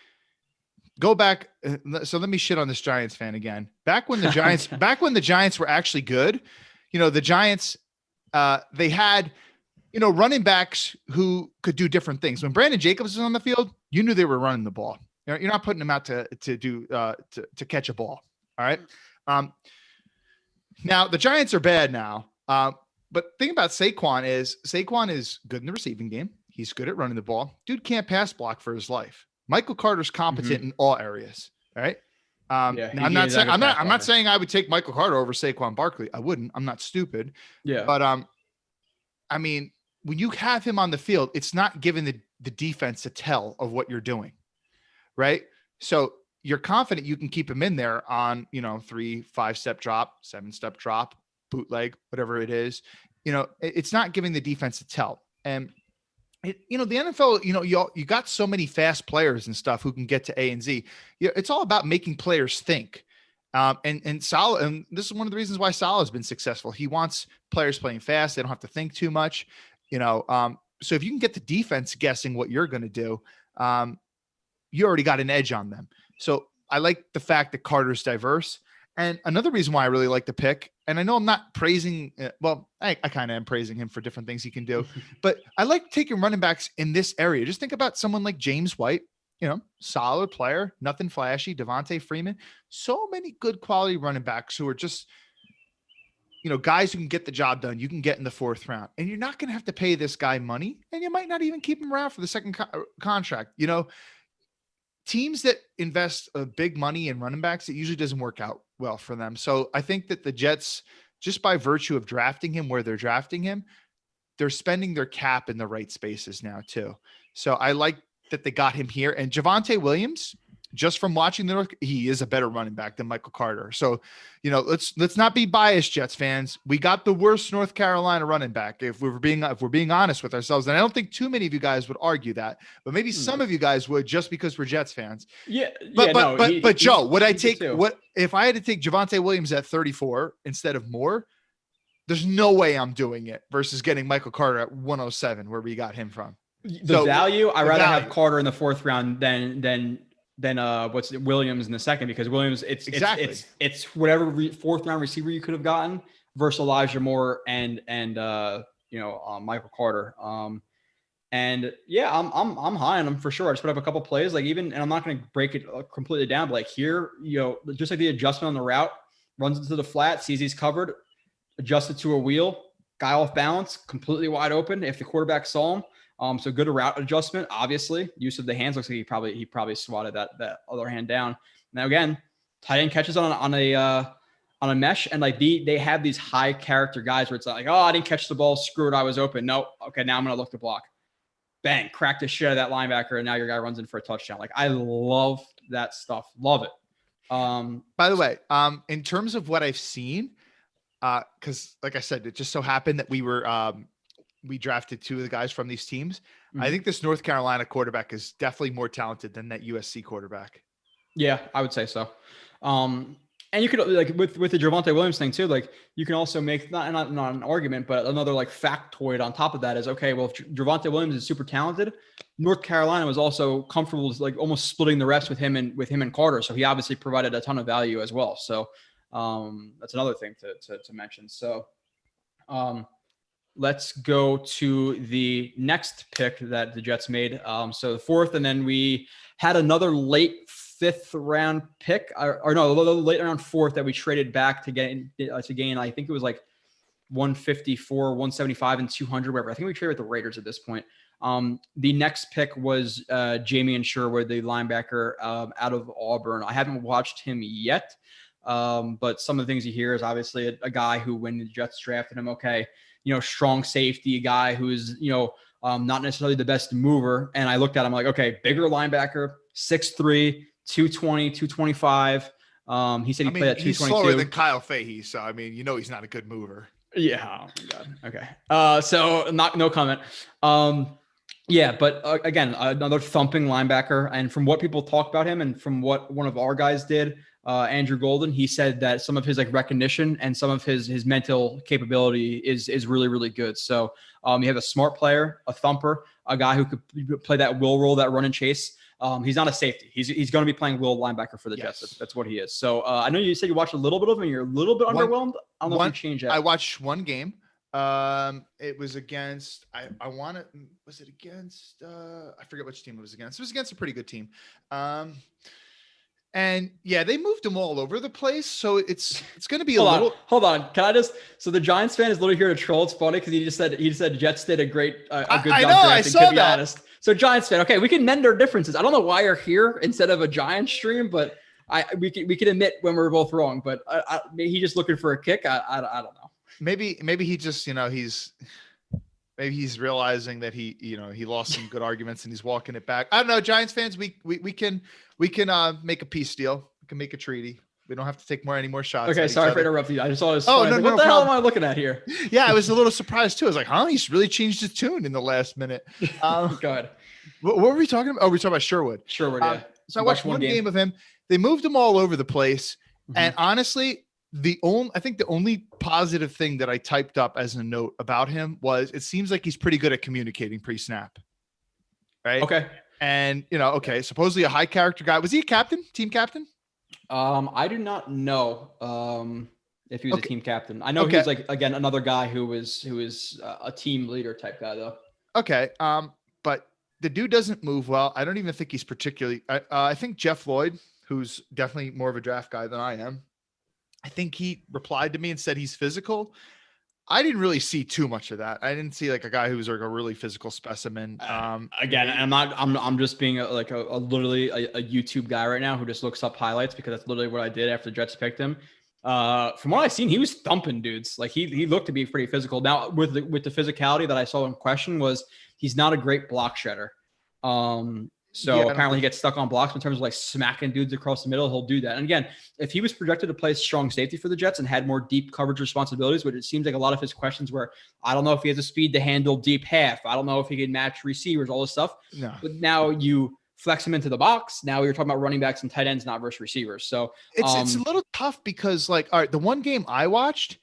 go back. So let me shit on this Giants fan again. Back when the Giants were actually good, the Giants, they had, running backs who could do different things. When Brandon Jacobs was on the field, you knew they were running the ball. You're not putting them out to catch a ball. All right. Now the Giants are bad now. But the thing about Saquon is good in the receiving game. He's good at running the ball. Dude can't pass block for his life. Michael Carter's competent in all areas. All right. I'm not saying I would take Michael Carter over Saquon Barkley. I wouldn't. I'm not stupid. Yeah. But I mean, when you have him on the field, it's not giving the defense a tell of what you're doing. Right. So you're confident you can keep him in there on, 3, 5-step drop, 7-step drop, bootleg, whatever it is. It's not giving the defense a tell. And the NFL, you got so many fast players and stuff who can get to A and Z. It's all about making players think. And Salah, and this is one of the reasons why Salah has been successful. He wants players playing fast. They don't have to think too much, so if you can get the defense guessing what you're going to do, you already got an edge on them. So I like the fact that Carter's diverse. And another reason why I really like the pick, and I know I'm not praising, I kind of am praising him for different things he can do, but I like taking running backs in this area. Just think about someone like James White, solid player, nothing flashy, Devontae Freeman, so many good quality running backs who are just, guys who can get the job done. You can get in the 4th round, and you're not going to have to pay this guy money, and you might not even keep him around for the second contract. Teams that invest big money in running backs, it usually doesn't work out well for them. So I think that the Jets, just by virtue of drafting him where they're drafting him, they're spending their cap in the right spaces now too. So I like that they got him here. And Javonte Williams, just from watching he is a better running back than Michael Carter. So, let's not be biased, Jets fans. We got the worst North Carolina running back. If we're being honest with ourselves, and I don't think too many of you guys would argue that, but maybe some of you guys would, just because we're Jets fans. But Joe, would I take if I had to take Javonte Williams at 34 instead of Moore? There's no way I'm doing it versus getting Michael Carter at 107, where we got him from. Value, I'd rather have Carter in the 4th round than Williams in the 2nd, because Williams, it's whatever 4th round receiver you could have gotten versus Elijah Moore and Michael Carter. I'm high on him for sure. I just put up a couple plays, and I'm not going to break it completely down, but here, just like the adjustment on the route, runs into the flat, sees he's covered, adjusted to a wheel, guy off balance, completely wide open if the quarterback saw him. So good route adjustment, obviously. Use of the hands, looks like he probably swatted that other hand down. Now again, tight end catches on a mesh, and they have these high character guys where it's not like, oh, I didn't catch the ball, screw it, I was open. No, okay, now I'm gonna look to block. Bang, crack the shit out of that linebacker, and now your guy runs in for a touchdown. I love that stuff. Love it. By the way, in terms of what I've seen, because like I said, it just so happened that we drafted 2 of the guys from these teams. Mm-hmm. I think this North Carolina quarterback is definitely more talented than that USC quarterback. Yeah, I would say so. And you could with the Javonte Williams thing too, you can also make not an argument, but another factoid on top of that is, okay, well, if Javonte Williams is super talented, North Carolina was also comfortable almost splitting the reps with him and Carter. So he obviously provided a ton of value as well. So that's another thing to mention. So let's go to the next pick that the Jets made. So the 4th, and then we had another late 5th round pick, late round 4th that we traded back to gain. I think it was 154, 175, and 200. Whatever. I think we traded with the Raiders at this point. The next pick was Jamie Sherwood, the linebacker out of Auburn. I haven't watched him yet, but some of the things you hear is obviously a guy who, when the Jets drafted him, strong safety, a guy who's, not necessarily the best mover. And I looked at him okay, bigger linebacker, 6'3", 220, 225. He said he played at 222. He's slower than Kyle Fahey, so he's not a good mover. Yeah. Oh my God. Okay. So no comment. But again, another thumping linebacker. And from what people talk about him, and from what one of our guys did, Andrew Golden, he said that some of his recognition and some of his mental capability is really, really good. So you have a smart player, a thumper, a guy who could play that will role, that run and chase. He's not a safety. He's going to be playing will linebacker for the Jets. That's what he is. So I know you said you watched a little bit of him. You're a little bit underwhelmed. I don't know if you changed that. I watched one game. It was against, was it against, I forget which team it was against. It was against a pretty good team. And yeah, they moved him all over the place. So it's going to be hold on. Can I just, so the Giants fan is literally here to troll. It's funny because he just said Jets did a good job drafting, I saw to be honest. So Giants fan, okay, we can mend our differences. I don't know why you're here instead of a Giants stream, but we can admit when we're both wrong, but maybe he's just looking for a kick. I don't know. Maybe he just, maybe he's realizing that he lost some good arguments and he's walking it back. I don't know. Giants fans, we can make a peace deal. We can make a treaty. We don't have to take any more shots. Okay, at sorry each for other. interrupting you. I just saw his. Oh, no, what no the hell problem. am I looking at here? Yeah, I was a little surprised too. I was like, huh? He's really changed his tune in the last minute. Go ahead. What were we talking about? Oh, we were talking about Sherwood. Sherwood, yeah. So I watched one game of him. They moved him all over the place. And honestly, I think the only positive thing that I typed up as a note about him was it seems like he's pretty good at communicating pre-snap. Right. Okay. And supposedly a high character guy. Was he a captain? Team captain? I do not know if he was a team captain. I know he was like, again, another guy who was a team leader type guy though. Okay. But the dude doesn't move well. I don't even think he's particularly, I think Jeff Lloyd, who's definitely more of a draft guy than I am, I think he replied to me and said he's physical. I didn't really see too much of that. I didn't see like a guy who was like a really physical specimen. Again, I'm just being literally a YouTube guy right now who just looks up highlights because that's literally what I did after the Jets picked him. From what I've seen, he was thumping dudes. Like he looked to be pretty physical. Now with the physicality that I saw in question was he's not a great block shedder. Apparently he gets stuck on blocks in terms of like smacking dudes across the middle. He'll do that. And again, if he was projected to play strong safety for the Jets and had more deep coverage responsibilities, which it seems like a lot of his questions were, I don't know if he has the speed to handle deep half. I don't know if he can match receivers, all this stuff. No. But now you flex him into the box. Now you're talking about running backs and tight ends, not versus receivers. So it's a little tough because like, all right, the one game I watched,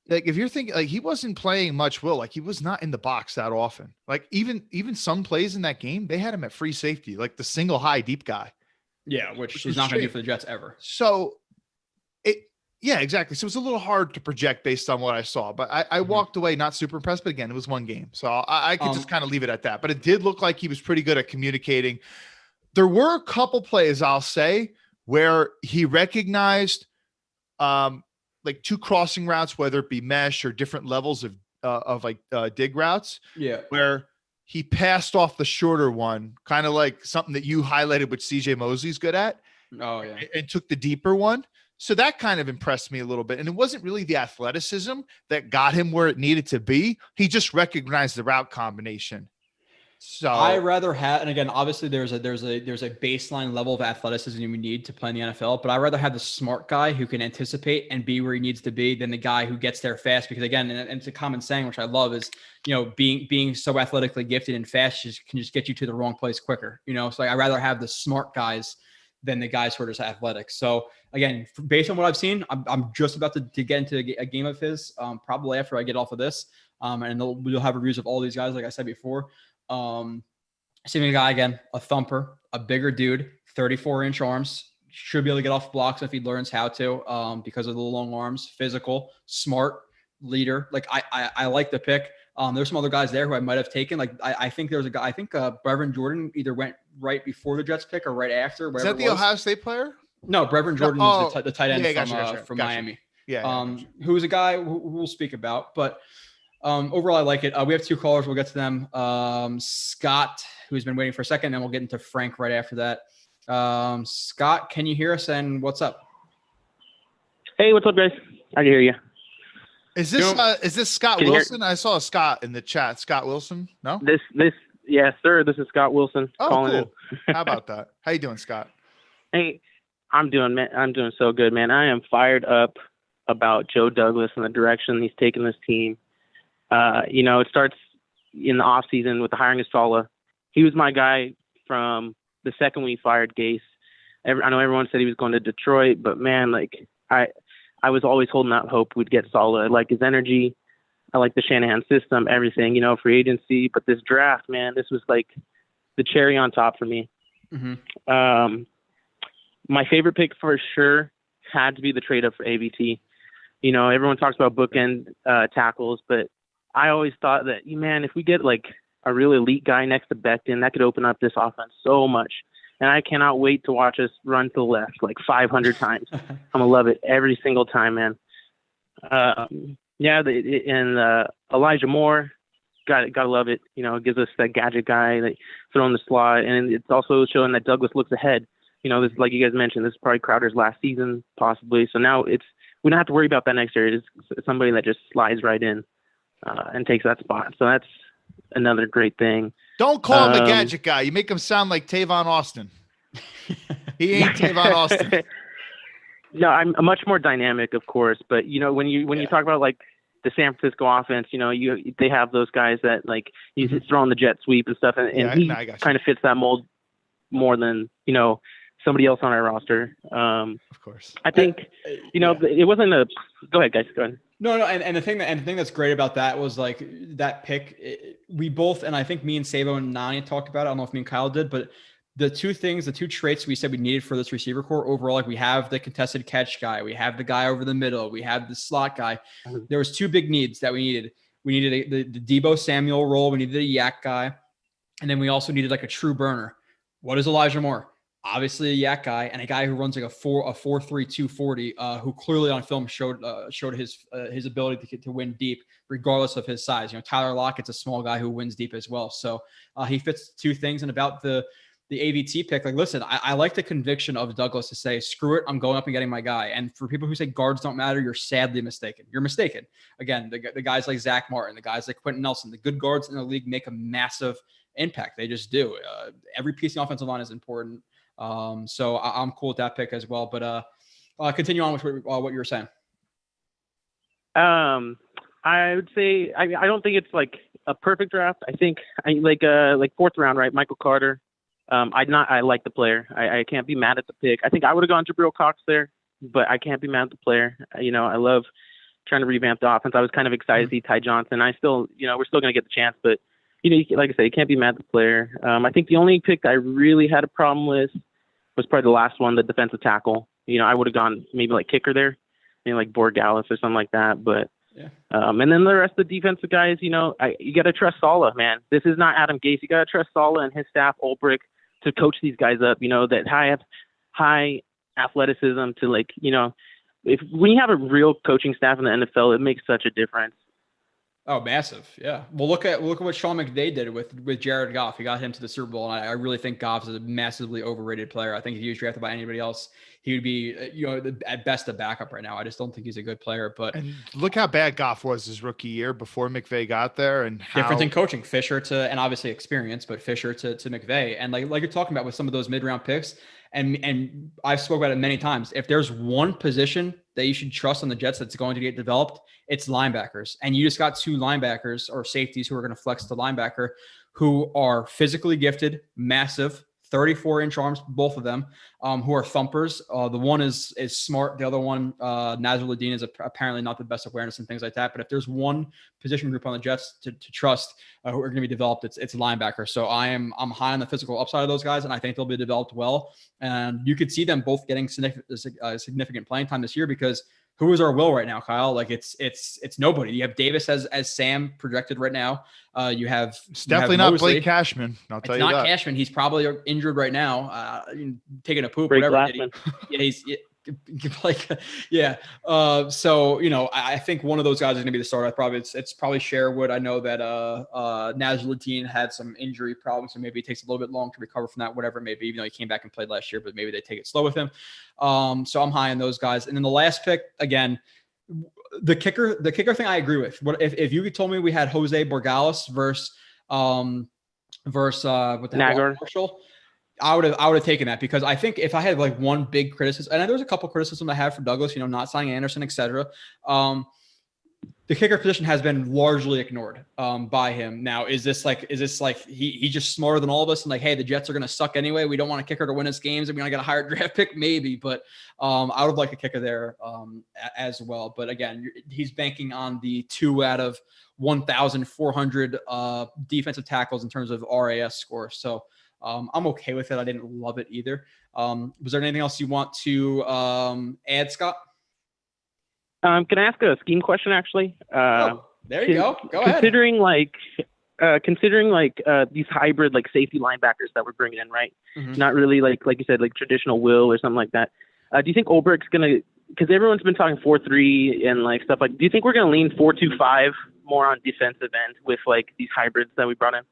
like if you're thinking like he wasn't playing much, like he was not in the box that often. Like even some plays in that game, they had him at free safety, like the single high deep guy. Yeah, which he's not going to do for the Jets ever. So exactly. So it was a little hard to project based on what I saw, but I walked away not super impressed. But again, it was one game, so I could just kind of leave it at that. But it did look like he was pretty good at communicating. There were a couple plays I'll say where he recognized like two crossing routes, whether it be mesh or different levels of dig routes. Yeah. Where he passed off the shorter one, kind of like something that you highlighted, which CJ Mosley's good at. Oh yeah. And took the deeper one. So that kind of impressed me a little bit. And it wasn't really the athleticism that got him where it needed to be. He just recognized the route combination. So I rather have, and again, obviously there's a baseline level of athleticism you need to play in the NFL, but I rather have the smart guy who can anticipate and be where he needs to be than the guy who gets there fast. Because again, and it's a common saying, which I love, is, being so athletically gifted and fast can just get you to the wrong place quicker. So like, I rather have the smart guys than the guys who are just athletic. So again, based on what I've seen, I'm just about to get into a game of his, probably after I get off of this. And we'll have reviews of all these guys, like I said before. Same guy again, a thumper, a bigger dude, 34-inch arms, should be able to get off blocks if he learns how to, because of the long arms, physical, smart, leader. Like I like the pick. There's some other guys there who I might have taken. Like I think there's a guy, I think Brevin Jordan either went right before the Jets pick or right after. Is that the Ohio State player? No, Brevin Jordan was the tight end from gotcha. Miami. Yeah. Who is a guy who we'll speak about, but overall, I like it. We have two callers. We'll get to them. Scott, who's been waiting for a second, and we'll get into Frank right after that. Scott, can you hear us? And what's up? Hey, what's up, guys? I can hear you. Is this Scott Wilson? I saw a Scott in the chat. Scott Wilson? No? Yes, sir. This is Scott Wilson calling cool. in. How about that? How you doing, Scott? Hey, I'm doing so good, man. I am fired up about Joe Douglas and the direction he's taken this team. It starts in the off season with the hiring of Salah. He was my guy from the second we fired Gase. I know everyone said he was going to Detroit, but man, like I was always holding out hope we'd get Salah. I like his energy. I like the Shanahan system, everything, free agency. But this draft, man, this was like the cherry on top for me. Mm-hmm. My favorite pick for sure had to be the trade up for AVT. Everyone talks about bookend tackles, but I always thought that, man, if we get like a real elite guy next to Becton, that could open up this offense so much. And I cannot wait to watch us run to the left like 500 times. I'm going to love it every single time, man. Elijah Moore, gotta love it. It gives us that gadget guy that throwing the slot. And it's also showing that Douglas looks ahead. This, like you guys mentioned, this is probably Crowder's last season, possibly. So now we don't have to worry about that next year. It's somebody that just slides right in and takes that spot. So that's another great thing. Don't call him the gadget guy. You make him sound like Tavon Austin. He ain't Tavon Austin. No, I'm much more dynamic, of course. But when you talk about like the San Francisco offense, they have those guys that like he's throwing the jet sweep and stuff, and he kind of fits that mold more than somebody else on our roster. Of course, I think it wasn't a. Go ahead, guys. Go ahead. No, and the thing that's great about that was like that pick. We both, and I think me and Sabo and Nani talked about it. I don't know if me and Kyle did, but the two traits we said we needed for this receiver core overall, like we have the contested catch guy, we have the guy over the middle, we have the slot guy. There was two big needs that we needed. We needed the Deebo Samuel role. We needed a yak guy, and then we also needed like a true burner. What is Elijah Moore? Obviously a yak guy and a guy who runs like a 4.3 240, who clearly on film showed his ability to win deep regardless of his size. Tyler Lockett's a small guy who wins deep as well. So he fits two things. And about the AVT pick, like, listen, I like the conviction of Douglas to say, screw it, I'm going up and getting my guy. And for people who say guards don't matter, you're sadly mistaken. You're mistaken. Again, the guys like Zach Martin, the guys like Quentin Nelson, the good guards in the league make a massive impact. They just do. Every piece of the offensive line is important. So I'm cool with that pick as well, but continue on with what you were saying. I would say, I don't think it's like a perfect draft. I think like fourth round, right? Michael Carter. I like the player. I can't be mad at the pick. I think I would have gone Jabril Cox there, but I can't be mad at the player. I love trying to revamp the offense. I was kind of excited to see Ty Johnson. I still, we're still going to get the chance, but like I said, you can't be mad at the player. I think the only pick that I really had a problem with was probably the last one, the defensive tackle. I would have gone maybe like kicker there, maybe like Borgalis or something like that. But yeah. And then the rest of the defensive guys, you got to trust Salah, man. This is not Adam Gase. You got to trust Salah and his staff, Ulbrich, to coach these guys up. That high athleticism to when you have a real coaching staff in the NFL, it makes such a difference. Oh, massive. Yeah. Well, look at what Sean McVay did with Jared Goff. He got him to the Super Bowl. And I really think Goff is a massively overrated player. I think if he was drafted by anybody else, he would be, at best a backup right now. I just don't think he's a good player, and look how bad Goff was his rookie year before McVay got there, and difference in coaching, Fisher and obviously experience, but Fisher to McVay. And like you're talking about with some of those mid-round picks, and I've spoke about it many times. If there's one position that you should trust on the Jets that's going to get developed, it's linebackers. And you just got two linebackers or safeties who are going to flex to linebacker, who are physically gifted, massive, 34-inch arms, both of them, who are thumpers. The one is smart. The other one, Nasruddin, is apparently not the best awareness and things like that. But if there's one position group on the Jets to trust who are going to be developed, it's linebacker. So I'm high on the physical upside of those guys, and I think they'll be developed well. And you could see them both getting significant playing time this year, because who is our will right now, Kyle? Like it's nobody. You have Davis as Sam projected right now. It's definitely not Blake Cashman. I'll tell you that. It's not Cashman. He's probably injured right now, taking a poop, Break whatever. He's like, yeah. So I think one of those guys is going to be the starter. It's probably Sherwood. I know that Nasruddin had some injury problems, so maybe it takes a little bit long to recover from that, whatever it may be, even though he came back and played last year, but maybe they take it slow with him. So I'm high on those guys. And then the last pick, again, the kicker thing I agree with. What if you told me we had Jose Borgalis versus Marshall, I would have taken that, because I think if I had like one big criticism, and there's a couple criticisms I have for Douglas, not signing Anderson, etc. The kicker position has been largely ignored by him. Now, is this like he's just smarter than all of us, and like, hey, the Jets are going to suck anyway. We don't want a kicker to win us games, and we're going to get a higher draft pick, maybe. But I would like a kicker there as well. But again, he's banking on the 2 out of 1,400 defensive tackles in terms of RAS score. So I'm okay with it. I didn't love it either. Was there anything else you want to add, Scott? Can I ask a scheme question, actually? There you go. Go ahead. Considering these hybrid safety linebackers that we're bringing in, right? Mm-hmm. Not really like you said, like traditional will or something like that. Do you think Ulbricht's gonna? Because everyone's been talking 4-3 and stuff like. Do you think we're gonna lean 4-2-5 more on defensive end with these hybrids that we brought in?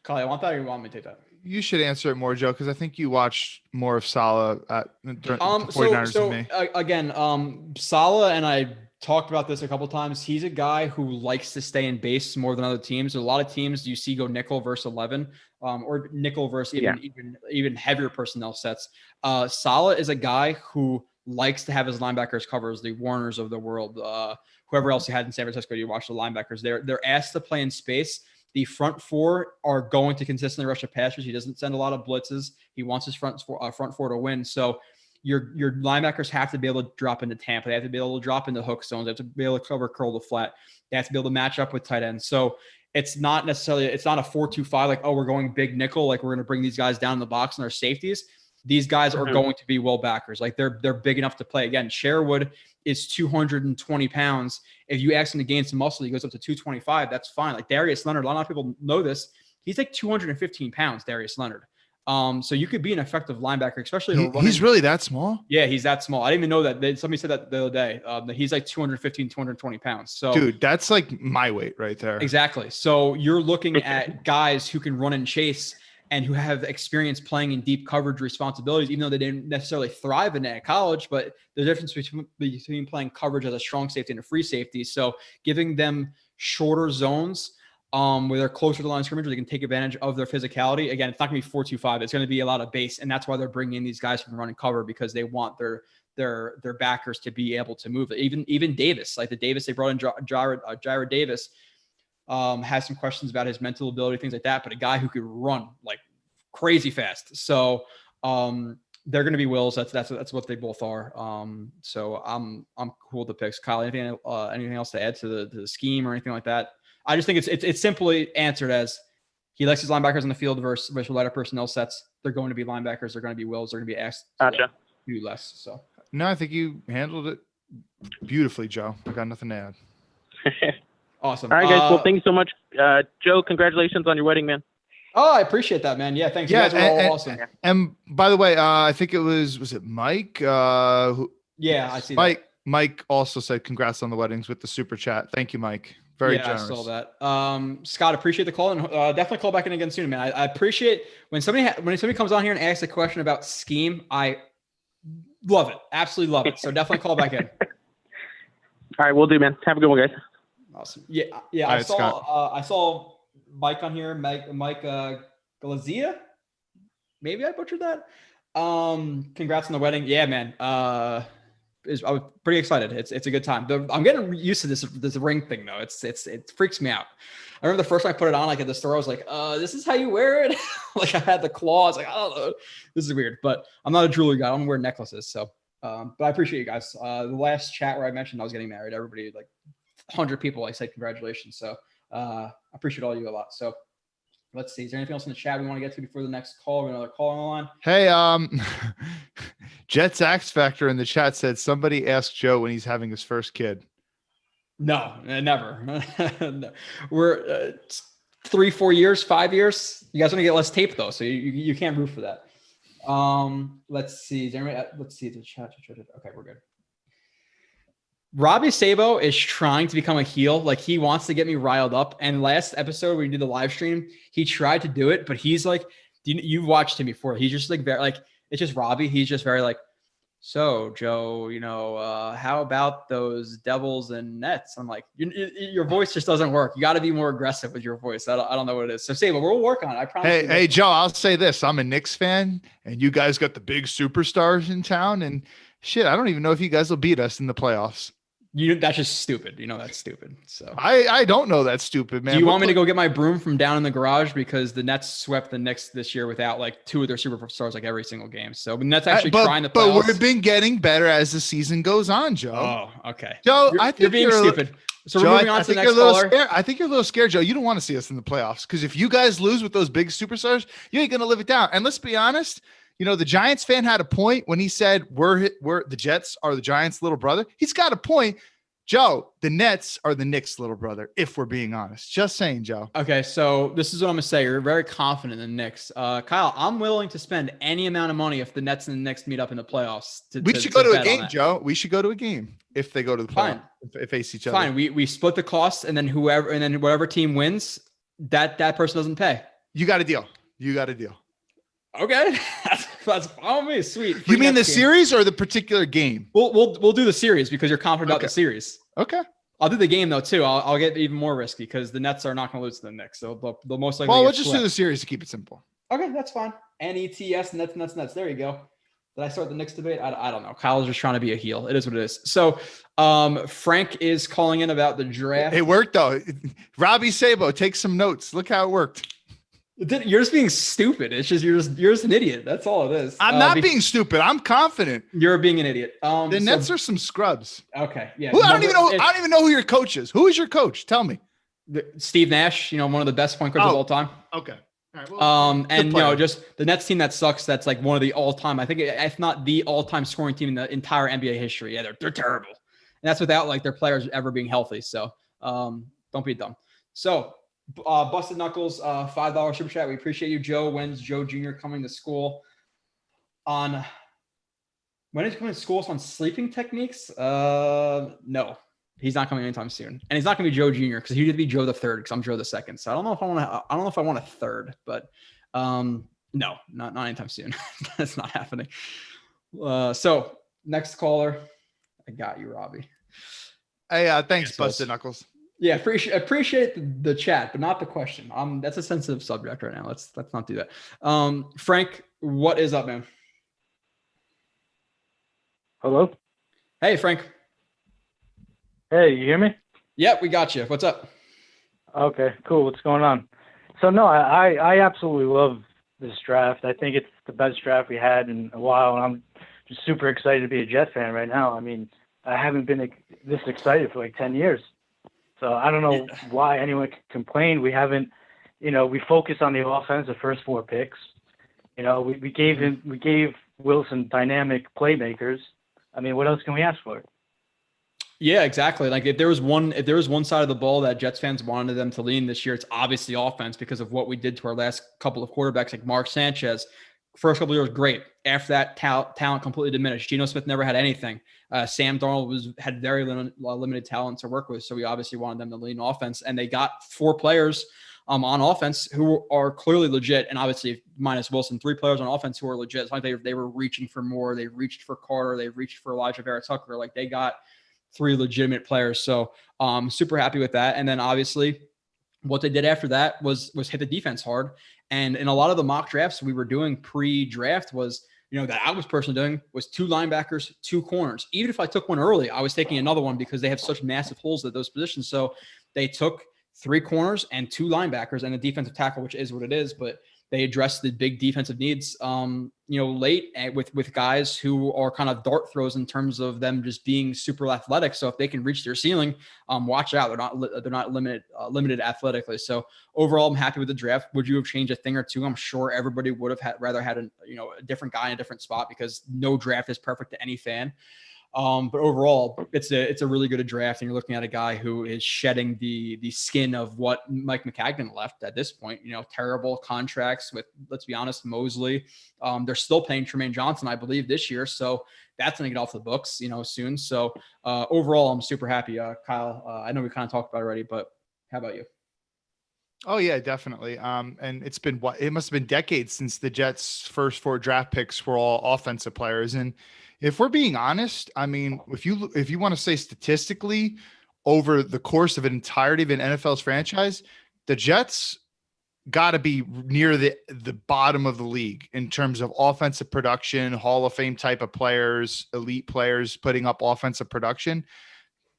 Kyle, you want that, or you want me to take that? You should answer it more, Joe, because I think you watched more of Salah during the 49ers than me. Again, Salah, and I talked about this a couple of times. He's a guy who likes to stay in base more than other teams. There's a lot of teams you see go nickel versus 11, or nickel versus even heavier personnel sets. Salah is a guy who likes to have his linebackers cover as the Warners of the world. Whoever else he had in San Francisco, you watch the linebackers. They're asked to play in space. The front four are going to consistently rush the passers. He doesn't send a lot of blitzes. He wants his front four to win. So your linebackers have to be able to drop into Tampa. They have to be able to drop into hook zones. They have to be able to cover curl to flat. They have to be able to match up with tight ends. So it's not a 4-2-5 like, oh, we're going big nickel. Like we're going to bring these guys down in the box and our safeties. These guys are going to be will backers. Like they're big enough to play. Again, Sherwood is 220 pounds. If you ask him to gain some muscle, he goes up to 225. That's fine. Like Darius Leonard, a lot of people know this. He's like 215 pounds, Darius Leonard. So you could be an effective linebacker, especially. He's really that small? Yeah, he's that small. I didn't even know that. Somebody said that the other day. That he's like 215, 220 pounds. So, dude, that's like my weight right there. Exactly. So you're looking at guys who can run and chase and who have experience playing in deep coverage responsibilities, even though they didn't necessarily thrive in it at college. But the difference between playing coverage as a strong safety and a free safety. So giving them shorter zones where they're closer to the line of scrimmage, where they can take advantage of their physicality. Again, it's not going to be 4-2-5. It's going to be a lot of base. And that's why they're bringing in these guys who can run and cover, because they want their backers to be able to move. Even Davis, like the Davis, they brought in Jared Davis, has some questions about his mental ability, things like that, but a guy who could run like crazy fast. So they're going to be wills. That's what they both are. So I'm cool with the picks. Kyle, anything else to add to the scheme or anything like that? I just think it's simply answered as he likes his linebackers on the field versus lighter personnel sets. They're going to be linebackers. They're going to be wills. They're going to be asked to do less. So no, I think you handled it beautifully, Joe. I got nothing to add. Awesome. All right, guys. Well, thank you so much. Joe, congratulations on your wedding, man. Oh, I appreciate that, man. Yeah, thanks. You guys were all awesome. And by the way, I think was it Mike? I see Mike. That. Mike also said congrats on the weddings with the super chat. Thank you, Mike. Very generous. I saw that. Scott, appreciate the call, and definitely call back in again soon, man. I appreciate when somebody comes on here and asks a question about scheme. I love it. Absolutely love it. So definitely call back in. All right, we'll do, man. Have a good one, guys. Awesome. Yeah. I saw Mike on here, Mike Galazia. Maybe I butchered that. Congrats on the wedding. Yeah, man. I was pretty excited. It's a good time. I'm getting used to this ring thing though. It freaks me out. I remember the first time I put it on, like at the store, I was like, this is how you wear it. Like I had the claws. Like, I don't know. This is weird, but I'm not a jewelry guy. I don't wear necklaces. So, but I appreciate you guys. The last chat where I mentioned I was getting married, everybody, like 100 people, I said congratulations. So I appreciate all you a lot. So let's see. Is there anything else in the chat we want to get to before the next call? We have another call on the line. Hey, Jets X Factor in the chat said somebody asked Joe when he's having his first kid. No, never. No. We're 3-4 years, 5 years. You guys want to get less tape though, so you can't root for that. Let's see. Let's see the chat. Okay, we're good. Robbie Sabo is trying to become a heel. Like he wants to get me riled up. And last episode when we did the live stream, he tried to do it, but he's like, you've watched him before. He's just like very like, it's just Robbie. He's just very like, so Joe, how about those Devils and Nets? I'm like, your voice just doesn't work. You got to be more aggressive with your voice. I don't know what it is. So Sabo, we'll work on it. I promise. Hey, Joe, I'll say this. I'm a Knicks fan and you guys got the big superstars in town and shit. I don't even know if you guys will beat us in the playoffs. That's just stupid. That's stupid. So I don't know that's stupid, man. Do you want me to go get my broom from down in the garage because the Nets swept the Knicks this year without like two of their superstars like every single game. So the Nets actually trying to play. But we've been getting better as the season goes on, Joe. Oh, okay. Joe, I think you're being stupid. So Joe, we're moving on to the next caller. I think you're a little scared, Joe. You don't want to see us in the playoffs because if you guys lose with those big superstars, you ain't gonna live it down. And let's be honest. The Giants fan had a point when he said we're the Jets are the Giants' little brother. He's got a point. Joe, the Nets are the Knicks' little brother, if we're being honest. Just saying, Joe. Okay, so this is what I'm going to say. You're very confident in the Knicks. Kyle, I'm willing to spend any amount of money if the Nets and the Knicks meet up in the playoffs. We should go to a game, Joe. We should go to a game if they go to the playoffs. If they face each other. Fine. We split the costs, and then whatever team wins, that person doesn't pay. You got a deal. Okay, that's fine with me. Sweet. You mean the series or the particular game? We'll do the series because you're confident about the series. Okay. I'll do the game though too. I'll get even more risky because the Nets are not going to lose to the Knicks, so they'll most likely. Well, we'll just do the series to keep it simple. Okay, that's fine. NETS Nets. There you go. Did I start the Knicks debate? I don't know. Kyle's just trying to be a heel. It is what it is. So Frank is calling in about the draft. It worked though. Robbie Sabo, take some notes. Look how it worked. You're just being stupid. It's just you're just an idiot. That's all it is. I'm not being stupid. I'm confident. You're being an idiot. The Nets are some scrubs. Okay. Yeah. I don't even know who your coach is. Who is your coach? Tell me. Steve Nash, one of the best point guards of all time. Okay. All right, well, and just the Nets team that sucks. That's like one of the all-time, I think, if not the all-time scoring team in the entire NBA history. Yeah, they're terrible, and that's without like their players ever being healthy. So don't be dumb. So Busted Knuckles, $5 super chat. We appreciate you, Joe. When's Joe Jr. coming to school? When is he coming to school? On sleeping techniques? No. He's not coming anytime soon, and he's not going to be Joe Jr. because he did be Joe the third because I'm Joe the second. So I don't know if I want a third, but no, not anytime soon. That's not happening. So next caller, I got you, Robbie. Hey, thanks, Busted Knuckles. Yeah, appreciate the chat, but not the question. That's a sensitive subject right now. Let's not do that. Frank, what is up, man? Hello. Hey, Frank. Hey, you hear me? Yep, we got you. What's up? Okay, cool. What's going on? So no, I absolutely love this draft. I think it's the best draft we had in a while, and I'm just super excited to be a Jet fan right now. I mean, I haven't been this excited for like 10 years. So I don't know why anyone could complain. We haven't, we focus on the offense, the first 4 picks. We gave Wilson dynamic playmakers. I mean, what else can we ask for? Yeah, exactly. Like if there was one side of the ball that Jets fans wanted them to lean this year, it's obviously offense because of what we did to our last couple of quarterbacks, like Mark Sanchez. First couple of years, great. After that, talent completely diminished. Geno Smith never had anything. Sam Darnold had very limited talent to work with, so we obviously wanted them to lean offense, and they got 4 players on offense who are clearly legit, and obviously minus Wilson, 3 players on offense who are legit. It's like they were reaching for more. They reached for Carter. They reached for Alijah Vera-Tucker. Like they got 3 legitimate players. So super happy with that. And then obviously what they did after that was hit the defense hard. And in a lot of the mock drafts we were doing pre-draft was, that I was personally doing was 2 linebackers, 2 corners. Even if I took one early, I was taking another one because they have such massive holes at those positions. So they took 3 corners and 2 linebackers and a defensive tackle, which is what it is. But they addressed the big defensive needs, late with guys who are kind of dart throws in terms of them just being super athletic. So if they can reach their ceiling, watch out. They're not limited athletically. So overall, I'm happy with the draft. Would you have changed a thing or two? I'm sure everybody would have rather had a different guy in a different spot because no draft is perfect to any fan. But overall, it's a really good draft, and you're looking at a guy who is shedding the skin of what Mike McCagnon left at this point. Terrible contracts with, let's be honest, Mosley. They're still paying Tremaine Johnson, I believe, this year, so that's going to get off the books, soon. So overall, I'm super happy. Kyle, I know we kind of talked about it already, but how about you? Oh yeah, definitely. And it must have been decades since the Jets' first 4 draft picks were all offensive players. And if we're being honest, I mean, if you want to say statistically over the course of an entirety of an NFL's franchise, the Jets got to be near the bottom of the league in terms of offensive production, Hall of Fame type of players, elite players putting up offensive production.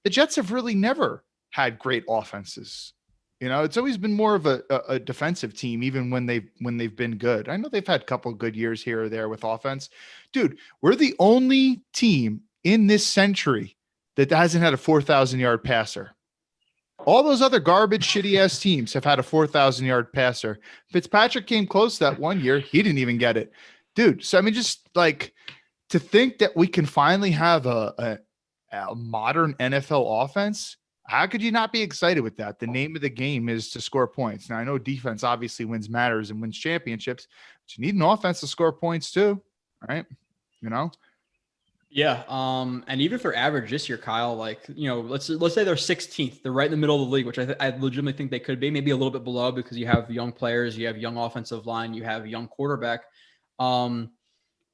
The Jets have really never had great offenses. It's always been more of a defensive team, even when they've been good. I know they've had a couple of good years here or there with offense. Dude, we're the only team in this century that hasn't had a 4,000-yard passer. All those other garbage, shitty-ass teams have had a 4,000-yard passer. Fitzpatrick came close that one year. He didn't even get it. Dude, so I mean, just like to think that we can finally have a modern NFL offense, how could you not be excited with that? The name of the game is to score points. Now, I know defense obviously wins matters and wins championships, but you need an offense to score points too, right? Yeah. And even if they're average this year, Kyle, let's say they're 16th, they're right in the middle of the league, which I legitimately think they could be, maybe a little bit below because you have young players, you have young offensive line, you have a young quarterback.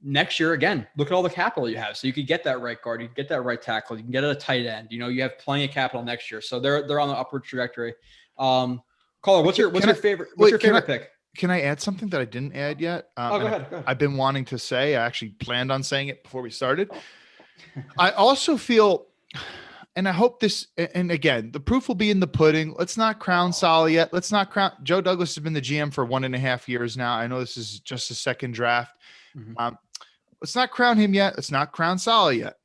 Next year, again, look at all the capital you have. So you could get that right guard, you can get that right tackle, you can get a tight end. You have plenty of capital next year. So they're on the upward trajectory. Caller, what's your favorite pick? can I add something that I didn't add yet? Go ahead. I've been wanting to say, I actually planned on saying it before we started. I also feel, and I hope this, and again, the proof will be in the pudding. Let's not crown Salah yet. Let's not crown. Joe Douglas has been the GM for 1.5 years now. I know this is just a second draft. Let's not crown him yet. Let's not crown Salah yet.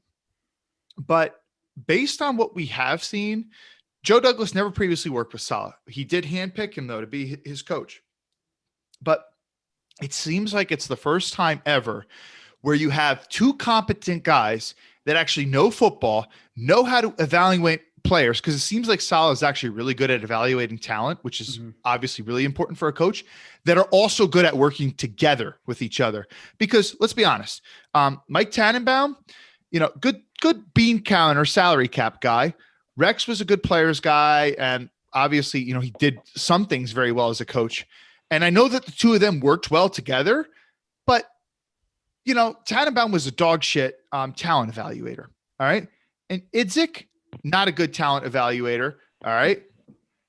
But based on what we have seen, Joe Douglas never previously worked with Salah. He did handpick him, though, to be his coach. But it seems like it's the first time ever where you have two competent guys that actually know football, know how to evaluate players, because it seems like Salah is actually really good at evaluating talent, which is obviously really important for a coach, that are also good at working together with each other. Because let's be honest, Mike Tannenbaum, good bean count or salary cap guy. Rex was a good players guy. And obviously, he did some things very well as a coach. And I know that the two of them worked well together, but Tannenbaum was a dog shit talent evaluator. All right. And Idzik, not a good talent evaluator. All right.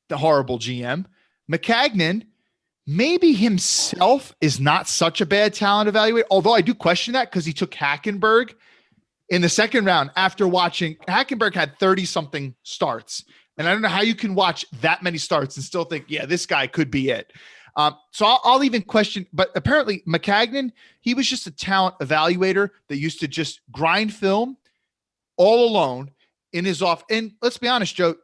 The horrible GM. McCagnon, maybe himself is not such a bad talent evaluator, although I do question that because he took Hackenberg in the second round after watching Hackenberg had 30 something starts. And I don't know how you can watch that many starts and still think, yeah, this guy could be it. So I'll even question, but apparently McCagnon, he was just a talent evaluator that used to just grind film all alone in his off. And let's be honest, Joe,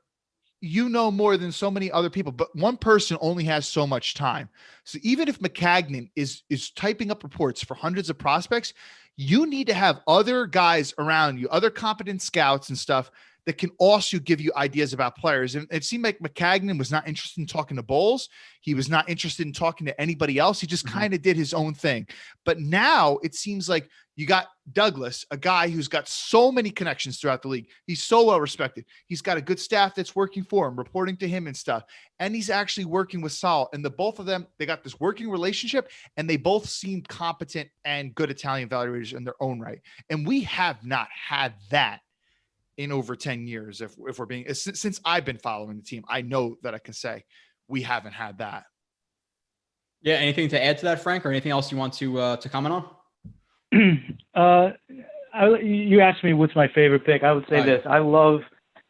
more than so many other people, but one person only has so much time. So even if McCagnon is typing up reports for hundreds of prospects, you need to have other guys around you, other competent scouts and stuff that can also give you ideas about players. And it seemed like McCagnon was not interested in talking to Bowles. He was not interested in talking to anybody else. He just kind of did his own thing. But now it seems like you got Douglas, a guy who's got so many connections throughout the league. He's so well respected. He's got a good staff that's working for him, reporting to him and stuff. And he's actually working with Saul. And the both of them, they got this working relationship, and they both seem competent and good Italian evaluators in their own right. And we have not had that in over 10 years. If we're being, since I've been following the team, I know that I can say we haven't had that. Yeah. Anything to add to that, Frank, or anything else you want to comment on? You asked me what's my favorite pick. I would say this. I love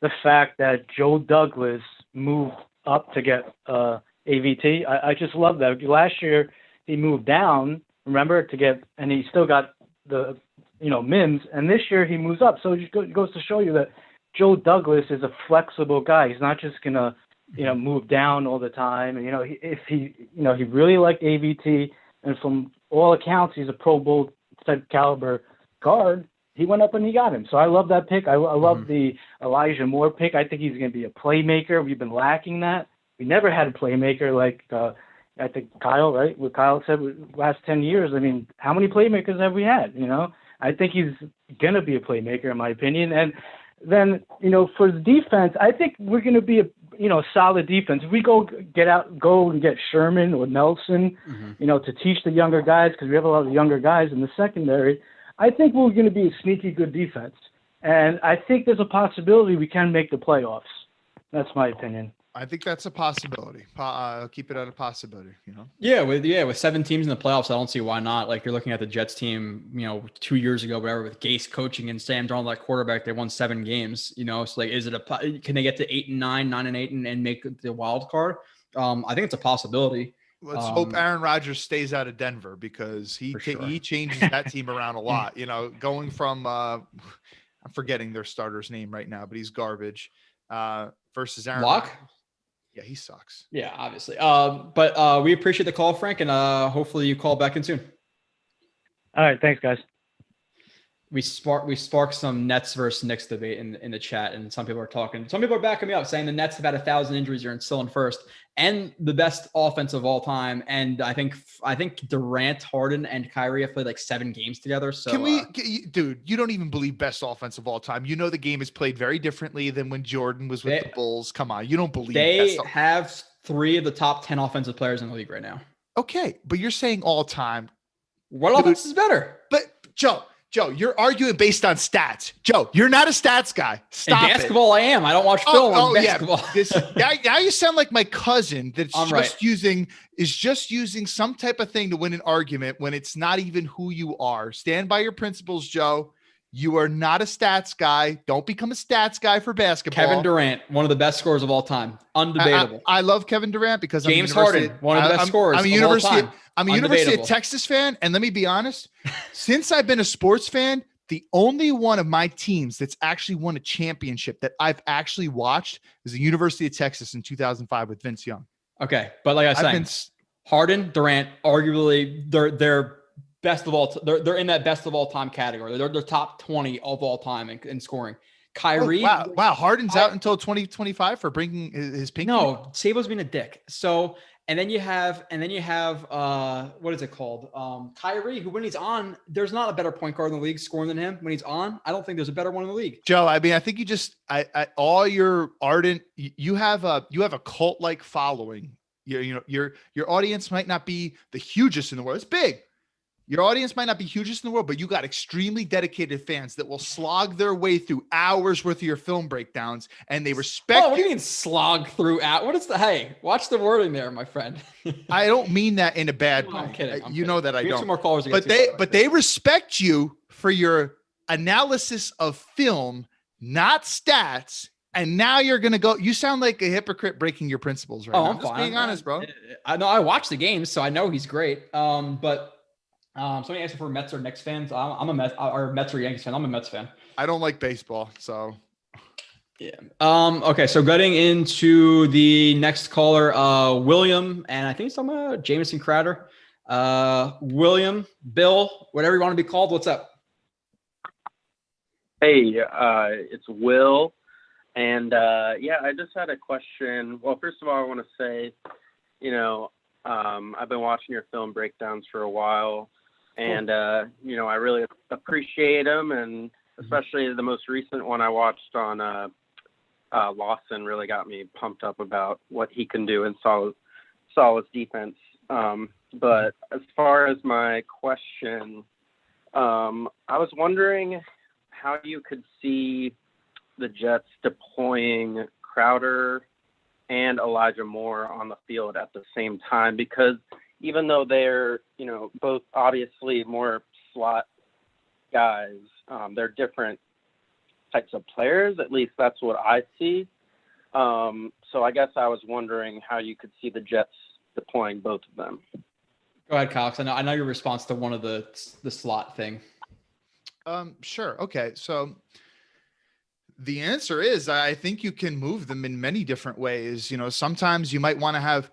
the fact that Joe Douglas moved up to get AVT. I just love that. Last year he moved down, remember, and he still got the Mims, and this year he moves up. So it just goes to show you that Joe Douglas is a flexible guy. He's not just gonna move down all the time. And if he really liked AVT, and from all accounts he's a Pro Bowl type caliber guard, he went up and he got him. So I love that pick. I love the Elijah Moore pick. I think he's going to be a playmaker. We've been lacking that. We never had a playmaker like I think Kyle, right? What Kyle said, last 10 years. I mean, how many playmakers have we had? I think he's going to be a playmaker in my opinion. And then, for the defense, I think we're going to be a solid defense. If we go and get Sherman or Nelson, to teach the younger guys, because we have a lot of younger guys in the secondary, I think we're going to be a sneaky good defense. And I think there's a possibility we can make the playoffs. That's my opinion. I think that's a possibility. Keep it at a possibility, Yeah, with 7 teams in the playoffs, I don't see why not. Like, you're looking at the Jets team, 2 years ago, whatever, with Gase coaching and Sam Darnold at quarterback, they won 7 games. So like, can they get to 8-9, 9-8, and make the wild card? I think it's a possibility. Let's hope Aaron Rodgers stays out of Denver, because he changes that team around a lot. Going from I'm forgetting their starter's name right now, but he's garbage. Versus Aaron Locke. Rodgers. Yeah, he sucks. Yeah, obviously. But we appreciate the call, Frank, and hopefully you call back in soon. All right, thanks, guys. We sparked some Nets versus Knicks debate in the chat, and some people are backing me up, saying the Nets have had 1,000 injuries and still in first, and the best offense of all time. And I think Durant, Harden, and Kyrie have played like 7 games together. So dude, you don't even believe best offense of all time. The game is played very differently than when Jordan was with the Bulls. Come on, you don't believe they have 3 of the top 10 offensive players in the league right now. Okay, but you're saying all time. What offense is better? But Joe, Joe, you're arguing based on stats. Joe, you're not a stats guy. Stop in basketball, I am. I don't watch film on basketball. Yeah. Now you sound like my cousin that's I'm just using some type of thing to win an argument when it's not even who you are. Stand by your principles, Joe. You are not a stats guy. Don't become a stats guy for basketball. Kevin Durant, one of the best scorers of all time. Undebatable. I love Kevin Durant because James Harden, one of the best scorers of all time. I'm a University of Texas fan. And let me be honest, since I've been a sports fan, the only one of my teams that's actually won a championship that I've actually watched is the University of Texas in 2005 with Vince Young. Okay. But like I was saying, Harden, Durant, arguably they're best of all. They're in that best of all time category. They're top 20 of all time in scoring. Kyrie. Oh, wow. Harden's out until 2025 for bringing his pink. No, Sabo's being a dick. So, and then you have what is it called? Kyrie, who when he's on, there's not a better point guard in the league scoring than him when he's on. I don't think there's a better one in the league. Joe, I mean, I think you just, all your ardent, you have a cult like following. Your audience might not be the hugest in the world. It's big. Your audience might not be hugest in the world, but you got extremely dedicated fans that will slog their way through hours worth of your film breakdowns, and they respect. Oh, what do you mean slog through out? What is the hey? Watch the wording there, my friend. I don't mean that in a bad way. I'm kidding. You know that I don't. Two more callers. But they respect you for your analysis of film, not stats. And now you're gonna go. You sound like a hypocrite breaking your principles right now. I'm just being honest, bro. I know I watch the games, so I know he's great. But. Somebody asked if we're Mets or Knicks fans. I'm a Mets or Mets or Yankees fan. I'm a Mets fan. I don't like baseball, so yeah. Okay, so getting into the next caller, William, and I think it's talking about Jamison Crowder. William, Bill, whatever you want to be called. What's up? Hey, it's Will, and I just had a question. Well, first of all, I want to say, I've been watching your film breakdowns for a while. And, I really appreciate them. And especially the most recent one I watched on Lawson really got me pumped up about what he can do in Salah's defense. But as far as my question, I was wondering how you could see the Jets deploying Crowder and Elijah Moore on the field at the same time, because even though they're, both obviously more slot guys, they're different types of players. At least that's what I see. So I guess I was wondering how you could see the Jets deploying both of them. Go ahead, Cox. I know your response to one of the slot thing. Sure. Okay. So the answer is, I think you can move them in many different ways. Sometimes you might want to have,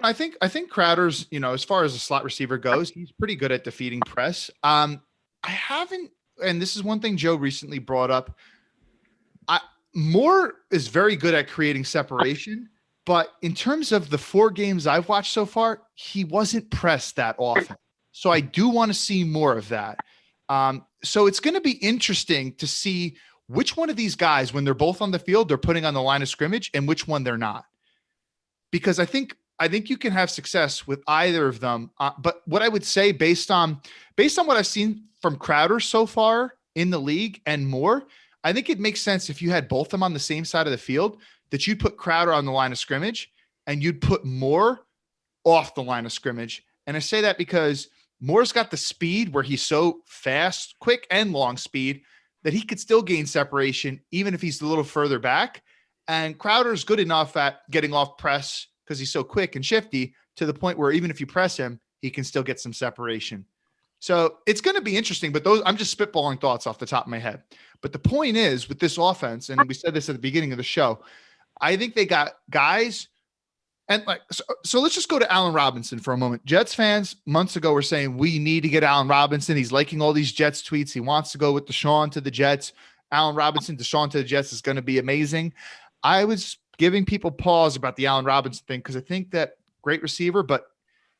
I think Crowder's, as far as a slot receiver goes, he's pretty good at defeating press. I haven't, and this is one thing Joe recently brought up. Moore is very good at creating separation, but in terms of the 4 games I've watched so far, he wasn't pressed that often. So I do want to see more of that. So it's going to be interesting to see which one of these guys, when they're both on the field, they're putting on the line of scrimmage, and which one they're not. Because I think you can have success with either of them. But what I would say, based on what I've seen from Crowder so far in the league and more, I think it makes sense if you had both of them on the same side of the field, that you'd put Crowder on the line of scrimmage and you'd put Moore off the line of scrimmage. And I say that because Moore's got the speed where he's so fast, quick and long speed, that he could still gain separation even if he's a little further back. And Crowder's good enough at getting off press because he's so quick and shifty to the point where even if you press him, he can still get some separation. So it's going to be interesting, but I'm just spitballing thoughts off the top of my head. But the point is, with this offense, and we said this at the beginning of the show, I think they got guys. And so let's just go to Allen Robinson for a moment. Jets fans months ago were saying, we need to get Allen Robinson. He's liking all these Jets tweets. He wants to go with Deshaun to the Jets. Allen Robinson, Deshaun to the Jets is going to be amazing. I was giving people pause about the Allen Robinson thing because I think that great receiver, but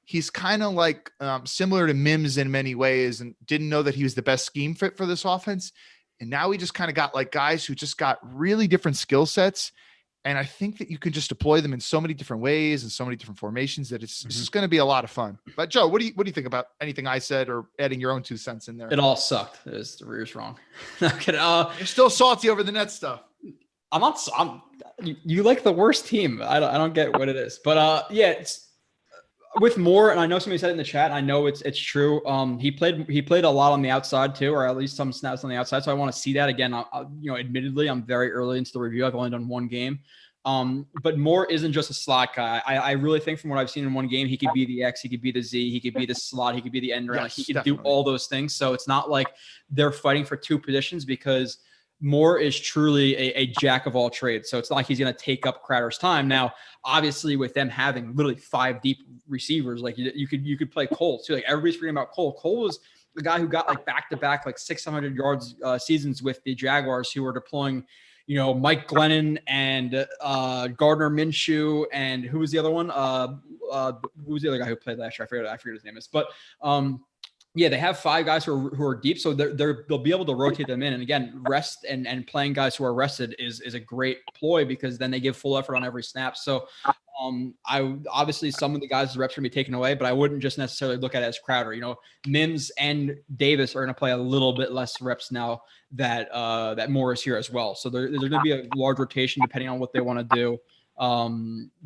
he's kind of like similar to Mims in many ways, and didn't know that he was the best scheme fit for this offense. And now we just kind of got like guys who just got really different skill sets. And I think that you can just deploy them in so many different ways and so many different formations that it's just going to be a lot of fun. But Joe, what do you think about anything I said or adding your own 2 cents in there? It all sucked. The rear's wrong. You're still salty over the net stuff. You like the worst team. I don't get what it is, but it's with Moore. And I know somebody said it in the chat. I know it's true. He played a lot on the outside too, or at least some snaps on the outside. So I want to see that again. Admittedly, I'm very early into the review. I've only done 1 game. But Moore isn't just a slot guy. I really think from what I've seen in 1 game, he could be the X, he could be the Z, he could be the slot, he could be the end around. Yes, he could definitely do all those things. So it's not like they're fighting for 2 positions, because Moore is truly a jack of all trades. So it's not like he's going to take up Crowder's time. Now, obviously, with them having literally 5 deep receivers, like you could play Cole too. Like everybody's forgetting about Cole. Cole was the guy who got like back-to-back like 600 yards seasons with the Jaguars, who were deploying, Mike Glennon and Gardner Minshew, and who was the other one? Who was the other guy who played last year? I forget his name is. But they have 5 guys who are deep, so they'll be able to rotate them in. And again, rest and playing guys who are rested is a great ploy, because then they give full effort on every snap. So I obviously some of the guys' reps are going to be taken away, but I wouldn't just necessarily look at it as Crowder. Mims and Davis are going to play a little bit less reps now that Moore is here as well. So there's going to be a large rotation depending on what they want to do.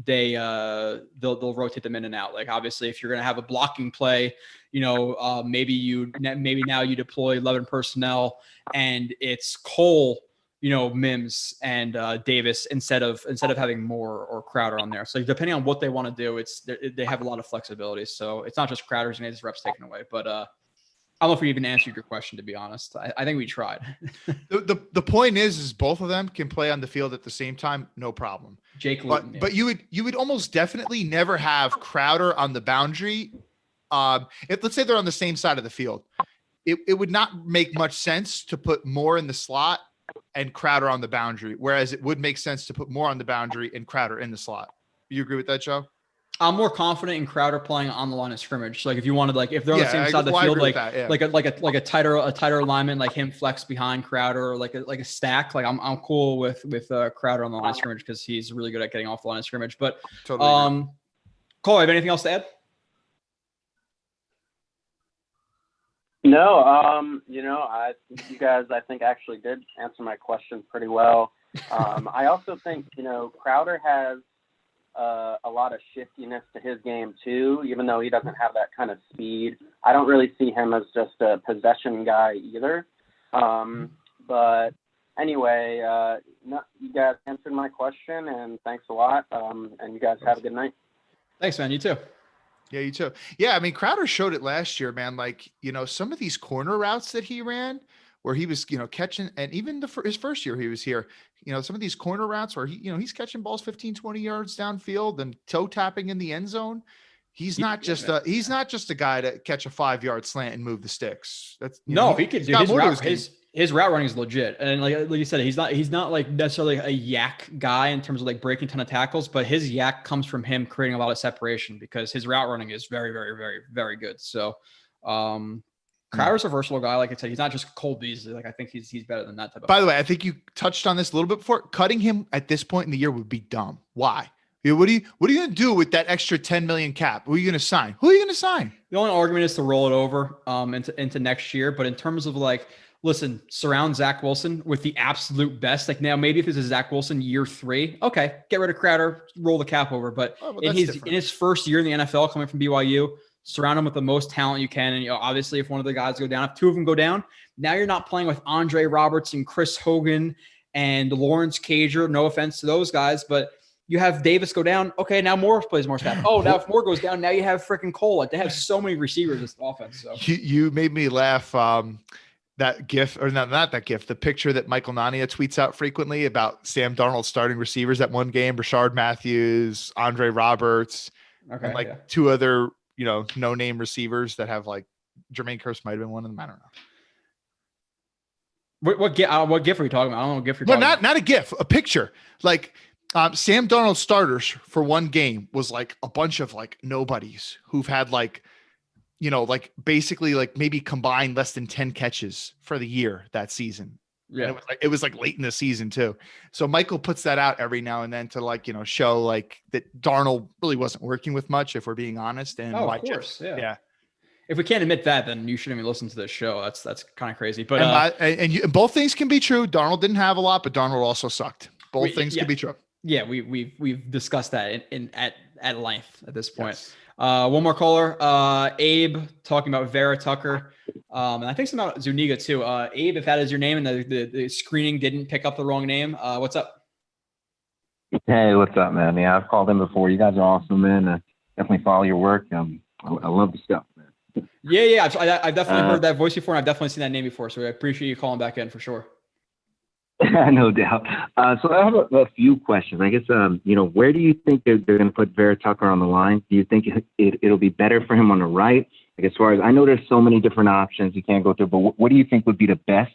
They'll rotate them in and out. Like obviously, if you're going to have a blocking play, maybe now you deploy 11 personnel and it's Cole, Mims and Davis instead of having Moore or Crowder on there. So depending on what they want to do, they have a lot of flexibility. So it's not just Crowder's going to get his reps taken away. But I don't know if we even answered your question, to be honest. I think we tried. The point is both of them can play on the field at the same time, no problem. Jake Luton, but you would almost definitely never have Crowder on the boundary. Let's say they're on the same side of the field. It would not make much sense to put Moore in the slot and Crowder on the boundary, whereas it would make sense to put Moore on the boundary and Crowder in the slot. You agree with that, Joe? I'm more confident in Crowder playing on the line of scrimmage. Like if you wanted, like if they're on the same side of the field, like a tighter alignment, like him flex behind Crowder, or like a stack. Like I'm cool with Crowder on the line of scrimmage, because he's really good at getting off the line of scrimmage. But totally Cole, have anything else to add? No, I think you guys, actually did answer my question pretty well. I also think, Crowder has a lot of shiftiness to his game too, even though he doesn't have that kind of speed. I don't really see him as just a possession guy either. But anyway, you guys answered my question, and thanks a lot. And you guys have a good night. Thanks, man. You too. Yeah, you too. Yeah, I mean, Crowder showed it last year, man. Like, some of these corner routes that he ran where he was, catching, and even his first year he was here, some of these corner routes where he's catching balls 15, 20 yards downfield and toe tapping in the end zone. He's not just a guy to catch a 5-yard slant and move the sticks. He could do his route running is legit. And like you said, he's not like necessarily a yak guy in terms of like breaking a ton of tackles, but his yak comes from him creating a lot of separation, because his route running is very, very, very, very good. So Crowder's a versatile guy. Like I said, he's not just Cole Beasley. Like I think he's better than that type of. By the way, I think you touched on this a little bit before. Cutting him at this point in the year would be dumb. Why? What are you going to do with that extra $10 million cap? Who are you going to sign? The only argument is to roll it over into next year. But in terms of like, listen, surround Zack Wilson with the absolute best. Like now, maybe if this is Zack Wilson year 3, okay, get rid of Crowder, roll the cap over. But in his first year in the NFL, coming from BYU, surround him with the most talent you can. And obviously, if one of the guys go down, if 2 of them go down, now you're not playing with Andre Robertson, Chris Hogan, and Lawrence Cager. No offense to those guys, but you have Davis go down. Okay, now Moore plays more snap. Oh, now if Moore goes down, now you have freaking Cole. Like they have so many receivers this offense. So you made me laugh. That GIF, or not that GIF, the picture that Michael Nania tweets out frequently about Sam Darnold starting receivers at one game, Rashard Matthews, Andre Roberts, and 2 other, no-name receivers that have like Jermaine Kearse might have been one of them. I don't know. What GIF are you talking about? I don't know what GIF you're talking about. Not a GIF, a picture. Like Sam Darnold starters for one game was like a bunch of like nobodies who've had like, basically like maybe combined less than 10 catches for the year that season. Yeah. And it was like late in the season too. So Michael puts that out every now and then to like, show like that Darnold really wasn't working with much, if we're being honest. And of course. yeah. If we can't admit that, then you shouldn't even listen to this show. That's kind of crazy. But and both things can be true. Darnold didn't have a lot, but Darnold also sucked. Both things can be true. Yeah, we've discussed that at length at this point. Yes. One more caller, Abe, talking about Vera-Tucker. And I think something about Zuniga too. Abe, if that is your name and the screening didn't pick up the wrong name, what's up? Hey, what's up, man? Yeah, I've called in before. You guys are awesome, man. Definitely follow your work. I love the stuff, man. Yeah. I've definitely heard that voice before, and I've definitely seen that name before. So I appreciate you calling back in for sure. No doubt. So I have a few questions. I guess, where do you think they're going to put Vera-Tucker on the line? Do you think it'll be better for him on the right? Like, as far as I know, there's so many different options you can't go through, but what do you think would be the best?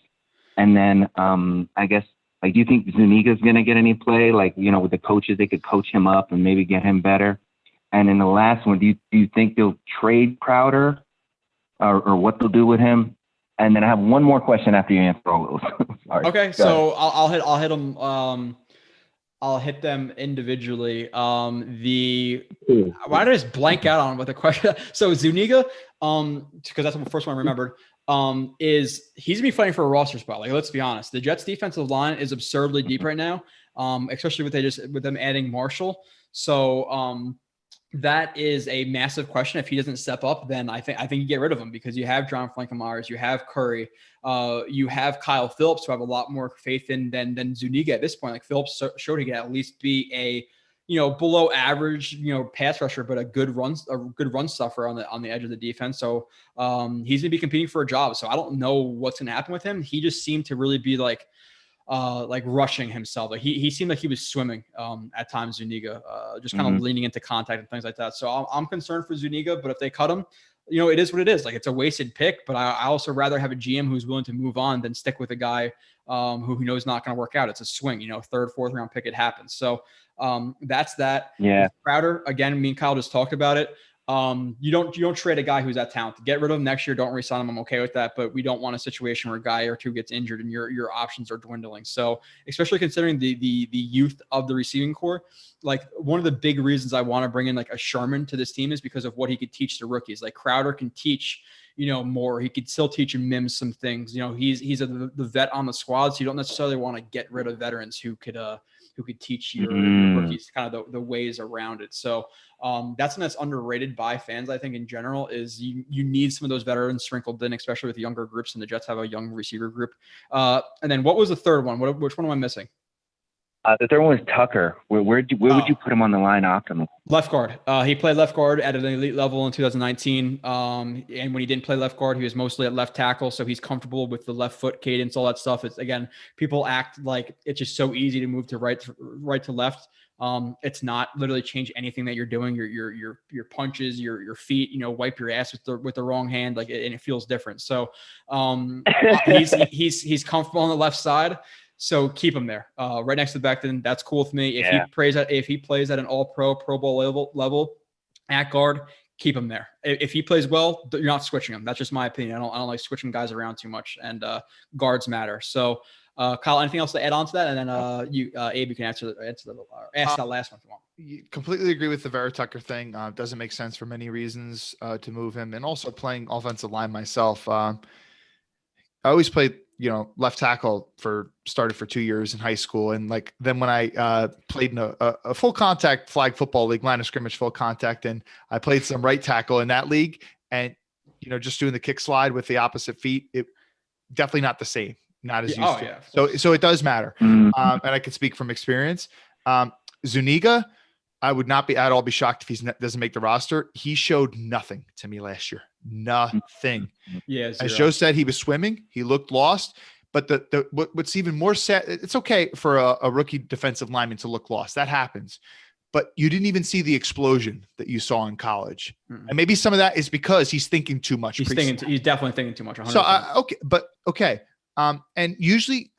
And then I guess, like, do you think Zuniga's going to get any play? Like, with the coaches, they could coach him up and maybe get him better. And then the last one, do you think they'll trade Crowder or what they'll do with him? And then I have one more question after you answer all those. Sorry. Okay, so I'll hit them. I'll hit them individually. Why did I just blank out on what the question? So Zuniga, because that's the first one I remembered. Is he's gonna be fighting for a roster spot? Like, let's be honest, the Jets' defensive line is absurdly deep right now, especially with them adding Marshall. So that is a massive question. If he doesn't step up, then I think you get rid of him, because you have John Franklin-Myers, you have Curry, you have Kyle Phillips, who I have a lot more faith in than Zuniga at this point. Like, Phillips showed he could at least be a below average pass rusher, but a good run stuffer on the edge of the defense. So he's gonna be competing for a job. So I don't know what's gonna happen with him. He just seemed to really be like rushing himself. Like he seemed like he was swimming at times, Zuniga, just kind of leaning into contact and things like that. So I'm concerned for Zuniga, but if they cut him, it is what it is. Like, it's a wasted pick, but I also rather have a GM who's willing to move on than stick with a guy who he knows not going to work out. It's a swing, third, fourth round pick, it happens. So that's that. Yeah. With Crowder, again, me and Kyle just talked about it. You don't trade a guy who's that talented. Get rid of him next year. Don't re-sign him. I'm okay with that, but we don't want a situation where a guy or two gets injured and your options are dwindling. So, especially considering the youth of the receiving core, like, one of the big reasons I want to bring in like a Sherman to this team is because of what he could teach the rookies. Like, Crowder can teach, more. He could still teach Mims some things. He's the vet on the squad, so you don't necessarily want to get rid of veterans who could teach your rookies kind of the ways around it. So that's something that's underrated by fans, I think, in general, is you need some of those veterans sprinkled in, especially with younger groups, and the Jets have a young receiver group. And then what was the third one? Which one am I missing? The third one was Tucker. Where would you put him on the line optimally? Left guard. He played left guard at an elite level in 2019. And when he didn't play left guard, he was mostly at left tackle. So he's comfortable with the left foot cadence, all that stuff. It's, again, people act like it's just so easy to move to right to left. It's not. Literally change anything that you're doing. Your punches, your feet. Wipe your ass with the wrong hand, and it feels different. So he's comfortable on the left side. So keep him there, right next to the back. Then that's cool with me. If he plays at an All-Pro, Pro Bowl level at guard, keep him there. If he plays well, you're not switching him. That's just my opinion. I don't like switching guys around too much, and guards matter. So, Kyle, anything else to add on to that? And then Abe, you can ask that last one if you want. Completely agree with the Vera-Tucker thing. Doesn't make sense for many reasons to move him, and also playing offensive line myself. I always played left tackle started for 2 years in high school. And then when I played in a full contact flag football league, line of scrimmage, full contact, and I played some right tackle in that league, and, just doing the kick slide with the opposite feet, it definitely not the same, not as used to. Yeah, so it does matter. And I can speak from experience. Zuniga, I would not be at all shocked if he doesn't make the roster. He showed nothing to me last year. Nothing. Yeah. As Joe said, he was swimming. He looked lost. But what's even more sad, it's okay for a rookie defensive lineman to look lost. That happens. But you didn't even see the explosion that you saw in college. And maybe some of that is because he's thinking too much. He's definitely thinking too much. 100%. So, okay. And usually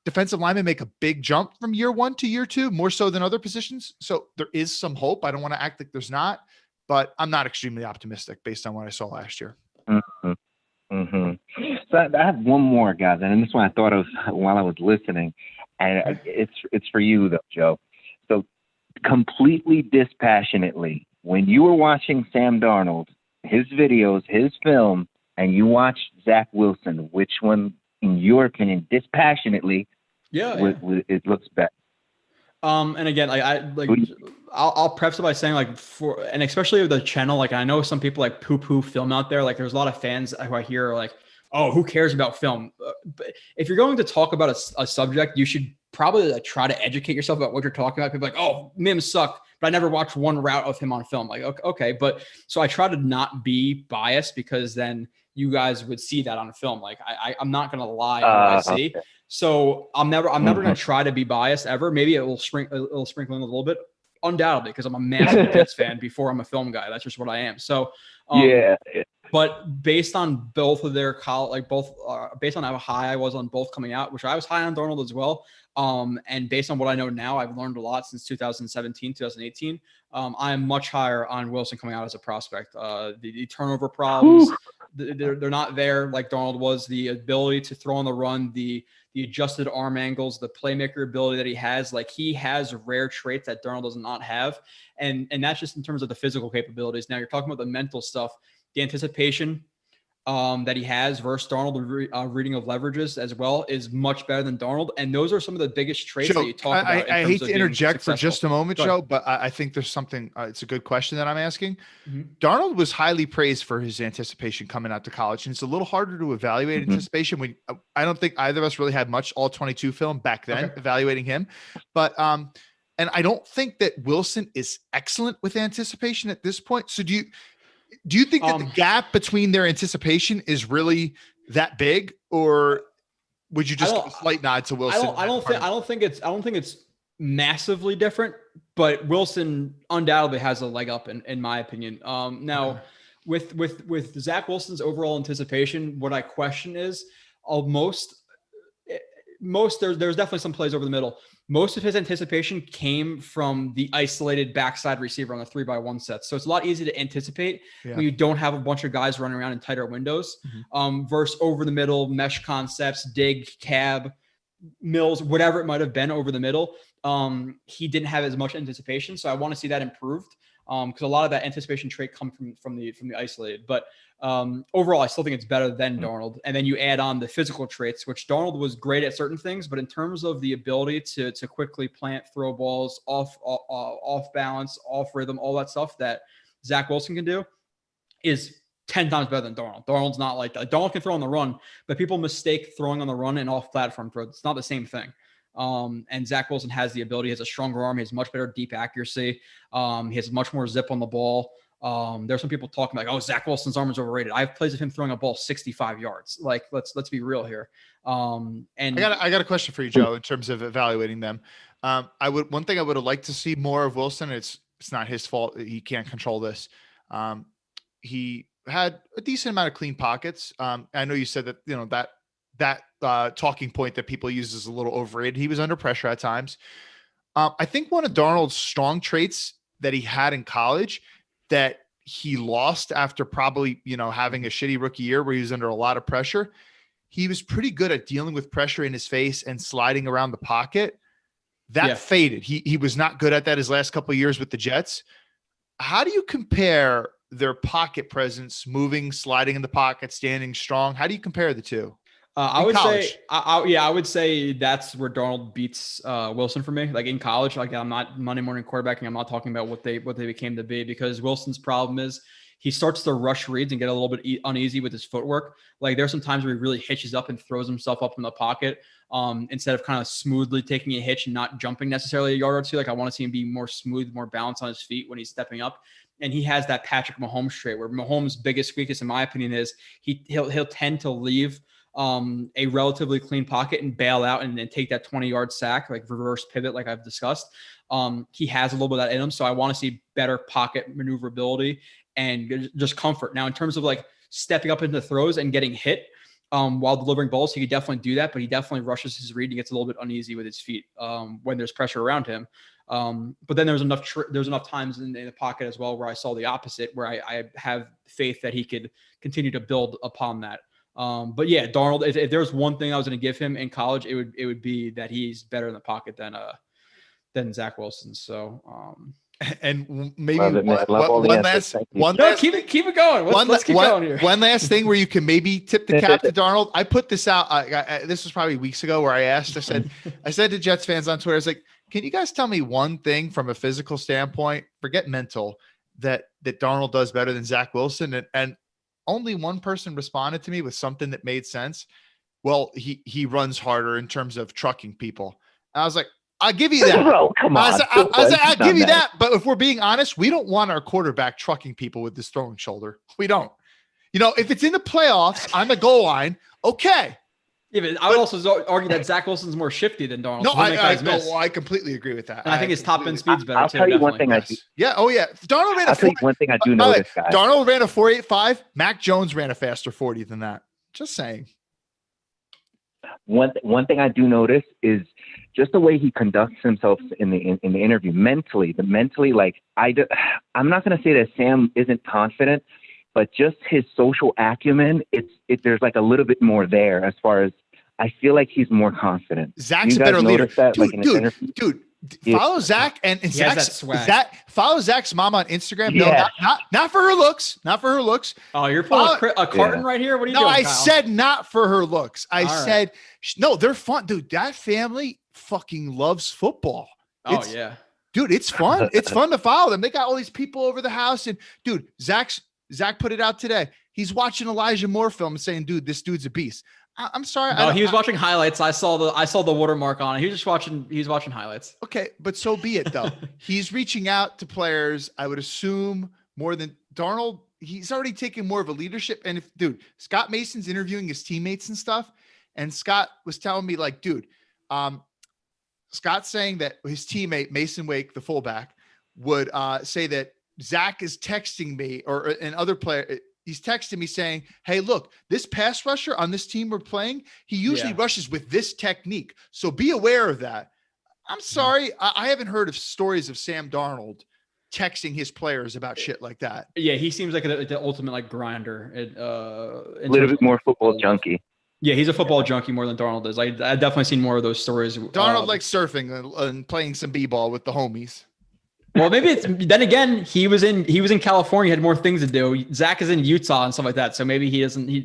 defensive linemen make a big jump from year one to year two, more so than other positions. So there is some hope. I don't want to act like there's not, but I'm not extremely optimistic based on what I saw last year. So I have one more, guys, and this one I thought of while I was listening, and it's for you though, Joe. So completely dispassionately, when you were watching Sam Darnold, his videos, his film, and you watched Zack Wilson, which one, in your opinion, dispassionately, it looks better? And again, I'll preface it by saying, like, and especially with the channel, like, I know some people like poo-poo film out there. Like, there's a lot of fans who I hear are like, oh, who cares about film? But if you're going to talk about a subject, you should probably try to educate yourself about what you're talking about. People are like, oh, Mims sucked, but I never watched one route of him on film. Like, okay. But so I try to not be biased, because then you guys would see that on film. Like, I'm not going to lie on what I see. Okay. So I'm never going to try to be biased ever. Maybe it'll sprinkle in a little bit, undoubtedly, because I'm a massive Jets fan before I'm a film guy. That's just what I am. So, but based on both of their based on how high I was on both coming out, which I was high on Darnold as well. And based on what I know now, I've learned a lot since 2017, 2018. I am much higher on Wilson coming out as a prospect. The turnover problems, they're not there like Darnold was. The ability to throw on the run, the adjusted arm angles, the playmaker ability that he has, like, he has rare traits that Darnold does not have. And that's just in terms of the physical capabilities. Now you're talking about the mental stuff, the anticipation that he has versus Darnold, reading of leverages as well, is much better than Darnold. And those are some of the biggest traits Joe, that you talk about. I hate to interject for just a moment, Joe, but I think there's something, it's a good question that I'm asking. Mm-hmm. Darnold was highly praised for his anticipation coming out to college, and it's a little harder to evaluate anticipation. I don't think either of us really had much all 22 film back then evaluating him, but and I don't think that Wilson is excellent with anticipation at this point. So do you think that the gap between their anticipation is really that big, or would you just give a slight nod to Wilson? I don't think it's massively different, but Wilson undoubtedly has a leg up in my opinion. With Zack Wilson's overall anticipation, what I question is there's definitely some plays over the middle. Most of his anticipation came from the isolated backside receiver on the 3x1 sets. So it's a lot easier to anticipate when you don't have a bunch of guys running around in tighter windows, versus over the middle, mesh concepts, dig, cab, mills, whatever it might have been over the middle. He didn't have as much anticipation. So I want to see that improved, because a lot of that anticipation trait come from the isolated. But overall, I still think it's better than Darnold. And then you add on the physical traits, which Darnold was great at certain things, but in terms of the ability to quickly plant throw balls off balance, off rhythm, all that stuff that Zack Wilson can do is 10 times better than Darnold. Darnold's not like that. Darnold can throw on the run, but people mistake throwing on the run and off platform throw. It's not the same thing. And Zack Wilson has the ability, he has a stronger arm, he has much better deep accuracy. He has much more zip on the ball. There's some people talking like, oh, Zack Wilson's arm is overrated. I have plays of him throwing a ball 65 yards. Like, let's be real here. And I got a question for you, Joe, in terms of evaluating them. One thing I would have liked to see more of Wilson. It's not his fault. He can't control this. He had a decent amount of clean pockets. I know you said that, that talking point that people use is a little overrated. He was under pressure at times. I think one of Darnold's strong traits that he had in college that he lost after probably, having a shitty rookie year where he was under a lot of pressure. He was pretty good at dealing with pressure in his face and sliding around the pocket. That faded. He was not good at that his last couple of years with the Jets. How do you compare their pocket presence, moving, sliding in the pocket, standing strong? How do you compare the two? I would say that's where Darnold beats Wilson for me. Like in college, like I'm not Monday morning quarterbacking. I'm not talking about what they became to be, because Wilson's problem is he starts to rush reads and get a little bit uneasy with his footwork. Like there's some times where he really hitches up and throws himself up in the pocket instead of kind of smoothly taking a hitch and not jumping necessarily a yard or two. Like I want to see him be more smooth, more balanced on his feet when he's stepping up. And he has that Patrick Mahomes trait, where Mahomes' biggest weakness, in my opinion, is he'll tend to leave a relatively clean pocket and bail out and then take that 20-yard sack, like reverse pivot, like I've discussed. He has a little bit of that in him. So I want to see better pocket maneuverability and just comfort. Now, in terms of like stepping up into throws and getting hit while delivering balls, he could definitely do that, but he definitely rushes his read and gets a little bit uneasy with his feet when there's pressure around him. But then there's enough times in the pocket as well where I saw the opposite, where I have faith that he could continue to build upon that. But yeah, Darnold, if there's one thing I was going to give him in college, it would be that he's better in the pocket than Zack Wilson. So, and maybe one last keep it going. Let's keep going here. One last thing where you can maybe tip the cap to Darnold. I put this out. This was probably weeks ago where I said to Jets fans on Twitter, I was like, can you guys tell me one thing from a physical standpoint, forget mental, that Darnold does better than Zack Wilson? And only one person responded to me with something that made sense. Well, he runs harder in terms of trucking people. And I was like, I'll give you that. Bro, come on. I'll give you that. But if we're being honest, we don't want our quarterback trucking people with this throwing shoulder. We don't. If it's in the playoffs on the goal line, okay. Yeah, but I would also argue that Zack Wilson's more shifty than Darnold. No, I completely agree with that. And I think his top end speed's better. I'll tell you one thing I do. Yeah. Oh yeah. Darnold ran I'll tell you one thing I do notice, guys. Darnold ran a 4.85. Mac Jones ran a faster 40 than that. Just saying. One thing I do notice is just the way he conducts himself in the interview mentally. I'm not going to say that Sam isn't confident, but just his social acumen. There's like a little bit more there as far as I feel like he's more confident. Zach's a better leader. Dude. Follow Zach and follow Zach's mom on Instagram. Yeah. No, not for her looks. Not for her looks. Oh, you're pulling a carton right here? What are you doing, No, I Kyle? said not for her looks. I said, no, they're fun. Dude, that family fucking loves football. Yeah. Dude, it's fun. It's fun to follow them. They got all these people over the house. And dude, Zach put it out today. He's watching Elijah Moore film and saying, dude, this dude's a beast. I'm sorry. No, he was watching highlights. I saw the watermark on it. He was watching highlights. Okay, but so be it though. He's reaching out to players, I would assume, more than Darnold. He's already taken more of a leadership. And Scott Mason's interviewing his teammates and stuff, and Scott was telling me like, dude, Scott's saying that his teammate Mason Wake, the fullback, would say that Zach is texting me and other player. He's texting me saying, hey, look, this pass rusher on this team we're playing, he usually rushes with this technique. So be aware of that. I'm sorry. I haven't heard of stories of Sam Darnold texting his players about shit like that. Yeah, he seems like the ultimate grinder. A little bit more football junkie. Yeah, he's a football junkie more than Darnold is. I've definitely seen more of those stories. Darnold likes surfing and playing some b-ball with the homies. Well, maybe then again, he was in California, had more things to do. Zach is in Utah and stuff like that. So maybe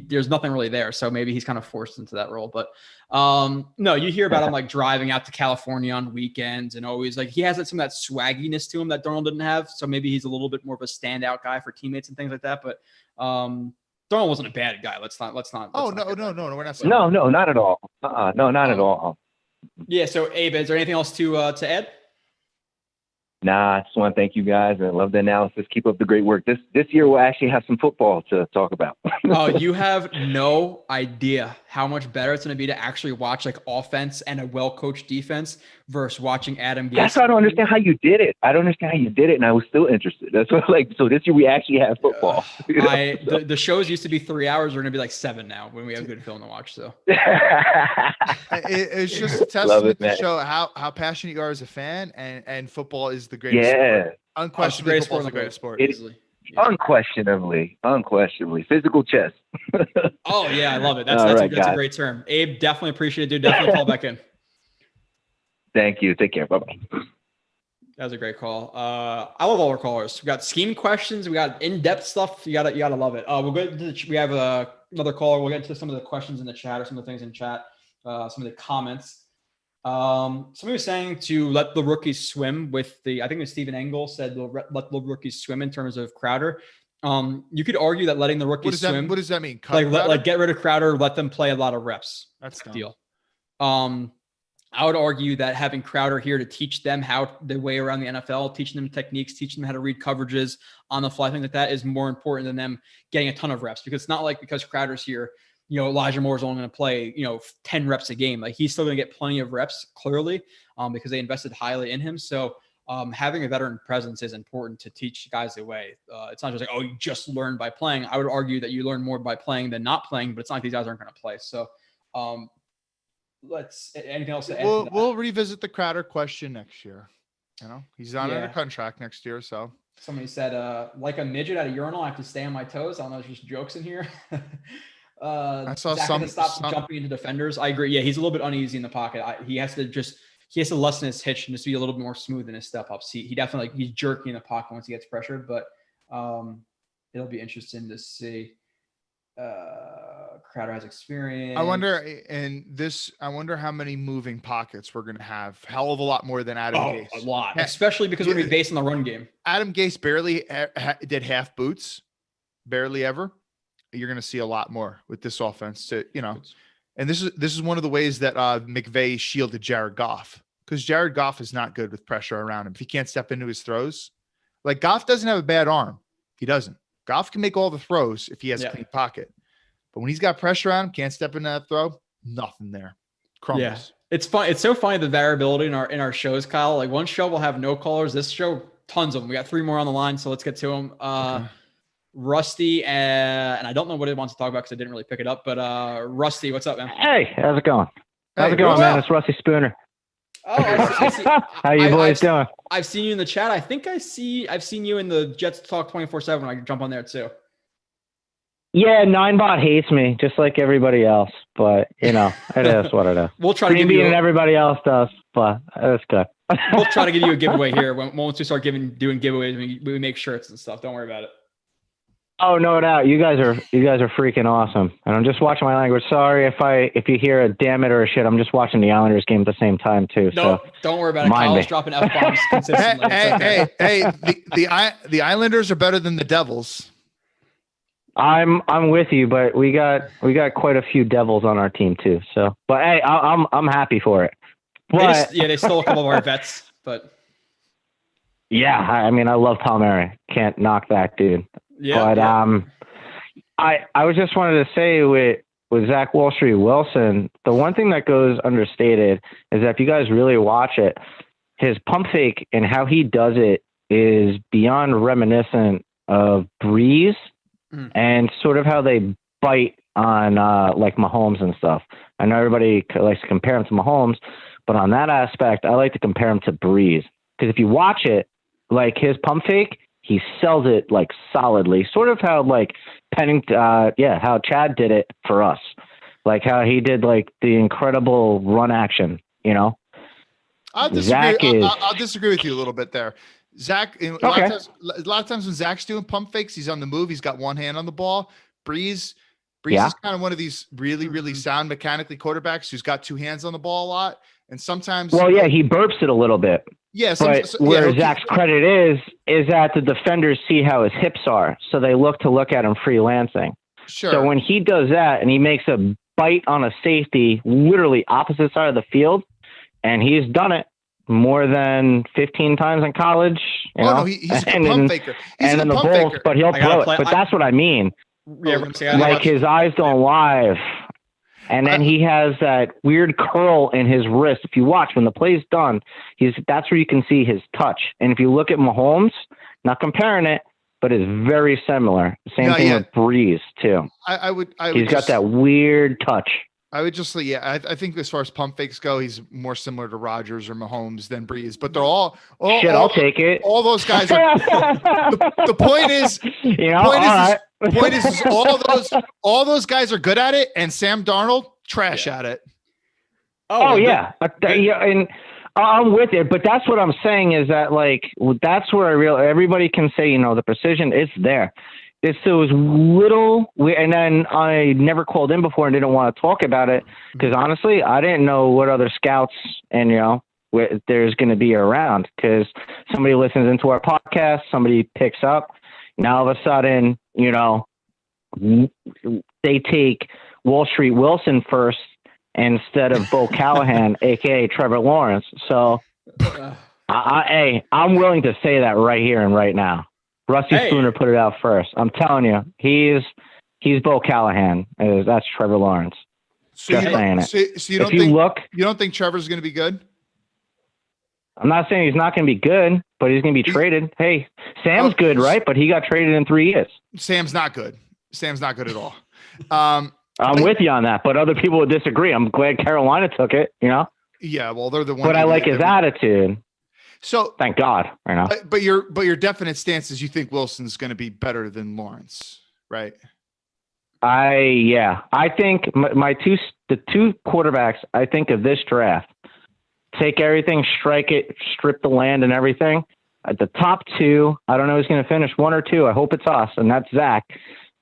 there's nothing really there. So maybe he's kind of forced into that role. But no, you hear about him like driving out to California on weekends and always like he has some of that swagginess to him that Darnold didn't have. So maybe he's a little bit more of a standout guy for teammates and things like that. But Darnold wasn't a bad guy. Let's not. No, we're not saying No, not at all. No, not at all. Yeah. So Abe, is there anything else to add? Nah, I just want to thank you guys. I love the analysis. Keep up the great work. This year we'll actually have some football to talk about. Oh, you have no idea how much better it's going to be to actually watch like offense and a well-coached defense versus watching Adam Gase. That's why I don't understand how you did it. And I was still interested. That's what so this year we actually have football. The shows used to be 3 hours. We're going to be like 7 now when we have good film to watch. So it's just a testament to show how passionate you are as a fan, and football is the greatest sport. Unquestionably, football is the greatest sport. Unquestionably. Physical chess. Oh, yeah, I love it. That's a great term. Abe, definitely appreciate it, dude. Definitely call back in. Thank you. Take care. Bye-bye. That was a great call. I love all our callers. We got scheme questions. We got in-depth stuff. You gotta love it. We'll go into we have another caller. We'll get into some of the questions in the chat or some of the things in chat, some of the comments. Somebody was saying to let the rookies swim with I think it was Stephen Engel said, let the rookies swim in terms of Crowder. You could argue that letting the rookies swim. What does that mean? Like get rid of Crowder, let them play a lot of reps. That's the deal. I would argue that having Crowder here to teach them how the way around the NFL, teaching them techniques, teaching them how to read coverages on the fly, things like that is more important than them getting a ton of reps, because it's not like because Crowder's here, Elijah Moore is only going to play, 10 reps a game. Like he's still going to get plenty of reps clearly because they invested highly in him. So having a veteran presence is important to teach guys the way. It's not just like, you just learn by playing. I would argue that you learn more by playing than not playing, but it's not like these guys aren't going to play. So anything else to add? We'll revisit the Crowder question next year. He's not under contract next year. So somebody said, like a midget at a urinal, I have to stay on my toes. I don't know, it's just jokes in here. I saw Zach some hasn't stopped jumping into defenders. I agree. Yeah, he's a little bit uneasy in the pocket. He has to lessen his hitch and just be a little bit more smooth in his step ups. He definitely he's jerky in the pocket once he gets pressured, but it'll be interesting to see. Crowder has experience. I wonder how many moving pockets we're going to have. Hell of a lot more than Adam Gase. A lot, especially because we're going to be based on the run game. Adam Gase barely did half boots, barely ever. You're going to see a lot more with this offense, and this is one of the ways that McVay shielded Jared Goff, because Jared Goff is not good with pressure around him. If he can't step into his throws, like Goff doesn't have a bad arm. He doesn't. Goff can make all the throws if he has a clean pocket. But when he's got pressure on him, can't step into that throw, nothing there. Crumbles. Yeah. It's fun. It's so funny, the variability in our shows, Kyle. Like one show we'll have no callers. This show, tons of them. We got 3 more on the line, so let's get to them. Okay. Rusty, and I don't know what he wants to talk about because I didn't really pick it up, but Rusty, what's up, man? Hey, how's it going? How's it going, man? It's Rusty Spooner. Oh, I see. How you boys doing? I've seen you in the chat. I think I've seen you in the Jets Talk 24/7. I can jump on there too. Yeah, Ninebot hates me just like everybody else, but it is what it is. We'll try to give you. And everybody else does, but it's good. We'll try to give you a giveaway here. Once we start doing giveaways, we make shirts and stuff. Don't worry about it. Oh, no doubt. You guys are freaking awesome. And I'm just watching my language. Sorry if you hear a damn it or a shit. I'm just watching the Islanders game at the same time too. No, so don't worry about it. Kyle's dropping F-bombs consistently. Hey, the Islanders are better than the Devils. I'm with you, but we got quite a few Devils on our team too. So, but hey, I'm happy for it. But, they stole a couple of our vets, but yeah, I mean, I love Palmieri. Can't knock that dude. Yeah, but I was just wanted to say with Zack Wilson, the one thing that goes understated is that if you guys really watch it, his pump fake and how he does it is beyond reminiscent of Breeze and sort of how they bite on like Mahomes and stuff. I know everybody likes to compare him to Mahomes, but on that aspect, I like to compare him to Breeze, because if you watch it, like his pump fake, he sells it like solidly, sort of how like how Chad did it for us, like how he did like the incredible run action, I'll disagree with you a little bit there. Zach, a lot of times when Zach's doing pump fakes, he's on the move. He's got one hand on the ball. Breeze is kind of one of these really, really sound mechanically quarterbacks who's got 2 hands on the ball a lot. And sometimes, he burps it a little bit. Yeah, Zach's credit is that the defenders see how his hips are, so they look at him freelancing. Sure. So when he does that and he makes a bite on a safety, literally opposite side of the field, and he's done it more than 15 times in college. He's a pump faker. And in the Bulls, but he'll throw it. But that's what I mean. Yeah, like his eyes don't lie. And then he has that weird curl in his wrist. If you watch when the play's done, that's where you can see his touch. And if you look at Mahomes, not comparing it, but it's very similar. Same thing with Breeze too. He's got that weird touch. I would just say, I think as far as pump fakes go, he's more similar to Rodgers or Mahomes than Breeze. But they're all I'll take it. All those guys are. the point is, all those guys are good at it, and Sam Darnold trash at it. And I'm with it, but that's what I'm saying is that that's where everybody can say the precision is there. It's those little, and then I never called in before and didn't want to talk about it because honestly, I didn't know what other scouts and there's going to be around, because somebody listens into our podcast, somebody picks up, now all of a sudden, they take Wall Street Wilson first instead of Bo Callahan, aka Trevor Lawrence. So, I'm willing to say that right here and right now. Rusty Spooner put it out first. I'm telling you, he's Bo Callahan. That's Trevor Lawrence. So you don't think Trevor's going to be good? I'm not saying he's not going to be good, but he's going to be traded. Hey, Sam's good, right? But he got traded in 3 years. Sam's not good. Sam's not good at all. I'm with you on that, but other people would disagree. I'm glad Carolina took it, Yeah, well, they're the one. But I like his attitude. So thank God, But your definite stance is you think Wilson's going to be better than Lawrence, right? I think the two quarterbacks I think of this draft, take everything, strike it, strip the land and everything. At the top two, I don't know who's going to finish, one or two. I hope it's us, and that's Zach.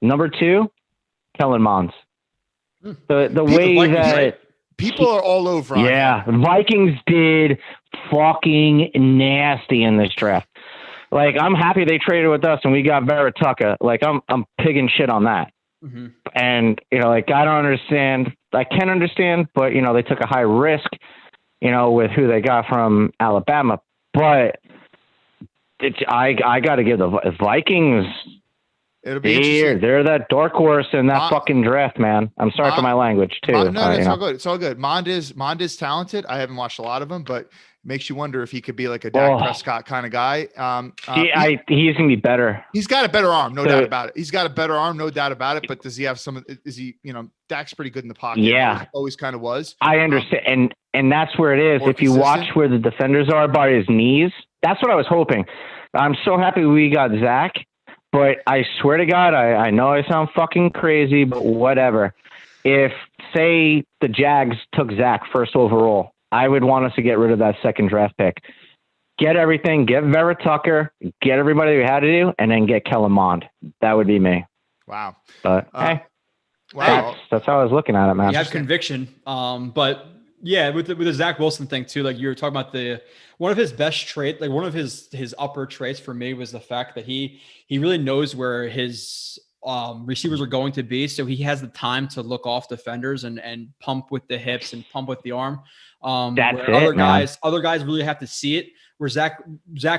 Number two, Kellen Mond. The way Vikings, that right? People are all over on him. Vikings did fucking nasty in this draft. Like, I'm happy they traded with us and we got Vera-Tucker. Like, I'm pigging shit on that. Mm-hmm. And, like, I don't understand. I can understand, but, they took a high risk, with who they got from Alabama. But I got to give the Vikings. It'll be interesting. They're that dark horse in that fucking draft, man. I'm sorry for my language, too. No, it's all good. It's all good. Mond is talented. I haven't watched a lot of him, but makes you wonder if he could be like a Dak Prescott kind of guy. He's going to be better. He's got a better arm, no doubt about it. He's got a better arm, no doubt about it. But does he have Dak's pretty good in the pocket. Yeah. Always kind of was. I understand. And that's where it is. If you consistent. watch where the defenders are by his knees, that's what I was hoping. I'm so happy we got Zach. But I swear to God, I know I sound fucking crazy, but whatever. If, say, the Jags took Zach first overall, I would want us to get rid of that second draft pick. Get everything, get Vera-Tucker, get everybody we had to do, and then get Kellen Mond. That would be me. Wow. But, that's how I was looking at it, man. You have conviction. But, yeah, with the Zack Wilson thing, too, like you were talking about one of his best traits, like one of his upper traits for me was the fact that he really knows where his receivers are going to be. So he has the time to look off defenders and pump with the hips and pump with the arm. Other guys really have to see it. Where Zach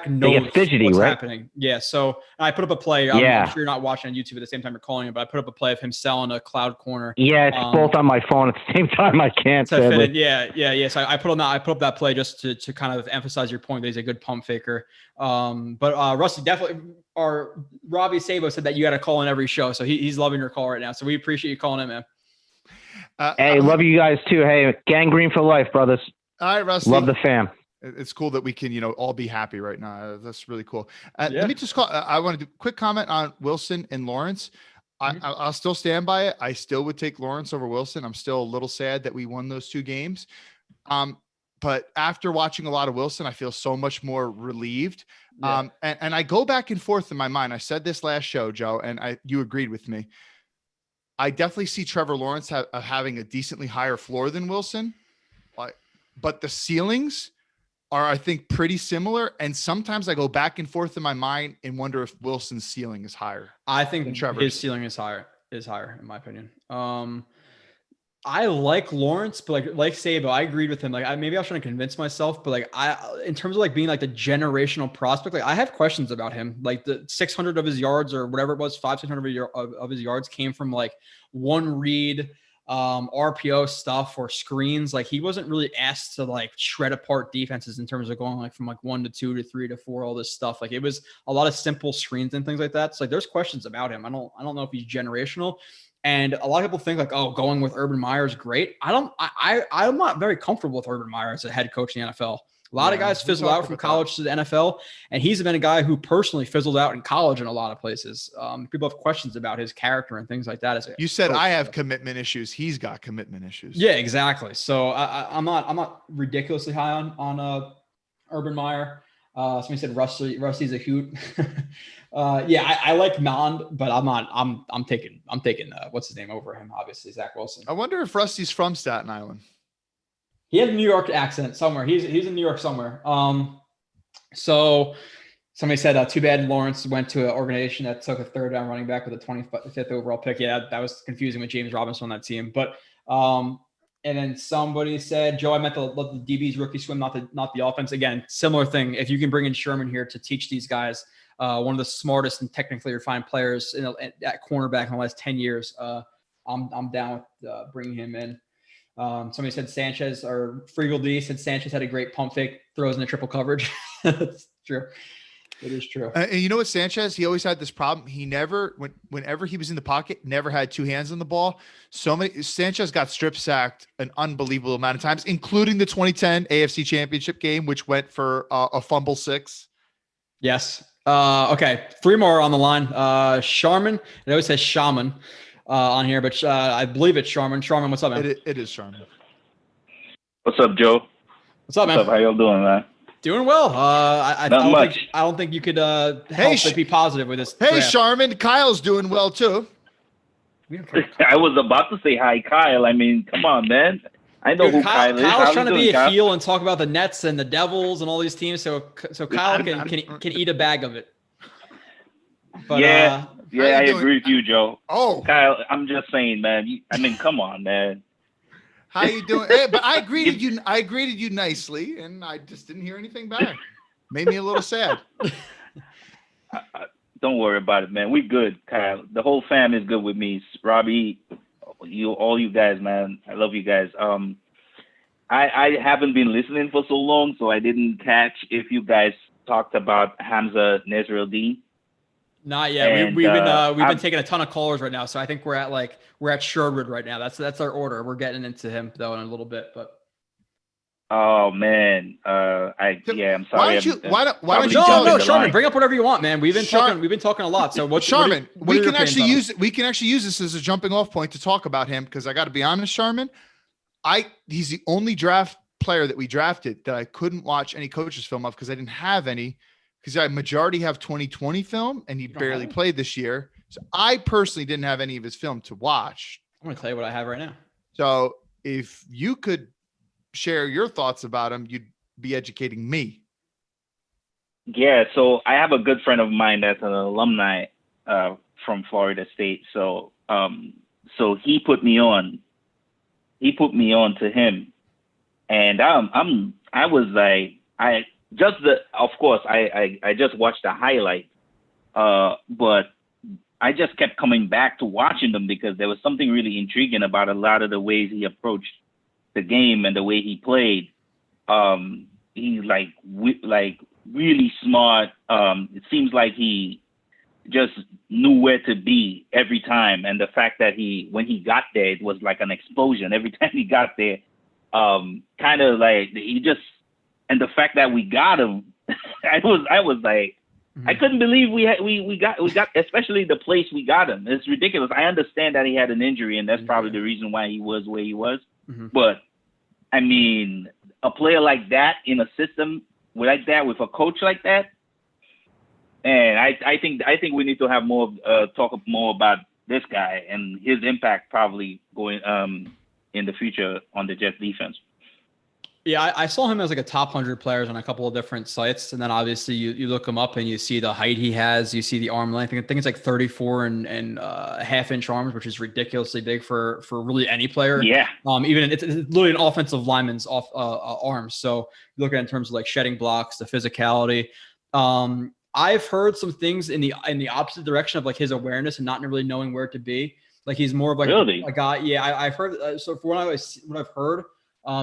knows fidgety, what's right? happening. Yeah. So I put up a play. I'm sure you're not watching on YouTube at the same time you're calling it, but I put up a play of him selling a cloud corner. Yeah, it's both on my phone at the same time. I can't. So I put up that play just to kind of emphasize your point that he's a good pump faker. But Rusty definitely, or Robbie Sabo said that you got to call in every show, so he's loving your call right now. So we appreciate you calling in, man. Hey, love you guys too. Hey, gangrene for life, brothers. All right, Rusty. Love the fam. It's cool that we can, all be happy right now. That's really cool. Let me just I want to do a quick comment on Wilson and Lawrence. I'll still stand by it. I still would take Lawrence over Wilson. I'm still a little sad that we won those two games. But after watching a lot of Wilson, I feel so much more relieved. And I go back and forth in my mind. I said this last show, Joe, and you agreed with me. I definitely see Trevor Lawrence having a decently higher floor than Wilson, but the ceilings are, I think, pretty similar. And sometimes I go back and forth in my mind and wonder if Wilson's ceiling is higher. I think his ceiling is higher, in my opinion. I like Lawrence, but like Sabo, I agreed with him. Maybe I was trying to convince myself, but in terms of being the generational prospect, I have questions about him. The 600 of his yards or whatever it was, 500-600 of his yards came from one read, RPO stuff or screens. He wasn't really asked to shred apart defenses in terms of going from 1 to 2 to 3 to 4, all this stuff. It was a lot of simple screens and things like that. So there's questions about him. I don't know if he's generational. And a lot of people think going with Urban Meyer is great. I'm not very comfortable with Urban Meyer as a head coach in the NFL. A lot of guys fizzle out from college to the NFL, and he's been a guy who personally fizzled out in college in a lot of places. People have questions about his character and things like that. You said I have commitment issues. He's got commitment issues. Yeah, exactly. So I'm not ridiculously high on Urban Meyer. Somebody said Rusty's a hoot. I like Mond, but I'm taking what's his name over him, obviously Zack Wilson. I wonder if Rusty's from Staten Island. He has a New York accent somewhere. He's in New York somewhere. So somebody said, too bad Lawrence went to an organization that took a third down running back with a 25th overall pick. Yeah, that was confusing with James Robinson on that team. But and then somebody said, Joe, I meant let the DBs rookie swim, not the offense. Again, similar thing. If you can bring in Sherman here to teach these guys, one of the smartest and technically refined players at cornerback in the last 10 years, I'm down with bringing him in. Somebody said Sanchez, or Fregal D said Sanchez had a great pump fake, throws in the triple coverage. That's true. It is true. And you know what, Sanchez, he always had this problem. He never, whenever he was in the pocket, never had two hands on the ball. Sanchez got strip sacked an unbelievable amount of times, including the 2010 AFC Championship game, which went for a fumble 6. Yes. Okay. 3 more on the line. Sharman. It always says Shaman. on here, but I believe it's Sharman. Sharman, what's up, man? It is Sharman. What's up, Joe? What's up, man? What's up? How y'all doing, man? Doing well. I don't think you could help but be positive with this. Hey, draft. Sharman, Kyle's doing well too. I was about to say hi, Kyle. I mean, come on, man. I know who Kyle is. Kyle's How trying you to doing, be a Kyle? heel and talk about the Nets and the Devils and all these teams, so Kyle can eat a bag of it. But, yeah, I doing? agree with you, Joe. Oh, Kyle, I'm just saying, man. I mean, come on, man. How you doing? Hey, but I greeted you. I greeted you nicely, and I just didn't hear anything back. Made me a little sad. Don't worry about it, man. We good, Kyle. The whole fam is good with me. Robbie, all you guys, man. I love you guys. I haven't been listening for so long, so I didn't catch if you guys talked about Hamza Nasruddin. Not yet. And, We've been taking a ton of callers right now, so I think we're at Sherwood right now. That's our order. We're getting into him though in a little bit, but. Oh man, I'm sorry. Why don't you No, Sharman, bring up whatever you want, man. We've been talking a lot. So what, Sharman, what are your opinions on him? we can actually use this as a jumping off point to talk about him, because I got to be honest, Sharman, he's the only draft player that we drafted that I couldn't watch any coaches film of because I didn't have any, because I majority have 2020 film and he barely played this year. So I personally didn't have any of his film to watch. I'm going to tell you what I have right now. So if you could share your thoughts about him, you'd be educating me. Yeah, so I have a good friend of mine that's an alumni from Florida State. So he put me on. He put me on to him, and I was like, of course I just watched the highlight, but I just kept coming back to watching them because there was something really intriguing about a lot of the ways he approached the game and the way he played. He's like really smart. It seems like he just knew where to be every time. And the fact that when he got there, it was like an explosion. Every time he got there, kind of like and the fact that we got him, I was like, I couldn't believe we got, especially the place we got him. It's ridiculous. I understand that he had an injury and that's probably the reason why he was where he was. But I mean, a player like that in a system like that with a coach like that, and I think we need to have more talk more about this guy and his impact probably going in the future on the Jets defense. Yeah, I saw him as like a top 100 players on a couple of different sites. And then obviously you look him up and you see the height he has, you see the arm length. I think it's like 34 and half-inch arms, which is ridiculously big for really any player. Yeah. Even it's literally an offensive lineman's arms. So you look at it in terms of like shedding blocks, the physicality. I've heard some things in the opposite direction of like his awareness and not really knowing where to be. Like he's more of like a guy. Yeah, I've heard. So for what I've heard,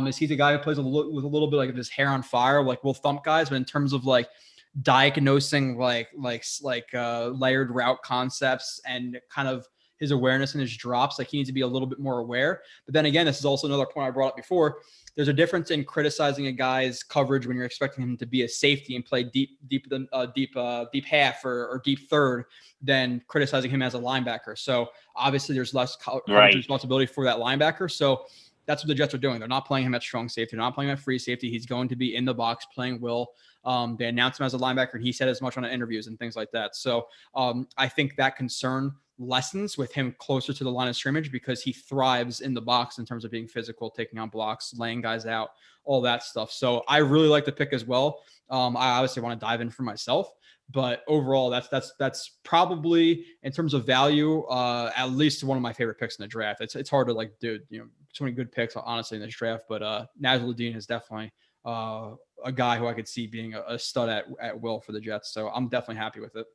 is he's a guy who plays with a little bit like of his hair on fire, like will thump guys, but in terms of like diagnosing like layered route concepts and kind of his awareness and his drops, like he needs to be a little bit more aware. But then again, this is also another point I brought up before. There's a difference in criticizing a guy's coverage when you're expecting him to be a safety and play deep half or deep third than criticizing him as a linebacker. So obviously there's less coverage responsibility for that linebacker. So that's what the Jets are doing. They're not playing him at strong safety. They're not playing him at free safety. He's going to be in the box playing will. They announced him as a linebacker, and he said as much on interviews and things like that. So I think that concern lessens with him closer to the line of scrimmage because he thrives in the box in terms of being physical, taking on blocks, laying guys out, all that stuff. So I really like the pick as well. I obviously want to dive in for myself. But overall, that's probably in terms of value, at least one of my favorite picks in the draft. It's hard to like, dude, so many good picks honestly in this draft. But Nasruddin is definitely a guy who I could see being a stud at will for the Jets. So I'm definitely happy with it.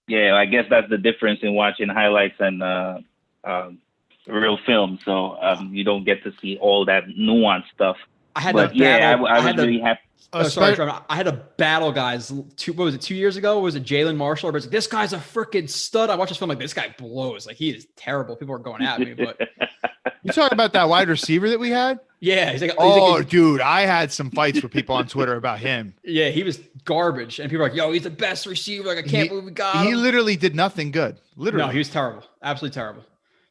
Yeah, I guess that's the difference in watching highlights and real film. So you don't get to see all that nuanced stuff. I was really happy. Sorry, Trevor. I had to battle guys. 2 years ago? Was it Jalen Marshall? Everybody's like, this guy's a freaking stud. I watched this film like, this guy blows. Like, he is terrible. People are going at me. But you talking about that wide receiver that we had? Yeah, he's like, dude, I had some fights with people on Twitter about him. Yeah, he was garbage, and people are like, "Yo, he's the best receiver." Like, I can't believe we got him. He literally did nothing good. Literally, no, he was terrible, absolutely terrible.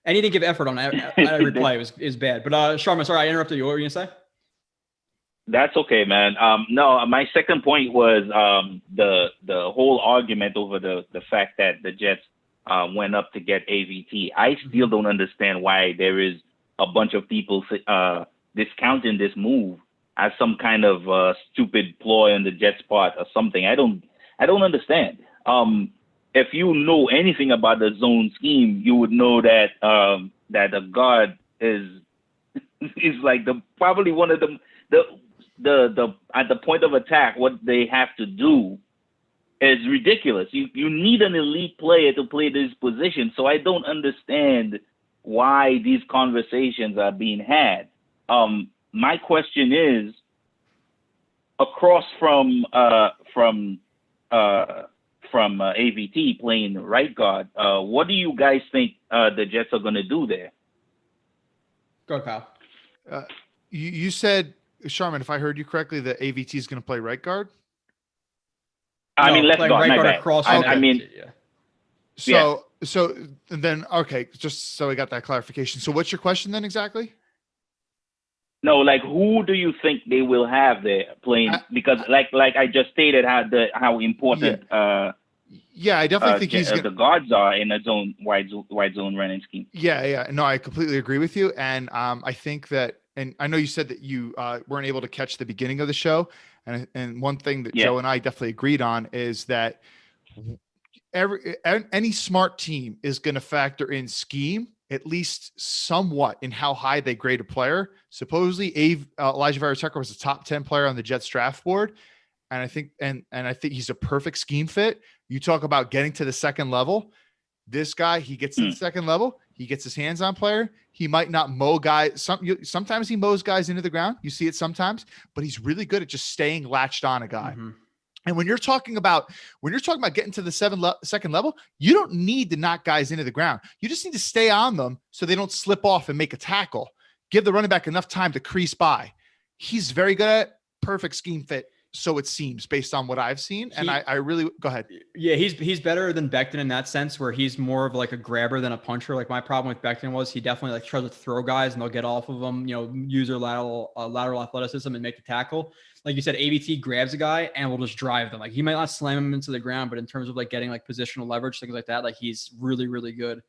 And he didn't give effort on every play. Is bad. But Sharma, sorry, I interrupted you. What were you gonna say? That's okay, man. No, my second point was the whole argument over the fact that the Jets went up to get AVT. I still don't understand why there is a bunch of people discounting this move as some kind of stupid ploy on the Jets' part or something. I don't understand. If you know anything about the zone scheme, you would know that that a guard is like probably one of the at the point of attack, what they have to do is ridiculous. You need an elite player to play this position. So I don't understand why these conversations are being had. My question is, across from AVT playing right guard, what do you guys think the Jets are going to do there? Go ahead, Kyle. You said, Sharman, if I heard you correctly, that AVT is going to play right guard? I mean, left guard. Right guard across. Okay. I mean, so then, okay, just so we got that clarification. So what's your question then exactly? No, like, who do you think they will have there playing? Because like I just stated how important yeah, I definitely think he's the guards are in a zone wide zone running scheme. Yeah. No, I completely agree with you. And I think that, and I know you said that you weren't able to catch the beginning of the show. And one thing that Joe and I definitely agreed on is that any smart team is going to factor in scheme, at least somewhat, in how high they grade a player. Supposedly Alijah Vera-Tucker was a top 10 player on the Jets draft board. And I think, and I think he's a perfect scheme fit. You talk about getting to the second level. This guy, he gets to the second level. He gets his hands on player. He might not mow guys. Sometimes he mows guys into the ground. You see it sometimes, but he's really good at just staying latched on a guy. Mm-hmm. And when you're talking about getting to the second level, you don't need to knock guys into the ground. You just need to stay on them so they don't slip off and make a tackle. Give the running back enough time to crease by. He's very good at perfect scheme fit. So it seems, based on what I've seen. And I really go ahead. Yeah, he's better than Becton in that sense, where he's more of like a grabber than a puncher. Like my problem with Becton was he definitely like tries to throw guys and they'll get off of them, use their lateral athleticism and make the tackle. Like you said, AVT grabs a guy and will just drive them. Like he might not slam him into the ground, but in terms of like getting like positional leverage, things like that, like he's really, really good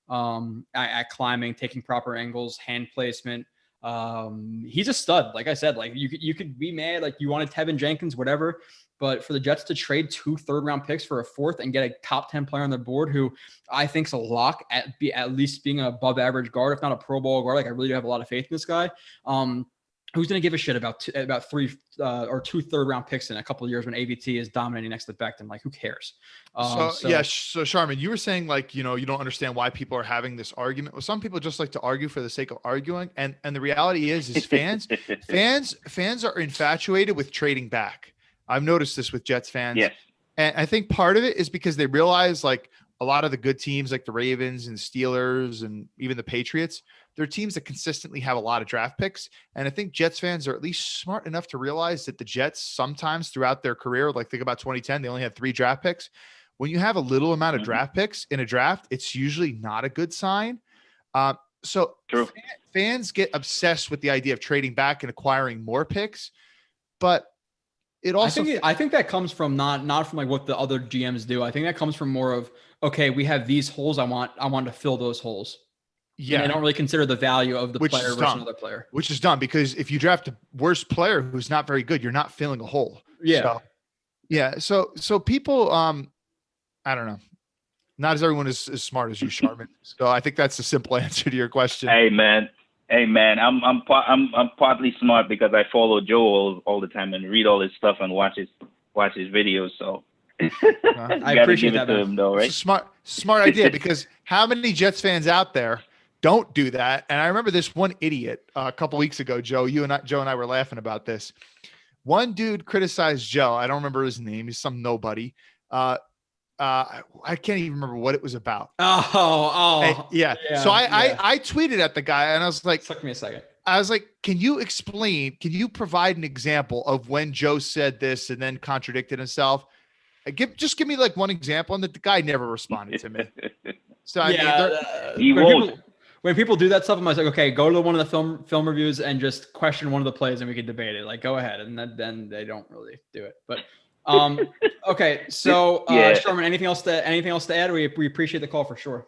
at climbing, taking proper angles, hand placement. He's a stud. Like I said, like you could be mad, like you wanted Tevin Jenkins, whatever, but for the Jets to trade 2 third-round picks for a 4th and get a top 10 player on their board, who I think's a lock at least being an above average guard, if not a Pro Bowl guard. Like I really do have a lot of faith in this guy. Who's going to give a shit about 3 or 2 third-round picks in a couple of years when AVT is dominating next to Becton? Like, who cares? So Sharman, you were saying like, you don't understand why people are having this argument. Well, some people just like to argue for the sake of arguing. And the reality is fans are infatuated with trading back. I've noticed this with Jets fans. Yes. And I think part of it is because they realize like a lot of the good teams like the Ravens and Steelers and even the Patriots, they're teams that consistently have a lot of draft picks. And I think Jets fans are at least smart enough to realize that the Jets sometimes throughout their career, like think about 2010, they only had 3 draft picks. When you have a little amount of draft picks in a draft, it's usually not a good sign. So fans get obsessed with the idea of trading back and acquiring more picks, but it also, I think that comes from not from like what the other GMs do. I think that comes from more of, okay, we have these holes. I want to fill those holes. Yeah. And they don't really consider the value of the player versus another player. Which is dumb because if you draft a worse player who's not very good, you're not filling a hole. Yeah. So people, I don't know. Not as everyone is as smart as you, Sharman. So I think that's a simple answer to your question. Hey man, I'm partly smart because I follow Joe all the time and read all his stuff and watch his videos. So I appreciate that, to him, though, right? Smart idea, because how many Jets fans out there don't do that? And I remember this one idiot a couple weeks ago, Joe. Joe and I were laughing about this. One dude criticized Joe. I don't remember his name. He's some nobody. I can't even remember what it was about. Yeah. So I tweeted at the guy and I was like, took me a second. I was like, can you provide an example of when Joe said this and then contradicted himself? Just give me like one example, and the guy never responded to me. So when people do that stuff, I'm like, okay, go to one of the film reviews and just question one of the plays, and we can debate it. Like, go ahead, and then they don't really do it. But okay, so Sherman, anything else to add? We appreciate the call for sure.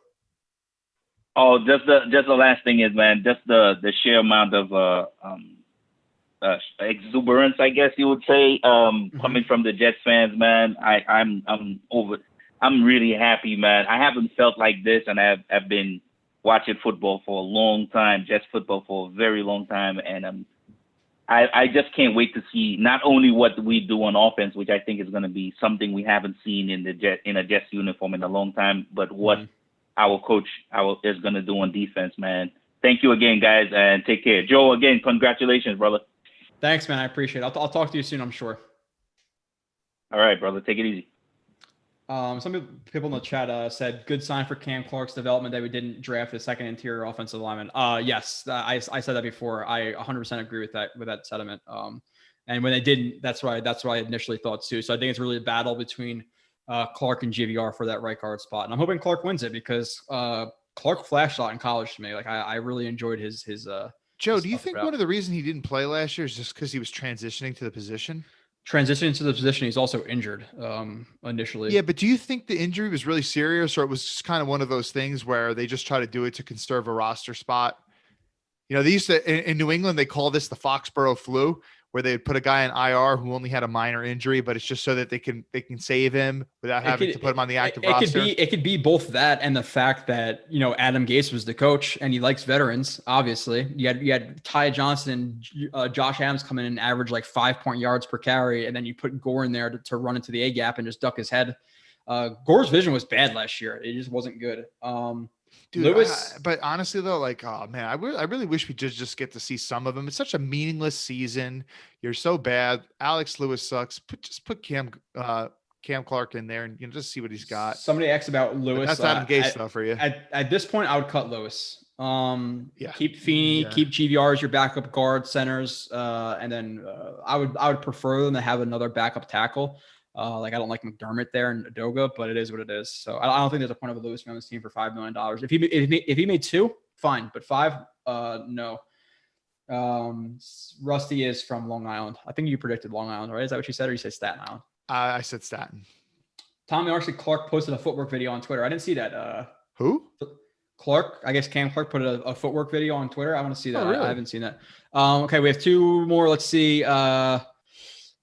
Oh, just the last thing is, man, just the sheer amount of exuberance, I guess you would say, coming from the Jets fans, man. I'm really happy, man. I haven't felt like this, and I've been watching football for a long time, Jets football for a very long time, and I just can't wait to see not only what we do on offense, which I think is going to be something we haven't seen in a Jets uniform in a long time, but what our coach is going to do on defense, man. Thank you again, guys, and take care. Joe, again, congratulations, brother. Thanks, man. I appreciate it. I'll talk to you soon, I'm sure. All right, brother. Take it easy. Some people in the chat said, good sign for Cam Clark's development that we didn't draft a second interior offensive lineman. Yes, I said that before. I 100% agree with that sentiment. And when they didn't, that's what I initially thought too. So I think it's really a battle between Clark and GVR for that right guard spot. And I'm hoping Clark wins it because Clark flashed out in college to me. Like I really enjoyed his Joe, do you think one of the reasons he didn't play last year is just because he was transitioning to the position? Transitioning to the position, he's also injured initially. Yeah, but do you think the injury was really serious, or it was just kind of one of those things where they just try to do it to conserve a roster spot? You know, they used to in New England, they call this the Foxborough flu, where they would put a guy in IR who only had a minor injury, but it's just so that they can save him without having to put him on the active roster. It could be both that and the fact that, you know, Adam Gase was the coach and he likes veterans. Obviously, you had Ty Johnson and Josh Adams come in and average like 5 yards per carry, and then you put Gore in there to run into the A gap and just duck his head. Gore's vision was bad last year; it just wasn't good. Dude, Lewis, but honestly though, like, oh man, I really wish we just get to see some of them. It's such a meaningless season. You're so bad. Alex Lewis sucks. Put Cam Clark in there and just see what he's got. Somebody asked about Lewis. But that's Adam Gase stuff for you. At this point, I would cut Lewis. Yeah. Keep Feeney, keep GVR as your backup guard centers, and then I would prefer them to have another backup tackle. Like I don't like McDermott there and Adoga, but it is what it is. So I don't think there's a point of a Lewis on this team for $5 million. If he made 2, fine, but 5, no. Rusty is from Long Island. I think you predicted Long Island, right? Is that what you said, or you said Staten Island? I said Staten. Tommy Clark posted a footwork video on Twitter. I didn't see that. Who? Clark. I guess Cam Clark put a footwork video on Twitter. I want to see that. Oh, really? I haven't seen that. Okay, we have 2 more. Let's see.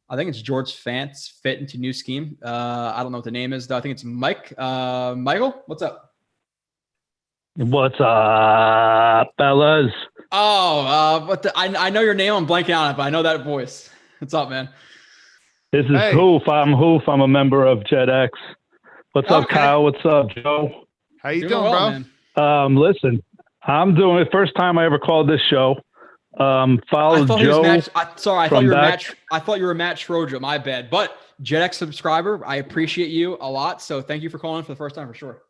I think it's George Fantz fit into new scheme. I don't know what the name is though. I think it's Mike. Michael, what's up? What's up, fellas? Oh, I know your name. I'm blanking on it, but I know that voice. What's up, man? This is Hoof. I'm Hoof. I'm a member of Jet X. What's up, Kyle? What's up, Joe? How you doing, bro? Man. Listen, I'm doing it. First time I ever called this show. Followed Joe. I thought you were Matt Schroeder. My bad. But Jet X subscriber, I appreciate you a lot. So thank you for calling for the first time for sure.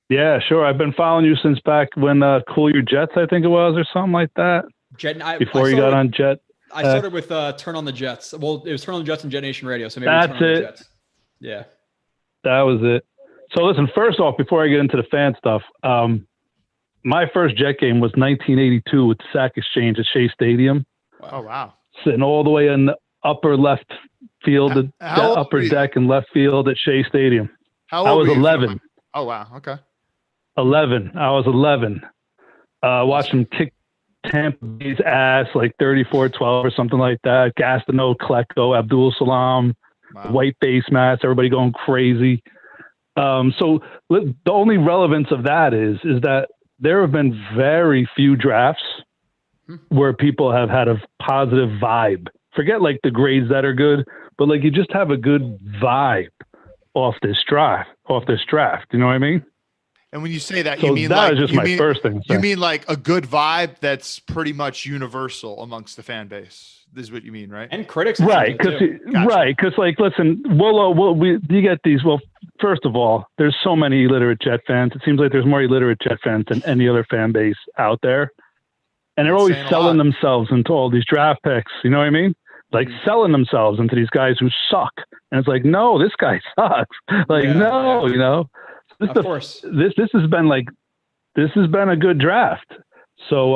Yeah, sure. I've been following you since back when Cool Your Jets, I think it was, or something like that. Before you got on Jet. I started with Turn on the Jets. Well, it was Turn on the Jets and Jet Nation Radio. So maybe that's Turn on the Jets. Yeah. That was it. So listen, first off, before I get into the fan stuff, my first Jet game was 1982 with the Sack Exchange at Shea Stadium. Oh, wow. Sitting all the way in the upper left field, the upper deck and left field at Shea Stadium. How old were I was you? 11. Oh, wow. Okay. 11. I was 11. Watched them kick Tampa Bay's ass like 34-12 or something like that. Gastineau, Klecko, Abdul Salam, white face mask, everybody going crazy. So the only relevance of that is that there have been very few drafts where people have had a positive vibe. Forget like the grades that are good, but like you just have a good vibe off this draft. You know what I mean? And when you say that, so you mean that like was just my first thing. You mean like a good vibe that's pretty much universal amongst the fan base. This is what you mean, right? And critics, right? Because like, listen, you get these. Well, first of all, there's so many illiterate Jet fans. It seems like there's more illiterate Jet fans than any other fan base out there. And they're always selling themselves into all these draft picks. You know what I mean? Like selling themselves into these guys who suck. And it's like, no, this guy sucks. Like, no, you know, of course. This has been a good draft. So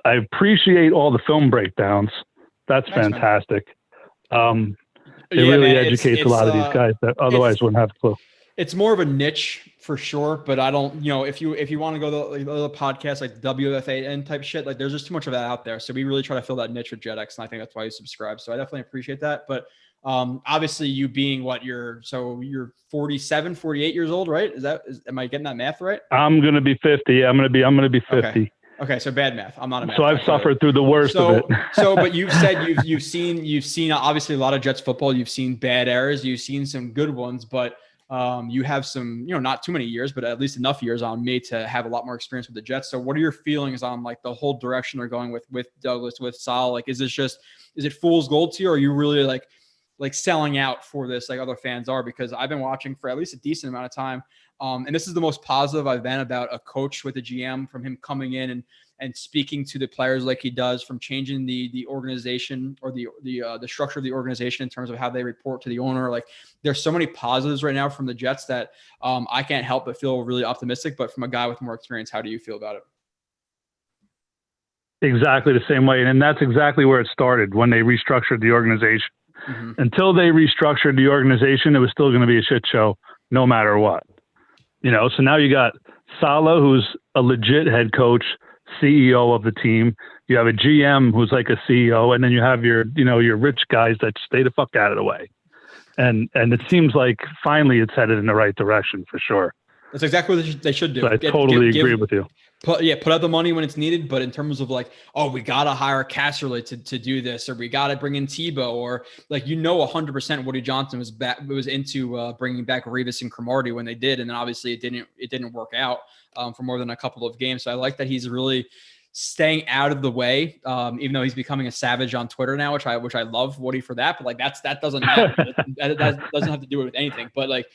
I appreciate all the film breakdowns. That's fantastic. It really educates a lot of these guys that otherwise wouldn't have a clue. It's more of a niche for sure, but I don't, you know, if you want to go to the other podcasts like WFAN type shit, like there's just too much of that out there. So we really try to fill that niche with JetX, and I think that's why you subscribe. So I definitely appreciate that. But obviously you being you're 47, 48 years old, right? Am I getting that math right? I'm going to be 50. Yeah, I'm going to be 50. Okay. So bad math. I'm not a math. So I've suffered through the worst of it. But you've said you've seen obviously a lot of Jets football. You've seen bad eras. You've seen some good ones, but you have some, you know, not too many years, but at least enough years on me to have a lot more experience with the Jets. So what are your feelings on like the whole direction they're going with Douglas, with Salah? Like, is it fool's gold to you? Or are you really like selling out for this like other fans are? Because I've been watching for at least a decent amount of time. And this is the most positive I've been about a coach with a GM, from him coming in and speaking to the players like he does, from changing the organization or the structure of the organization in terms of how they report to the owner. Like, there's so many positives right now from the Jets that I can't help but feel really optimistic. But from a guy with more experience, how do you feel about it? Exactly the same way. And that's exactly where it started, when they restructured the organization. Mm-hmm. Until they restructured the organization, it was still going to be a shit show no matter what. You know, so now you got Salah, who's a legit head coach, CEO of the team. You have a GM who's like a CEO, and then you have your rich guys that stay the fuck out of the way. And it seems like finally it's headed in the right direction for sure. That's exactly what they should do. So I totally agree with you. Put out the money when it's needed, but in terms of like, oh, we got to hire Casserly to do this, or we got to bring in Tebow, or like, 100% Woody Johnson was into bringing back Revis and Cromartie when they did, and then obviously it didn't work out for more than a couple of games. So I like that he's really staying out of the way, even though he's becoming a savage on Twitter now, which I love Woody for that. But like that doesn't matter. that doesn't have to do with anything. But like,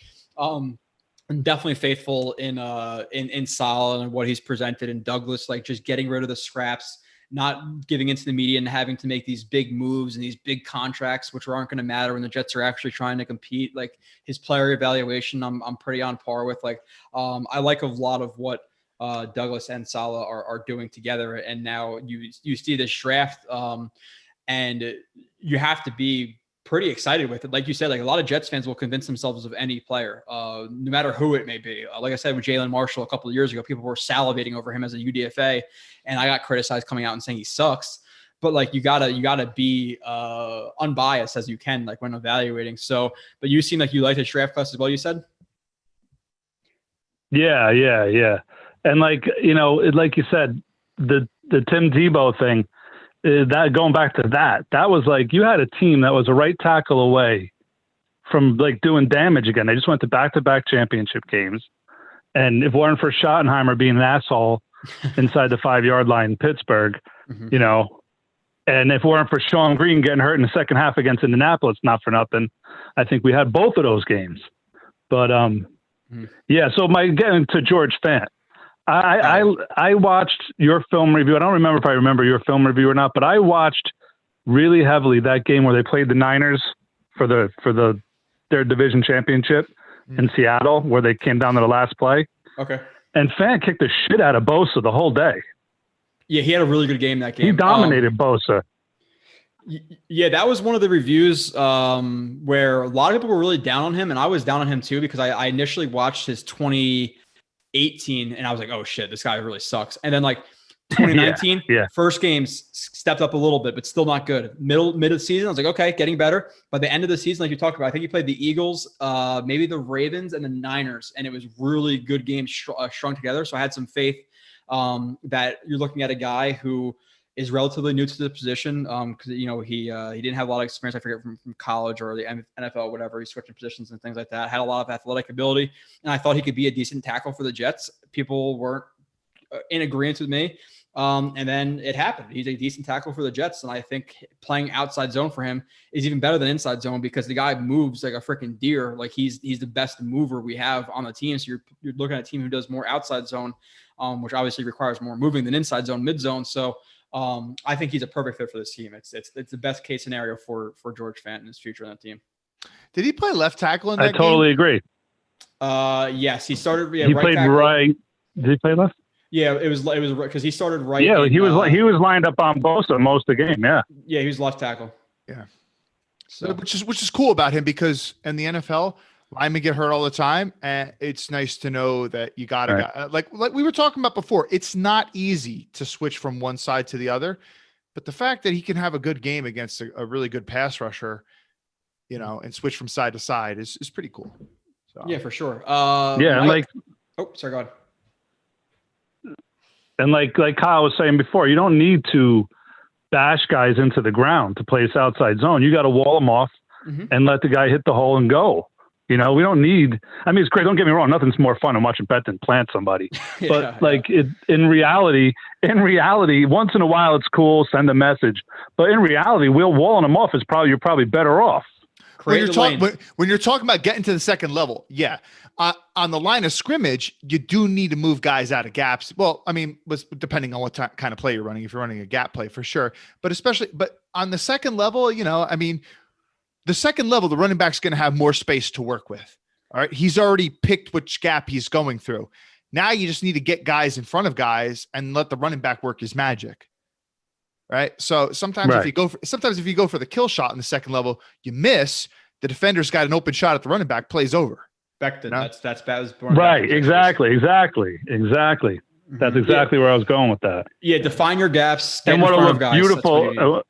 I'm definitely faithful in Salah and what he's presented, and Douglas, like just getting rid of the scraps, not giving into the media and having to make these big moves and these big contracts, which aren't going to matter when the Jets are actually trying to compete. Like, his player evaluation, I'm pretty on par with. Like, I like a lot of what Douglas and Salah are doing together. And now you see this draft, and you have to be pretty excited with it. Like you said, like a lot of Jets fans will convince themselves of any player, no matter who it may be. Like I said, with Jalen Marshall a couple of years ago, people were salivating over him as a UDFA, and I got criticized coming out and saying he sucks. But like, you gotta be unbiased as you can, like when evaluating. So, but you seem like you like the draft class as well, you said? Yeah. And like, like you said, the Tim Tebow thing, that going back to that was like, you had a team that was a right tackle away from like doing damage again. They just went to back-to-back championship games. And if it weren't for Schottenheimer being an asshole inside the 5-yard line in Pittsburgh, and if it weren't for Sean Green getting hurt in the second half against Indianapolis, not for nothing, I think we had both of those games. But yeah, so getting to George Fant, I watched your film review. I don't remember if I remember your film review or not, but I watched really heavily that game where they played the Niners for their division championship in Seattle, where they came down to the last play. Okay. And Fant kicked the shit out of Bosa the whole day. Yeah, he had a really good game that game. He dominated Bosa. Yeah, that was one of the reviews where a lot of people were really down on him, and I was down on him too, because I initially watched his 2018 and I was like, oh shit, this guy really sucks. And then like 2019, first games stepped up a little bit, but still not good. Mid of the season, I was like, okay, getting better. By the end of the season, like you talked about, I think he played the Eagles, maybe the Ravens and the Niners, and it was really good games strung together. So I had some faith that you're looking at a guy who is relatively new to the position, because he didn't have a lot of experience. I forget from college or the NFL, or whatever. He's switching positions and things like that. Had a lot of athletic ability, and I thought he could be a decent tackle for the Jets. People weren't in agreement with me, and then it happened. He's a decent tackle for the Jets, and I think playing outside zone for him is even better than inside zone, because the guy moves like a freaking deer. Like he's the best mover we have on the team. So you're looking at a team who does more outside zone, which obviously requires more moving than inside zone, mid zone. So. I think he's a perfect fit for this team. It's the best case scenario for George Fant and his future on that team. Did he play left tackle in that I totally game? agree. Yes, he started. Yeah, He right played tackle. right. Did he play left? Yeah, it was because he started right. Yeah, in, he was lined up on Bosa most of the game. Yeah. Yeah, he was left tackle. Yeah. So Which is cool about him, because in the NFL, linemen get hurt all the time, and it's nice to know that you got a guy like we were talking about before. It's not easy to switch from one side to the other, but the fact that he can have a good game against a really good pass rusher, and switch from side to side is pretty cool. So. Yeah, for sure. And sorry, go ahead. And like Kyle was saying before, you don't need to bash guys into the ground to play this outside zone. You got to wall them off and let the guy hit the hole and go. We don't need. I mean, it's great. Don't get me wrong. Nothing's more fun than watching Betten plant somebody. But in reality, once in a while it's cool. Send a message. But in reality, walling them off is you're probably better off. When you're talking about getting to the second level, yeah. On the line of scrimmage, you do need to move guys out of gaps. Well, I mean, depending on what kind of play you're running, if you're running a gap play for sure, but on the second level, the second level, the running back's going to have more space to work with. All right. He's already picked which gap he's going through. Now you just need to get guys in front of guys and let the running back work his magic. Right. So sometimes if you go for the kill shot in the second level, you miss. The defender's got an open shot at the running back, plays over. Becton, that's bad. Right. Exactly. That's exactly where I was going with that. Yeah. Define your gaps. Stay And in front what'll of look guys. beautiful.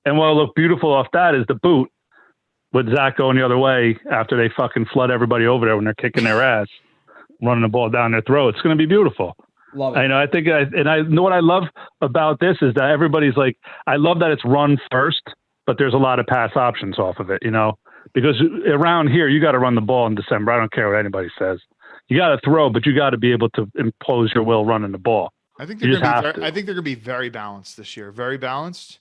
And what'll look beautiful off that is the boot with Zach going the other way after they fucking flood everybody over there when they're kicking their ass, running the ball down their throat. It's going to be beautiful. Love it. I know. I know what I love about this is that everybody's like, I love that it's run first, but there's a lot of pass options off of it, because around here, you got to run the ball in December. I don't care what anybody says. You got to throw, but you got to be able to impose your will running the ball. I think they're going to be very balanced this year. Very balanced.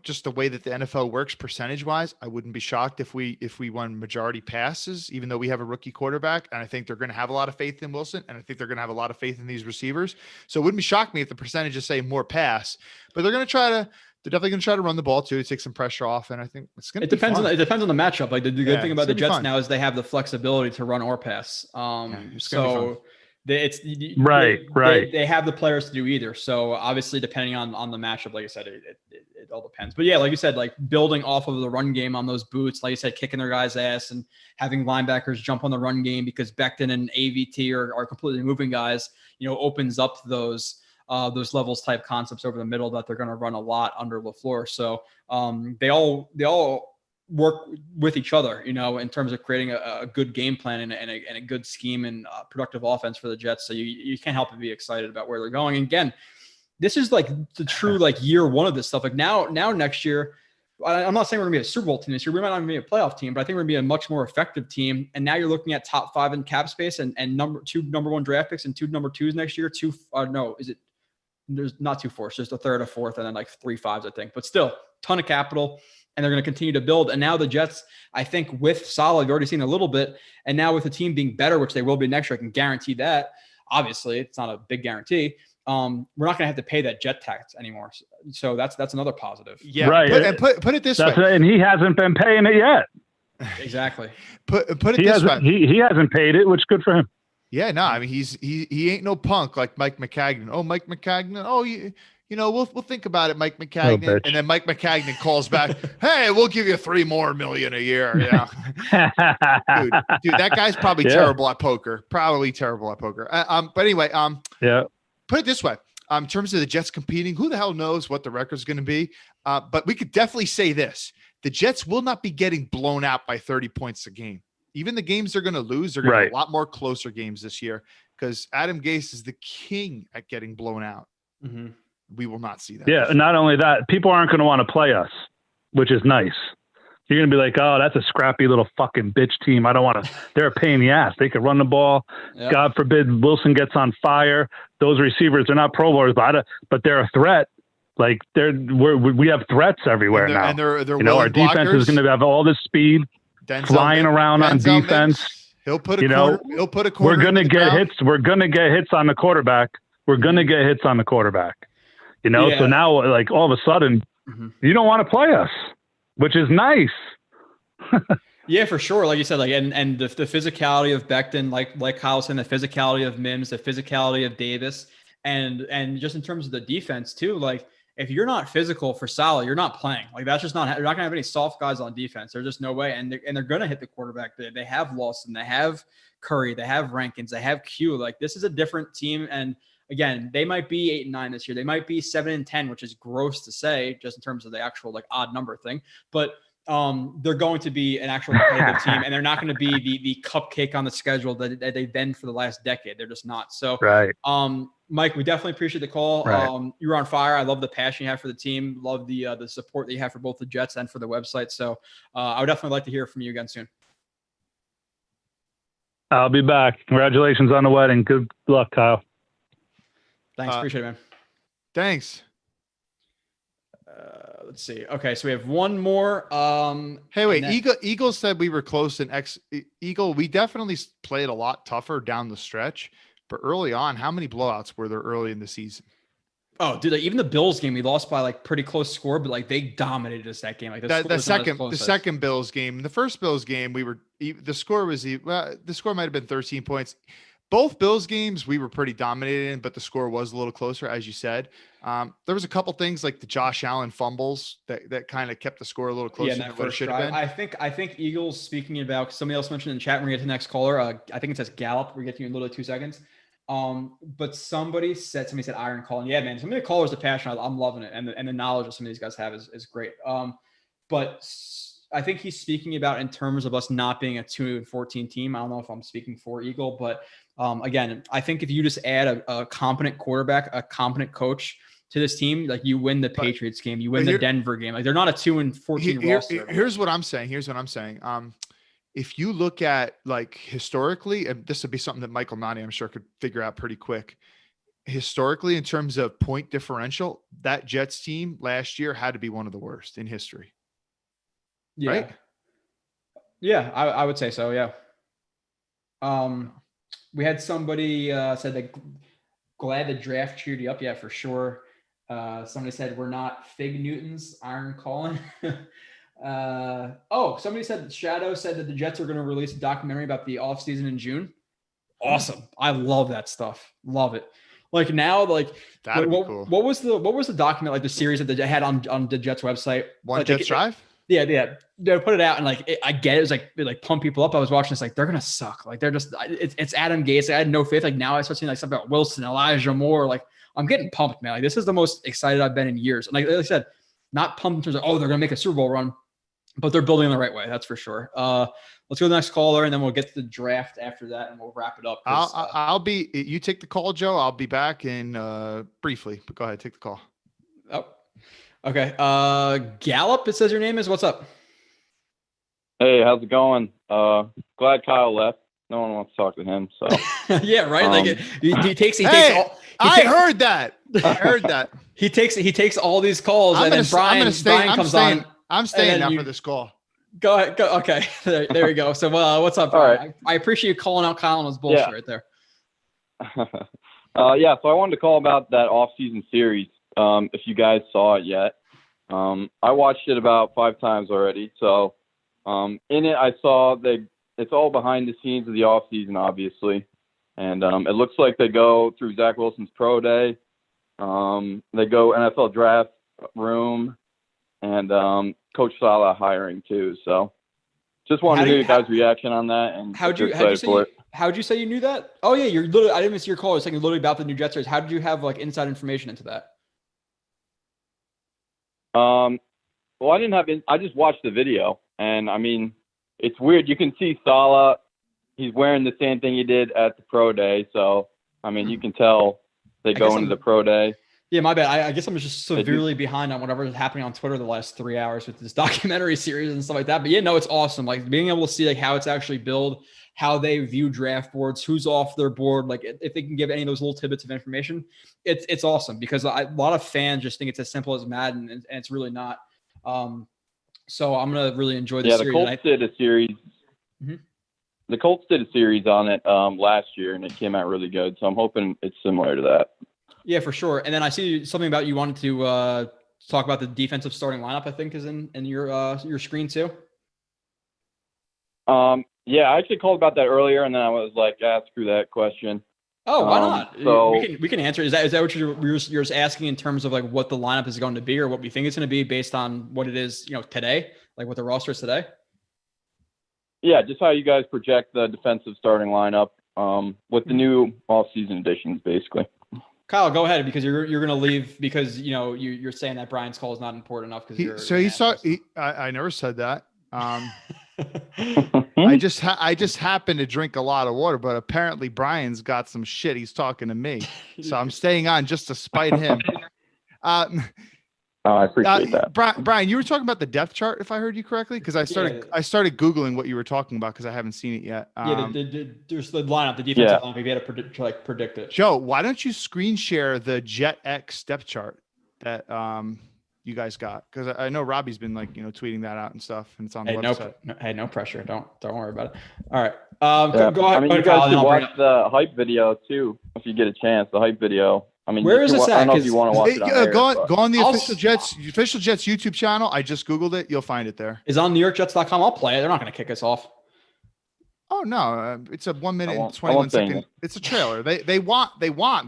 Just the way that the NFL works percentage wise, I wouldn't be shocked if we won majority passes, even though we have a rookie quarterback. And I think they're going to have a lot of faith in Wilson. And I think they're going to have a lot of faith in these receivers. So it wouldn't be shocked me if the percentages say more pass, but they're definitely going to try to run the ball too, to take some pressure off. And I think it's going to be fun. It depends on the matchup. Like the good thing about the Jets now is they have the flexibility to run or pass. They have the players to do either. So obviously, depending on the matchup, like I said, it all depends. But yeah, like you said, like building off of the run game on those boots, like you said, kicking their guys' ass and having linebackers jump on the run game because Becton and AVT are completely moving guys. Opens up those levels type concepts over the middle that they're going to run a lot under LaFleur. So they all work with each other, in terms of creating a good game plan and a good scheme and productive offense for the Jets. So you can't help but be excited about where they're going. And again, this is like the true year one of this stuff. Like now next year, I'm not saying we're gonna be a Super Bowl team this year. We might not be a playoff team, but I think we're gonna be a much more effective team. And now you're looking at top 5 in cap space and number 1 draft picks and 2 number 2s next year. There's not 2 fourths, just a third, a fourth, and then like 3 5s, I think. But still, ton of capital. And they're going to continue to build. And now the Jets, I think with Salah, you've already seen a little bit. And now with the team being better, which they will be next year, I can guarantee that. Obviously, it's not a big guarantee. We're not going to have to pay that jet tax anymore. So that's another positive. Yeah, right. Put it this way. And he hasn't been paying it yet. Exactly. Put it this way. He hasn't paid it, which is good for him. Yeah, no, I mean he ain't no punk like Mike McCagnon. Oh, Mike McCagnon. Oh, we'll think about it, Mike McCagnon. And then Mike McCagnon calls back, hey, we'll give you $3 more million a year. Dude, that guy's probably terrible at poker. But anyway, put it this way. In terms of the Jets competing, who the hell knows what the record's going to be? But we could definitely say this. The Jets will not be getting blown out by 30 points a game. Even the games they're going to lose, they're going to be a lot more closer games this year because Adam Gase is the king at getting blown out. Mm-hmm. We will not see that. Yeah, not only that, people aren't going to want to play us, which is nice. You're going to be like, oh, that's a scrappy little fucking bitch team. I don't want to. They're a pain in the ass. They could run the ball. Yep. God forbid Wilson gets on fire. Those receivers, they're not Pro Bowlers, but they're a threat. Like we have threats everywhere now. And they're our defense is going to have all this speed. Flying around on defense. He'll put a corner. We're going to get hits. We're going to get hits on the quarterback. we're going to get hits on the quarterback. You know, so now like all of a sudden, you don't want to play us, which is nice. Yeah, for sure. Like you said, like and the physicality of Becton, like Kyle said, the physicality of Mims, the physicality of Davis, and just in terms of the defense too. Like if you're not physical for Salah, you're not playing. Like that's just not. You're not gonna have any soft guys on defense. There's just no way. And they're gonna hit the quarterback. They have Lawson, they have Curry, they have Rankins, they have Q. Like this is a different team. And again, they might be 8-9 this year. They might be 7-10, which is gross to say, just in terms of the actual like odd number thing. But they're going to be an actual competitive team, and they're not going to be the cupcake on the schedule that they've been for the last decade. They're just not. So, right. Mike, we definitely appreciate the call. Right. You're on fire. I love the passion you have for the team. Love the support that you have for both the Jets and for the website. So, I would definitely like to hear from you again soon. I'll be back. Congratulations on the wedding. Good luck, Kyle. Thanks. Appreciate it, man. Thanks. Let's see. Okay, so we have one more. Hey, wait. Eagle said we were close in Eagle. We definitely played a lot tougher down the stretch, but early on, how many blowouts were there early in the season? Oh, dude! Like, even the Bills game, we lost by like pretty close score, but like they dominated us that game. Like the second Bills game, the first Bills game, the score might have been 13 points. Both Bills games, we were pretty dominated in, but the score was a little closer, as you said. There was a couple things like the Josh Allen fumbles that kind of kept the score a little closer than what it should have been. I think Eagles, speaking about, somebody else mentioned in the chat, we're going to get to the next caller. I think it says Gallup. We're getting you in literally 2 seconds. But somebody said Iron Calling. Yeah, man. Some of the callers are passionate. I'm loving it. And the knowledge that some of these guys have is great. But I think he's speaking about in terms of us not being a 2-14 team. I don't know if I'm speaking for Eagle, but again, I think if you just add a competent quarterback, a competent coach to this team, like you win the Patriots game, you win the Denver game. Like they're not a 2-14 roster. Here's what I'm saying. If you look at like historically, and this would be something that Michael Nani, I'm sure, could figure out pretty quick. Historically, in terms of point differential, that Jets team last year had to be one of the worst in history. Yeah. Right? Yeah, I would say so. Yeah. We had somebody said that glad the draft cheered you up. Yeah, for sure. Somebody said we're not Fig Newtons. Iron Calling. Somebody said Shadow said that the Jets are going to release a documentary about the offseason in June. Awesome. I love that stuff. Love it. Like now, like that'd be cool. What was the document, like the series that they had on the Jets website? One Jets Drive? Yeah. They put it out, and like I get it. It was like pump people up. I was watching this, like they're gonna suck. Like they're just it's Adam Gase. I had no faith. Like now I start seeing like stuff about Wilson, Elijah Moore. Like I'm getting pumped, man. Like this is the most excited I've been in years. And like I said, not pumped in terms of they're gonna make a Super Bowl run, but they're building the right way. That's for sure. Let's go to the next caller, and then we'll get to the draft after that, and we'll wrap it up. You take the call, Joe. I'll be back in briefly, but go ahead, take the call. Oh, okay. Gallup, it says your name is. What's up? Hey, how's it going? Glad Kyle left. No one wants to talk to him. So yeah, right. He takes I heard that. He takes all these calls, and then Brian comes on. I'm staying now for this call. Go ahead. Go. Okay. There we go. So, what's up, Brian? Right. I appreciate you calling out Kyle on his bullshit right there. So I wanted to call about that off-season series. If you guys saw it yet, I watched it about 5 times already. So, in it, I saw it's all behind the scenes of the off-season, obviously, and it looks like they go through Zack Wilson's pro day. They go NFL draft room, and Coach Salah hiring too. So, just wanted to hear your guys' reaction on that. And how'd you say you knew that? Oh yeah, you're literally. I didn't miss your call. I was saying literally about the new Jets series. How did you have like inside information into that? Well, I didn't have. I just watched the video, and I mean, it's weird. You can see Salah. He's wearing the same thing he did at the pro day. So, I mean, you can tell they go into the pro day. Yeah, my bad. I guess I'm just severely behind on whatever is happening on Twitter the last 3 hours with this documentary series and stuff like that. But yeah, no, it's awesome. Like being able to see like how it's actually built, how they view draft boards, who's off their board. Like if they can give any of those little tidbits of information, it's awesome because a lot of fans just think it's as simple as Madden, and it's really not. So I'm gonna really enjoy this series. The Colts did a series. Mm-hmm. The Colts did a series on it last year, and it came out really good. So I'm hoping it's similar to that. Yeah, for sure. And then I see something about you wanted to talk about the defensive starting lineup, I think is in your screen too. Yeah, I actually called about that earlier, and then I was like, screw that question. Oh, why not? So we can answer. Is that what you're just asking in terms of like what the lineup is going to be or what we think it's going to be based on what it is, today, like what the roster is today? Yeah, just how you guys project the defensive starting lineup with the new off-season additions, basically. Kyle, go ahead because you're going to leave because you're saying that Brian's call is not important enough because I never said that. I just happen to drink a lot of water, but apparently Brian's got some shit. He's talking to me, so I'm staying on just to spite him. I appreciate that. Brian, you were talking about the depth chart, if I heard you correctly, because I started Googling what you were talking about because I haven't seen it yet. There's the lineup, the defensive lineup. If you had to predict it. Joe, why don't you screen share the Jet X depth chart that you guys got? Because I know Robbie's been tweeting that out and stuff, and it's on the website. No pressure. Don't worry about it. All right. Go ahead. I mean, you guys can watch the hype video too if you get a chance. The hype video. I mean, where is this at? I don't know if you want to watch it on air, go on the official Jets YouTube channel. I just Googled it. You'll find it there. Is on NewYorkJets.com. I'll play it. They're not going to kick us off. Oh no, it's a 1 minute and 21 second. It's a trailer. They want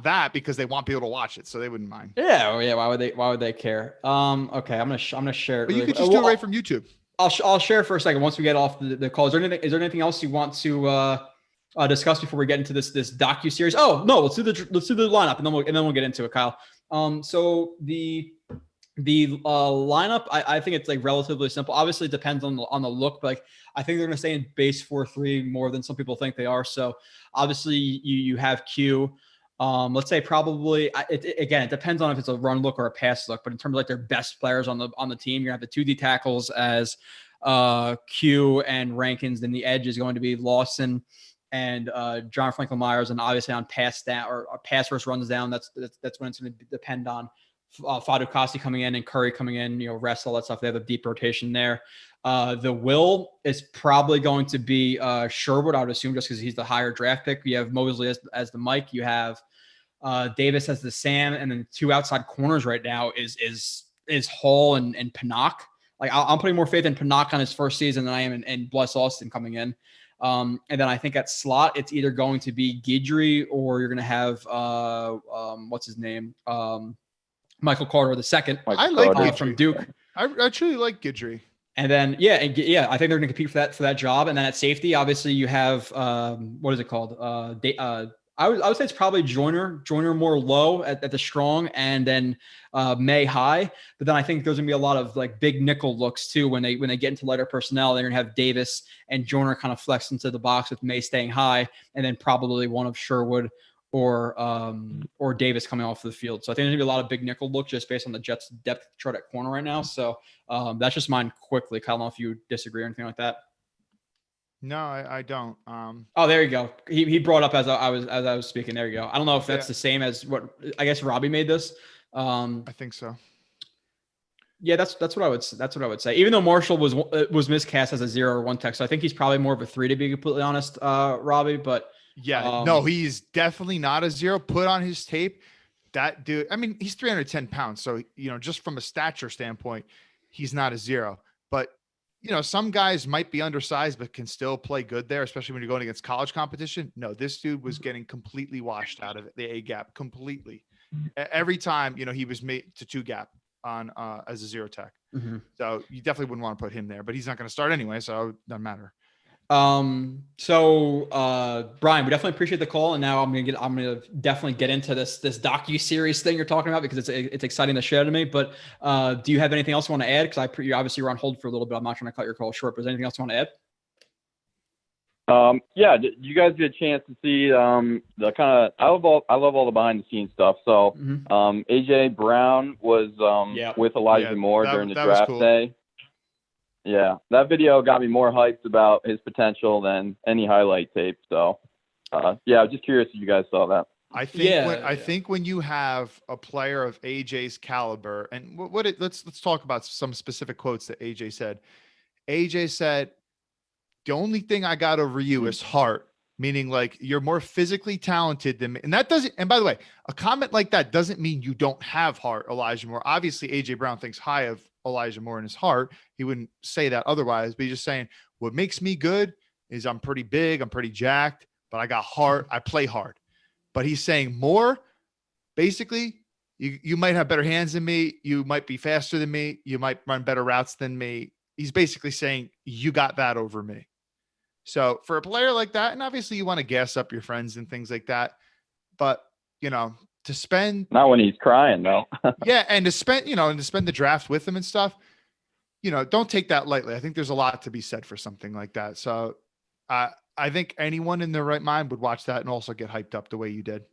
that because they want people to watch it, so they wouldn't mind. Yeah, Why would they care? Okay, I'm gonna share it. But you could just do it right from YouTube. I'll share for a second once we get off the call. Is there anything else you want to discuss before we get into this docu-series? Oh no, let's do the lineup and then we'll get into it, Kyle. So the lineup, I think it's relatively simple. Obviously, it depends on the look, but I think they're going to stay in base 4-3 more than some people think they are. So obviously, you have Q. Let's say probably it depends on if it's a run look or a pass look. But in terms of their best players on the team, you're gonna have the 2 D tackles as Q and Rankins. Then the edge is going to be Lawson and John Franklin Myers, and obviously on pass down or pass versus runs down, that's when it's going to depend on Fadu Kasi coming in and Curry coming in, rest, all that stuff. They have a deep rotation there. The will is probably going to be Sherwood, I would assume, just because he's the higher draft pick. You have Mosley as the Mike. You have Davis as the Sam, and then 2 outside corners right now is Hall and Pinnock. I'm putting more faith in Pinnock on his first season than I am in Bless Austin coming in. And then I think at slot, it's either going to be Guidry or you're going to have what's his name? Michael Carter II. I like Guidry from Duke. I truly like Guidry. And then I think they're going to compete for that job. And then at safety, obviously you have what is it called? I would say it's probably Joyner more low at the strong, and then May high. But then I think there's gonna be a lot of big nickel looks too when they get into lighter personnel. They're gonna have Davis and Joyner kind of flex into the box with May staying high, and then probably one of Sherwood or Davis coming off the field. So I think there's gonna be a lot of big nickel looks just based on the Jets' depth chart at corner right now. So that's just mine quickly. Kyle, I don't know if you disagree or anything like that. No, I don't. Oh, there you go. He brought up as I was speaking. There you go. I don't know if that's the same as what I guess Robbie made this. I think so. Yeah, that's what I would say. Even though Marshall was miscast as a 0 or 1 tech, so I think he's probably more of a 3 to be completely honest, Robbie. But no, he's definitely not a 0. Put on his tape, that dude. I mean, he's 310 pounds, so just from a stature standpoint, he's not a 0. But some guys might be undersized, but can still play good there, especially when you're going against college competition. No, this dude was getting completely washed out of the A gap completely. Every time, he was made to 2 gap on as a 0 tech. Mm-hmm. So you definitely wouldn't want to put him there, but he's not going to start anyway. So it doesn't matter. So Brian, we definitely appreciate the call. And now I'm going to definitely get into this docu-series thing you're talking about because it's exciting to share to me, but, do you have anything else you want to add? Cause you obviously were on hold for a little bit. I'm not trying to cut your call short, but is there anything else you want to add? Yeah, you guys get a chance to see the kind of I love all the behind the scenes stuff. So AJ Brown was with Elijah Moore during the draft day. Yeah, that video got me more hyped about his potential than any highlight tape. So I was just curious if you guys saw that. I think when you have a player of AJ's caliber, and let's talk about some specific quotes that AJ said. AJ said, "The only thing I got over you is heart. meaning like you're more physically talented than me. And that doesn't, and by the way, a comment like that doesn't mean you don't have heart, Elijah Moore. Obviously, AJ Brown thinks high of Elijah Moore in his heart. He wouldn't say that otherwise, but he's just saying what makes me good is I'm pretty big, I'm pretty jacked, but I got heart. I play hard. But he's saying Moore, basically, you might have better hands than me. You might be faster than me. You might run better routes than me. He's basically saying you got that over me. So for a player like that, and obviously you want to gas up your friends and things like that, but to spend not when he's crying though. Yeah, and to spend the draft with him and stuff, don't take that lightly. I think there's a lot to be said for something like that. So I think anyone in their right mind would watch that and also get hyped up the way you did.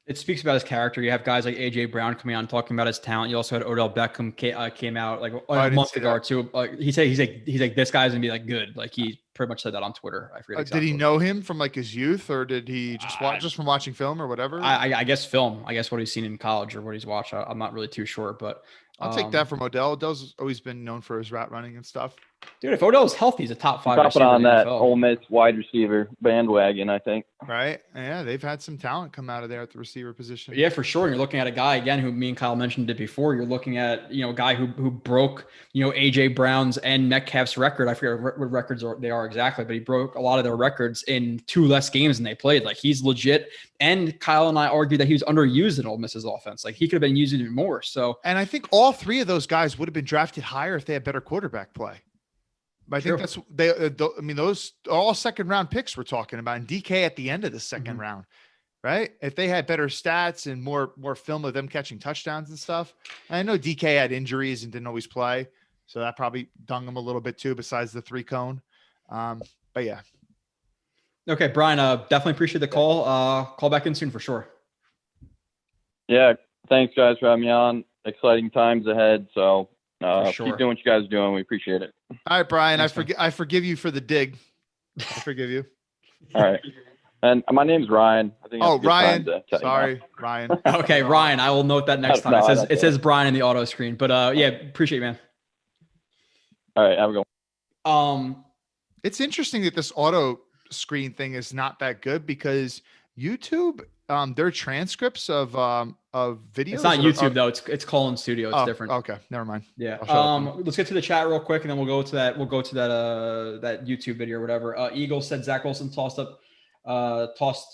It speaks about his character. You have guys like AJ Brown coming on talking about his talent. You also had Odell Beckham came out like a month ago or two. He's like this guy's gonna be like good. Like he pretty much said that on Twitter. I forget. Did he know him from like his youth, or did he just from watching film or whatever? I guess film. I guess what he's seen in college or what he's watched. I'm not really too sure, but I'll take that from Odell. Odell's always been known for his route running and stuff. Dude, if Odell's healthy, he's a top 5 receiver on in the that NFL. Ole Miss wide receiver bandwagon, I think. Right? Yeah, they've had some talent come out of there at the receiver position. Yeah, for sure. You're looking at a guy again who me and Kyle mentioned it before. You're looking at a guy who broke AJ Brown's and Metcalf's record. I forget what records they are exactly, but he broke a lot of their records in 2 less games than they played. Like he's legit. And Kyle and I argued that he was underused in Ole Miss's offense. Like he could have been used even more. So, and I think all 3 of those guys would have been drafted higher if they had better quarterback play. But I think that's those are all second round picks we're talking about, and DK at the end of the second round, right? If they had better stats and more film of them catching touchdowns and stuff. And I know DK had injuries and didn't always play, so that probably dung him a little bit too, besides the 3 cone. But yeah. Okay, Brian, definitely appreciate the call. Call back in soon for sure. Yeah, thanks guys for having me on. Exciting times ahead, so sure. Keep doing what you guys are doing. We appreciate it. All right, Brian. I forgive you for the dig. I forgive you. All right. And my name's Ryan. I think. Ryan. Sorry, Ryan. Okay, Ryan. I will note that next time. It says Brian in the auto screen. But yeah, appreciate it, man. All right, have a good one. It's interesting that this auto screen thing is not that good because YouTube, their transcripts of videos. It's not YouTube though. It's Call-In Studio. It's different. Okay, never mind. Yeah. Let's get to the chat real quick, and then we'll go to that. We'll go to that YouTube video or whatever. Eagles said Zack Wilson tossed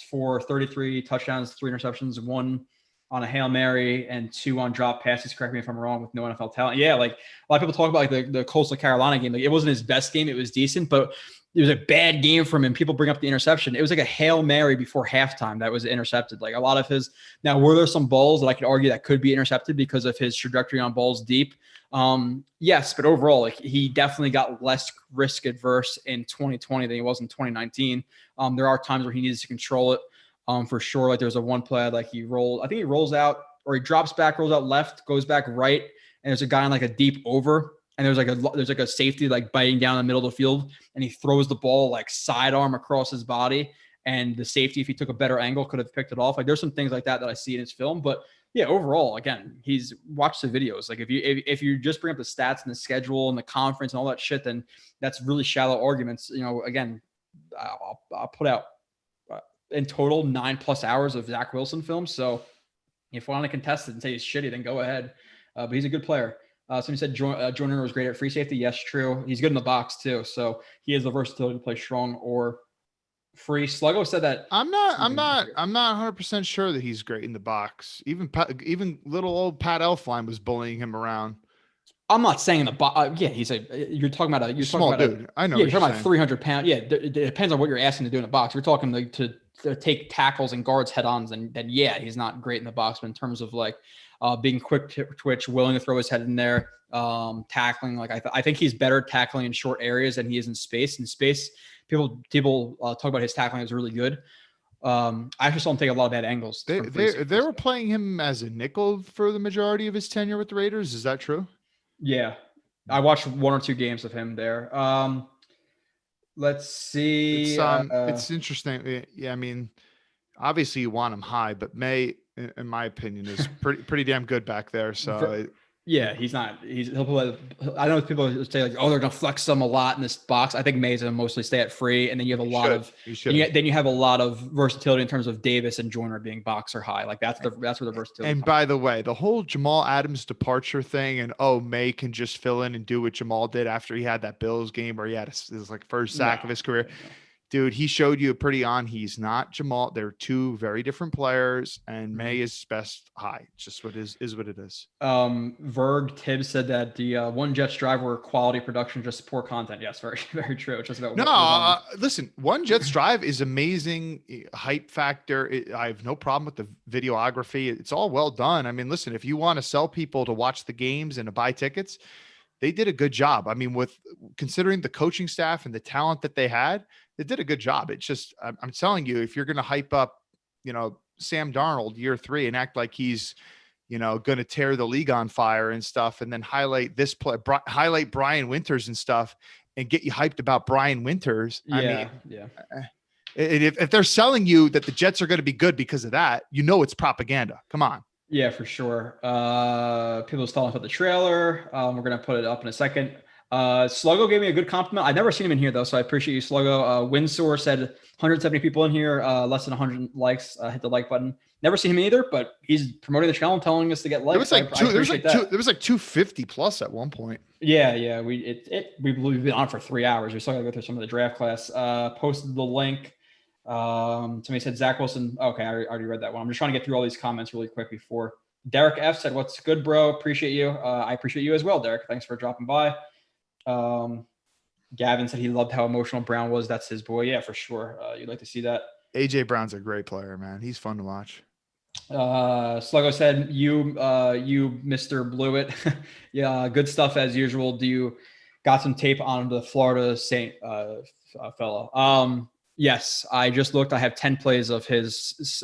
for 33 touchdowns, 3 interceptions, 1 on a Hail Mary and 2 on drop passes. Correct me if I'm wrong, with no NFL talent. Yeah, like a lot of people talk about like the Coastal Carolina game. Like it wasn't his best game. It was decent, but it was a bad game from him. People bring up the interception. It was like a Hail Mary before halftime that was intercepted. Like a lot of his, now were there some balls that I could argue that could be intercepted because of his trajectory on balls deep? Yes, but overall, like he definitely got less risk adverse in 2020 than he was in 2019. There are times where he needs to control it, for sure. Like there's a one play, like he rolls out or he drops back, rolls out left, goes back right. And there's a guy in like a deep over. And there's like a safety like biting down the middle of the field, and he throws the ball like sidearm across his body. And the safety, if he took a better angle, could have picked it off. Like there's some things like that I see in his film. But yeah, overall, again, he's watched the videos. Like if you just bring up the stats and the schedule and the conference and all that shit, then that's really shallow arguments. Again, I'll put out in total 9+ hours of Zack Wilson film. So if you want to contest it and say he's shitty, then go ahead. But he's a good player. Somebody said Jordan was great at free safety. Yes, true. He's good in the box too. So he has the versatility to play strong or free. Sluggo said that. I'm not 100% sure that he's great in the box. Even little old Pat Elfline was bullying him around. I'm not saying in the box. Yeah, you're talking about a small dude. I know. Yeah, you're talking about 300 pound. Yeah, it depends on what you're asking to do in the box. We're talking to take tackles and guards head-ons, and then yeah, he's not great in the box. But in terms of like being quick to twitch, willing to throw his head in there, tackling. Like I think he's better tackling in short areas than he is in space. In space, people talk about his tackling is really good. I actually saw him take a lot of bad angles. They were playing him as a nickel for the majority of his tenure with the Raiders. Is that true? Yeah, I watched 1 or 2 games of him there. Let's see. It's interesting. Yeah, I mean, obviously you want him high, but May, in my opinion, is pretty damn good back there. So Yeah, he'll play. I know people say like, oh, they're gonna flex him a lot in this box. I think May's gonna mostly stay at free, and then you have a lot of then you have a lot of versatility in terms of Davis and Joyner being box or high. Like that's where the versatility. And by the way, the whole Jamal Adams departure thing, and May can just fill in and do what Jamal did after he had that Bills game where he had his like first sack of his career. Dude, he showed you pretty on. He's not Jamal. They're two very different players, and May is best high. It's just what is what it is. Verg Tibbs said that the one Jets drive were quality production, just poor content. Yes, very, very true. It's just about listen, one Jets drive is amazing hype factor. I have no problem with the videography. It's all well done. I mean, listen, if you want to sell people to watch the games and to buy tickets, they did a good job. I mean, with considering the coaching staff and the talent that they had, they did a good job. It's just, I'm telling you, if you're going to hype up, Sam Darnold year 3 and act like he's, going to tear the league on fire and stuff, and then highlight this play, highlight Brian Winters and stuff, and get you hyped about Brian Winters. If they're selling you that the Jets are going to be good because of that, it's propaganda. Come on. Yeah, for sure. People are stalling for the trailer. We're going to put it up in a second. Sluggo gave me a good compliment. I've never seen him in here though, so I appreciate you, Sluggo. Windsor said 170 people in here, less than 100 likes. Hit the like button. Never seen him either, but he's promoting the channel and telling us to get likes. There was like 250 plus at one point. Yeah. We've been on for 3 hours. We still got to go through some of the draft class. Posted the link. Somebody said Zack Wilson. Okay, I already read that one. I'm just trying to get through all these comments really quick before. Derek F said, "What's good, bro? Appreciate you. I appreciate you as well, Derek. Thanks for dropping by." Gavin said he loved how emotional Brown was. That's his boy. Yeah, for sure. You'd like to see that. AJ Brown's a great player, man. He's fun to watch. Sluggo said, you Mr. Blewett. Yeah, good stuff as usual. Do you got some tape on the Florida Saint fellow? Yes, I just looked. I have 10 plays of his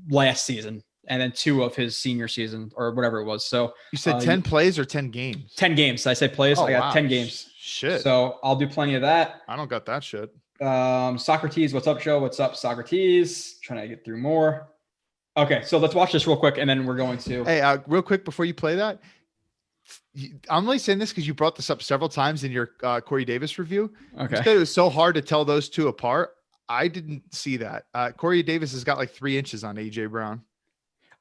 last season and then 2 of his senior season or whatever it was. So you said 10 plays or 10 games? 10 games. Did I say plays? I got 10 games. Shit. So I'll do plenty of that. I don't got that shit. Socrates, what's up, Joe? What's up, Socrates? Trying to get through more. Okay, so let's watch this real quick, and then we're going to. Hey, real quick before you play that, I'm only saying this because you brought this up several times in your Corey Davis review. Okay. You said it was so hard to tell those two apart. I didn't see that. Corey Davis has got like 3 inches on AJ Brown.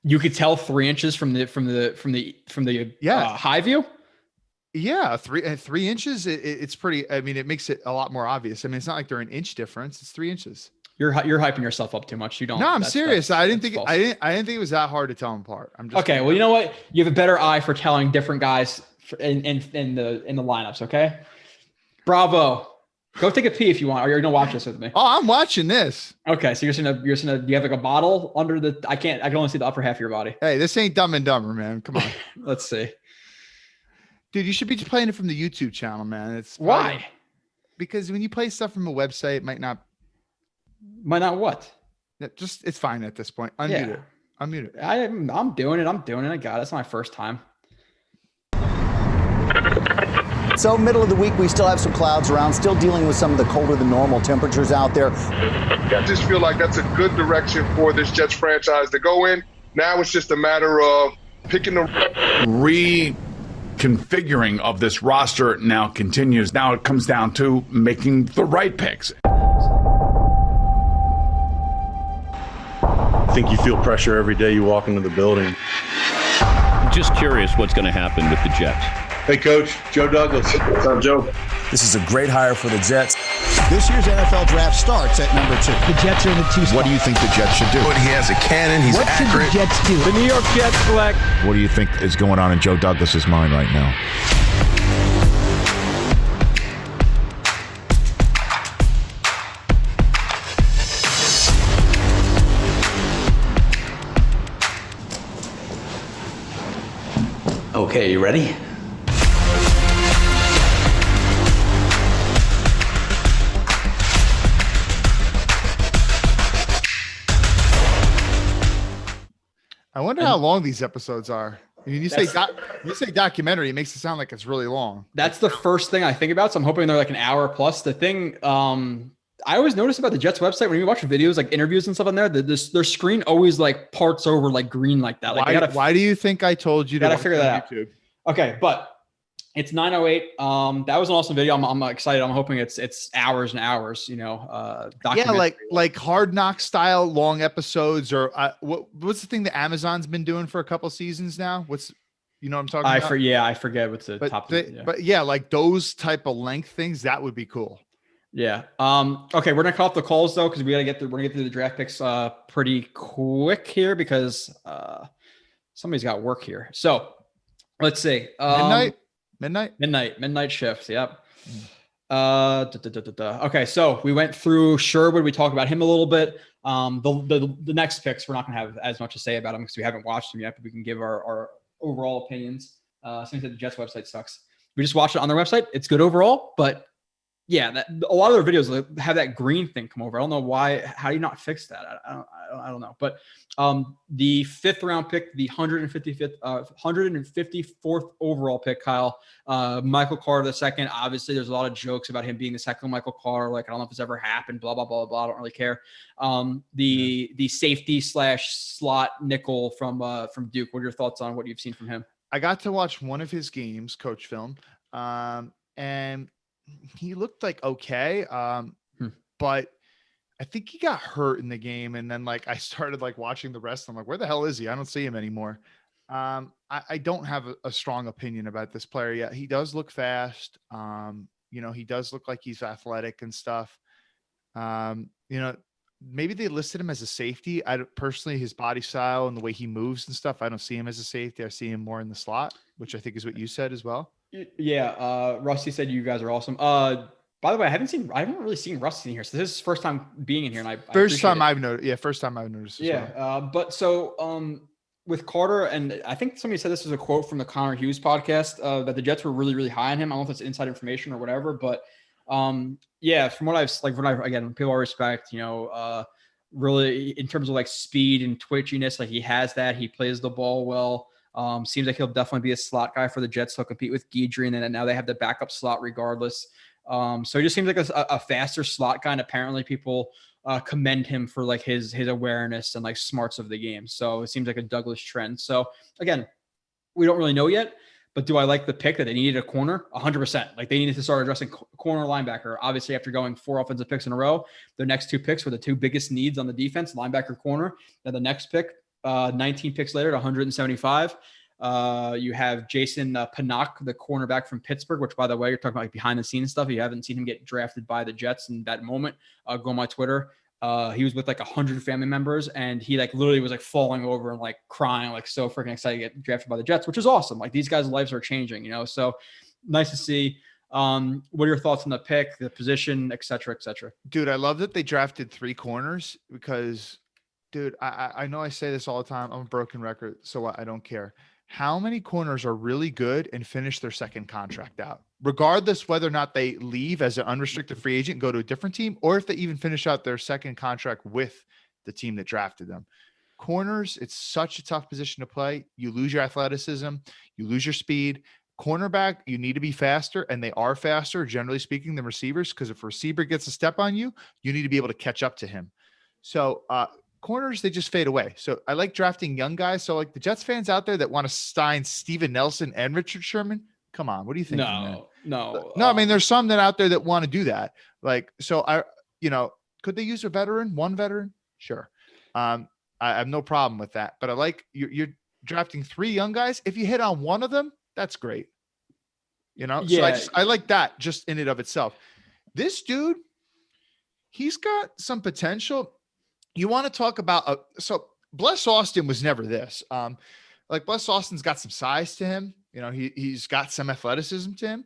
You could tell 3 inches from the high view. Yeah, 3 inches. It's pretty. I mean, it makes it a lot more obvious. I mean, it's not like they're an inch difference. It's 3 inches. You're hyping yourself up too much. You don't. No, I'm serious. I didn't think it was that hard to tell them apart. I'm just okay. Well, you know what? You have a better eye for telling different guys in the lineups. Okay. Bravo. Go take a pee if you want, or you're gonna watch this with me. Oh, I'm watching this. Okay, so you're gonna. Do you have like a bottle under the? I can only see the upper half of your body. Hey, this ain't Dumb and Dumber, man. Come on. Let's see. Dude, you should be playing it from the YouTube channel, man. It's why? Because when you play stuff from a website, it might not what? It's fine at this point. Unmute it. Unmute it. I'm doing it. I got it. It's my first time. So middle of the week, we still have some clouds around, still dealing with some of the colder than normal temperatures out there. I just feel like that's a good direction for this Jets franchise to go in. Now it's just a matter of picking the reconfiguring of this roster now continues. Now it comes down to making the right picks. I think you feel pressure every day you walk into the building. Just curious what's going to happen with the Jets. Hey, Coach, Joe Douglas. What's up, Joe? This is a great hire for the Jets. This year's NFL draft starts at number 2. The Jets are in the 2 spot. What do you think the Jets should do? He has a cannon. He's accurate. What should the Jets do? The New York Jets select. What do you think is going on in Joe Douglas's mind right now? Okay, you ready? I wonder how long these episodes are. I mean, you say documentary, it makes it sound like it's really long. That's the first thing I think about. So I'm hoping they're like an hour plus. The thing I always notice about the Jets website when you watch videos, like interviews and stuff on there, their screen always like parts over like green like that. Like why do you think I told you to figure that out? YouTube? Okay, but it's 9:08. That was an awesome video. I'm excited. I'm hoping it's hours and hours. Yeah, Documentary. like Hard Knock style long episodes, or what's the thing that Amazon's been doing for a couple seasons now? What's what I'm talking about? I forget what's the top. But yeah, like those type of length things, that would be cool. Yeah. Okay, we're gonna cut off the calls though, because we're gonna get through the draft picks pretty quick here, because somebody's got work here. So let's see. Midnight shift. Yep. Okay, so we went through Sherwood. We talked about him a little bit. The next picks, we're not gonna have as much to say about them because we haven't watched them yet, but we can give our overall opinions. Since the Jets website sucks. We just watched it on their website. It's good overall, but yeah, a lot of their videos have that green thing come over. I don't know why. How do you not fix that? I don't know. But the 5th round pick, the 154th overall pick, Kyle, Michael Carter II. Obviously, there's a lot of jokes about him being the second Michael Carter. Like, I don't know if it's ever happened. Blah blah blah blah. I don't really care. The safety / slot nickel from Duke. What are your thoughts on what you've seen from him? I got to watch one of his games, coach film, and he looked like okay, but I think he got hurt in the game, and then like I started like watching the rest. I'm like, where the hell is he? I don't see him anymore. I don't have a strong opinion about this player yet. He does look fast. He does look like he's athletic and stuff. Maybe they listed him as a safety. I don't, personally, his body style and the way he moves and stuff, I don't see him as a safety. I see him more in the slot, which I think is what you said as well. Yeah. Rusty said you guys are awesome. By the way, I haven't really seen Rusty in here. So this is his first time being in here. And first time I've noticed. Yeah. First time I've noticed. But so, with Carter, and I think somebody said this was a quote from the Connor Hughes podcast, that the Jets were really, really high on him. I don't know if it's inside information or whatever, but yeah, from what again, people I respect, really in terms of like speed and twitchiness, like he has that. He plays the ball well. Seems like he'll definitely be a slot guy for the Jets. He'll compete with Guidry, and then now they have the backup slot regardless. So he just seems like a faster slot guy, and apparently people commend him for like his awareness and like smarts of the game. So it seems like a Douglas trend. So again, we don't really know yet. But do I like the pick that they needed a corner? 100%. Like they needed to start addressing corner linebacker. Obviously, after going 4 offensive picks in a row, their next 2 picks were the 2 biggest needs on the defense, linebacker, corner. Now the next pick, 19 picks later at 175. You have Jason Pinnock, the cornerback from Pittsburgh, which, by the way, you're talking about like behind the scenes stuff. If you haven't seen him get drafted by the Jets in that moment, go on my Twitter. He was with like 100 family members, and he like literally was like falling over and like crying, like so freaking excited to get drafted by the Jets, which is awesome. Like these guys' lives are changing, so nice to see. What are your thoughts on the pick, the position, et cetera, et cetera? Dude, I love that they drafted 3 corners because, dude, I know I say this all the time. I'm a broken record, so I don't care. How many corners are really good and finish their second contract out, regardless whether or not they leave as an unrestricted free agent, go to a different team, or if they even finish out their second contract with the team that drafted them? Corners, it's such a tough position to play. You lose your athleticism, you lose your speed. Cornerback, you need to be faster, and they are faster, generally speaking, than receivers, because if a receiver gets a step on you, you need to be able to catch up to him. So, corners, they just fade away. So I like drafting young guys. So like the Jets fans out there that want to sign Steven Nelson and Richard Sherman, come on, what do you think? No. I mean, there's some that out there that want to do that. Like, so could they use one veteran? Sure. I have no problem with that, but I like you're drafting 3 young guys. If you hit on one of them, that's great. So I like that just in and of itself. This dude, he's got some potential. You want to talk about so Bless Austin was never this. Like Bless Austin's got some size to him. He's got some athleticism to him,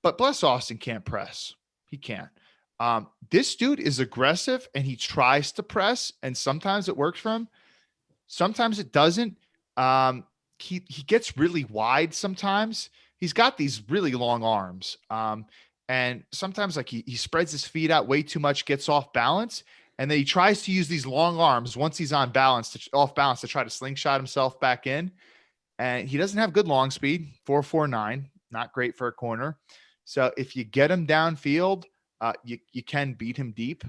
but Bless Austin can't press. He can't. This dude is aggressive and he tries to press, and sometimes it works for him. Sometimes it doesn't. He gets really wide sometimes. He's got these really long arms. And sometimes like he spreads his feet out way too much, gets off balance. And then he tries to use these long arms once he's off balance to try to slingshot himself back in. And he doesn't have good long speed, 4.49, not great for a corner. So if you get him downfield, you can beat him deep.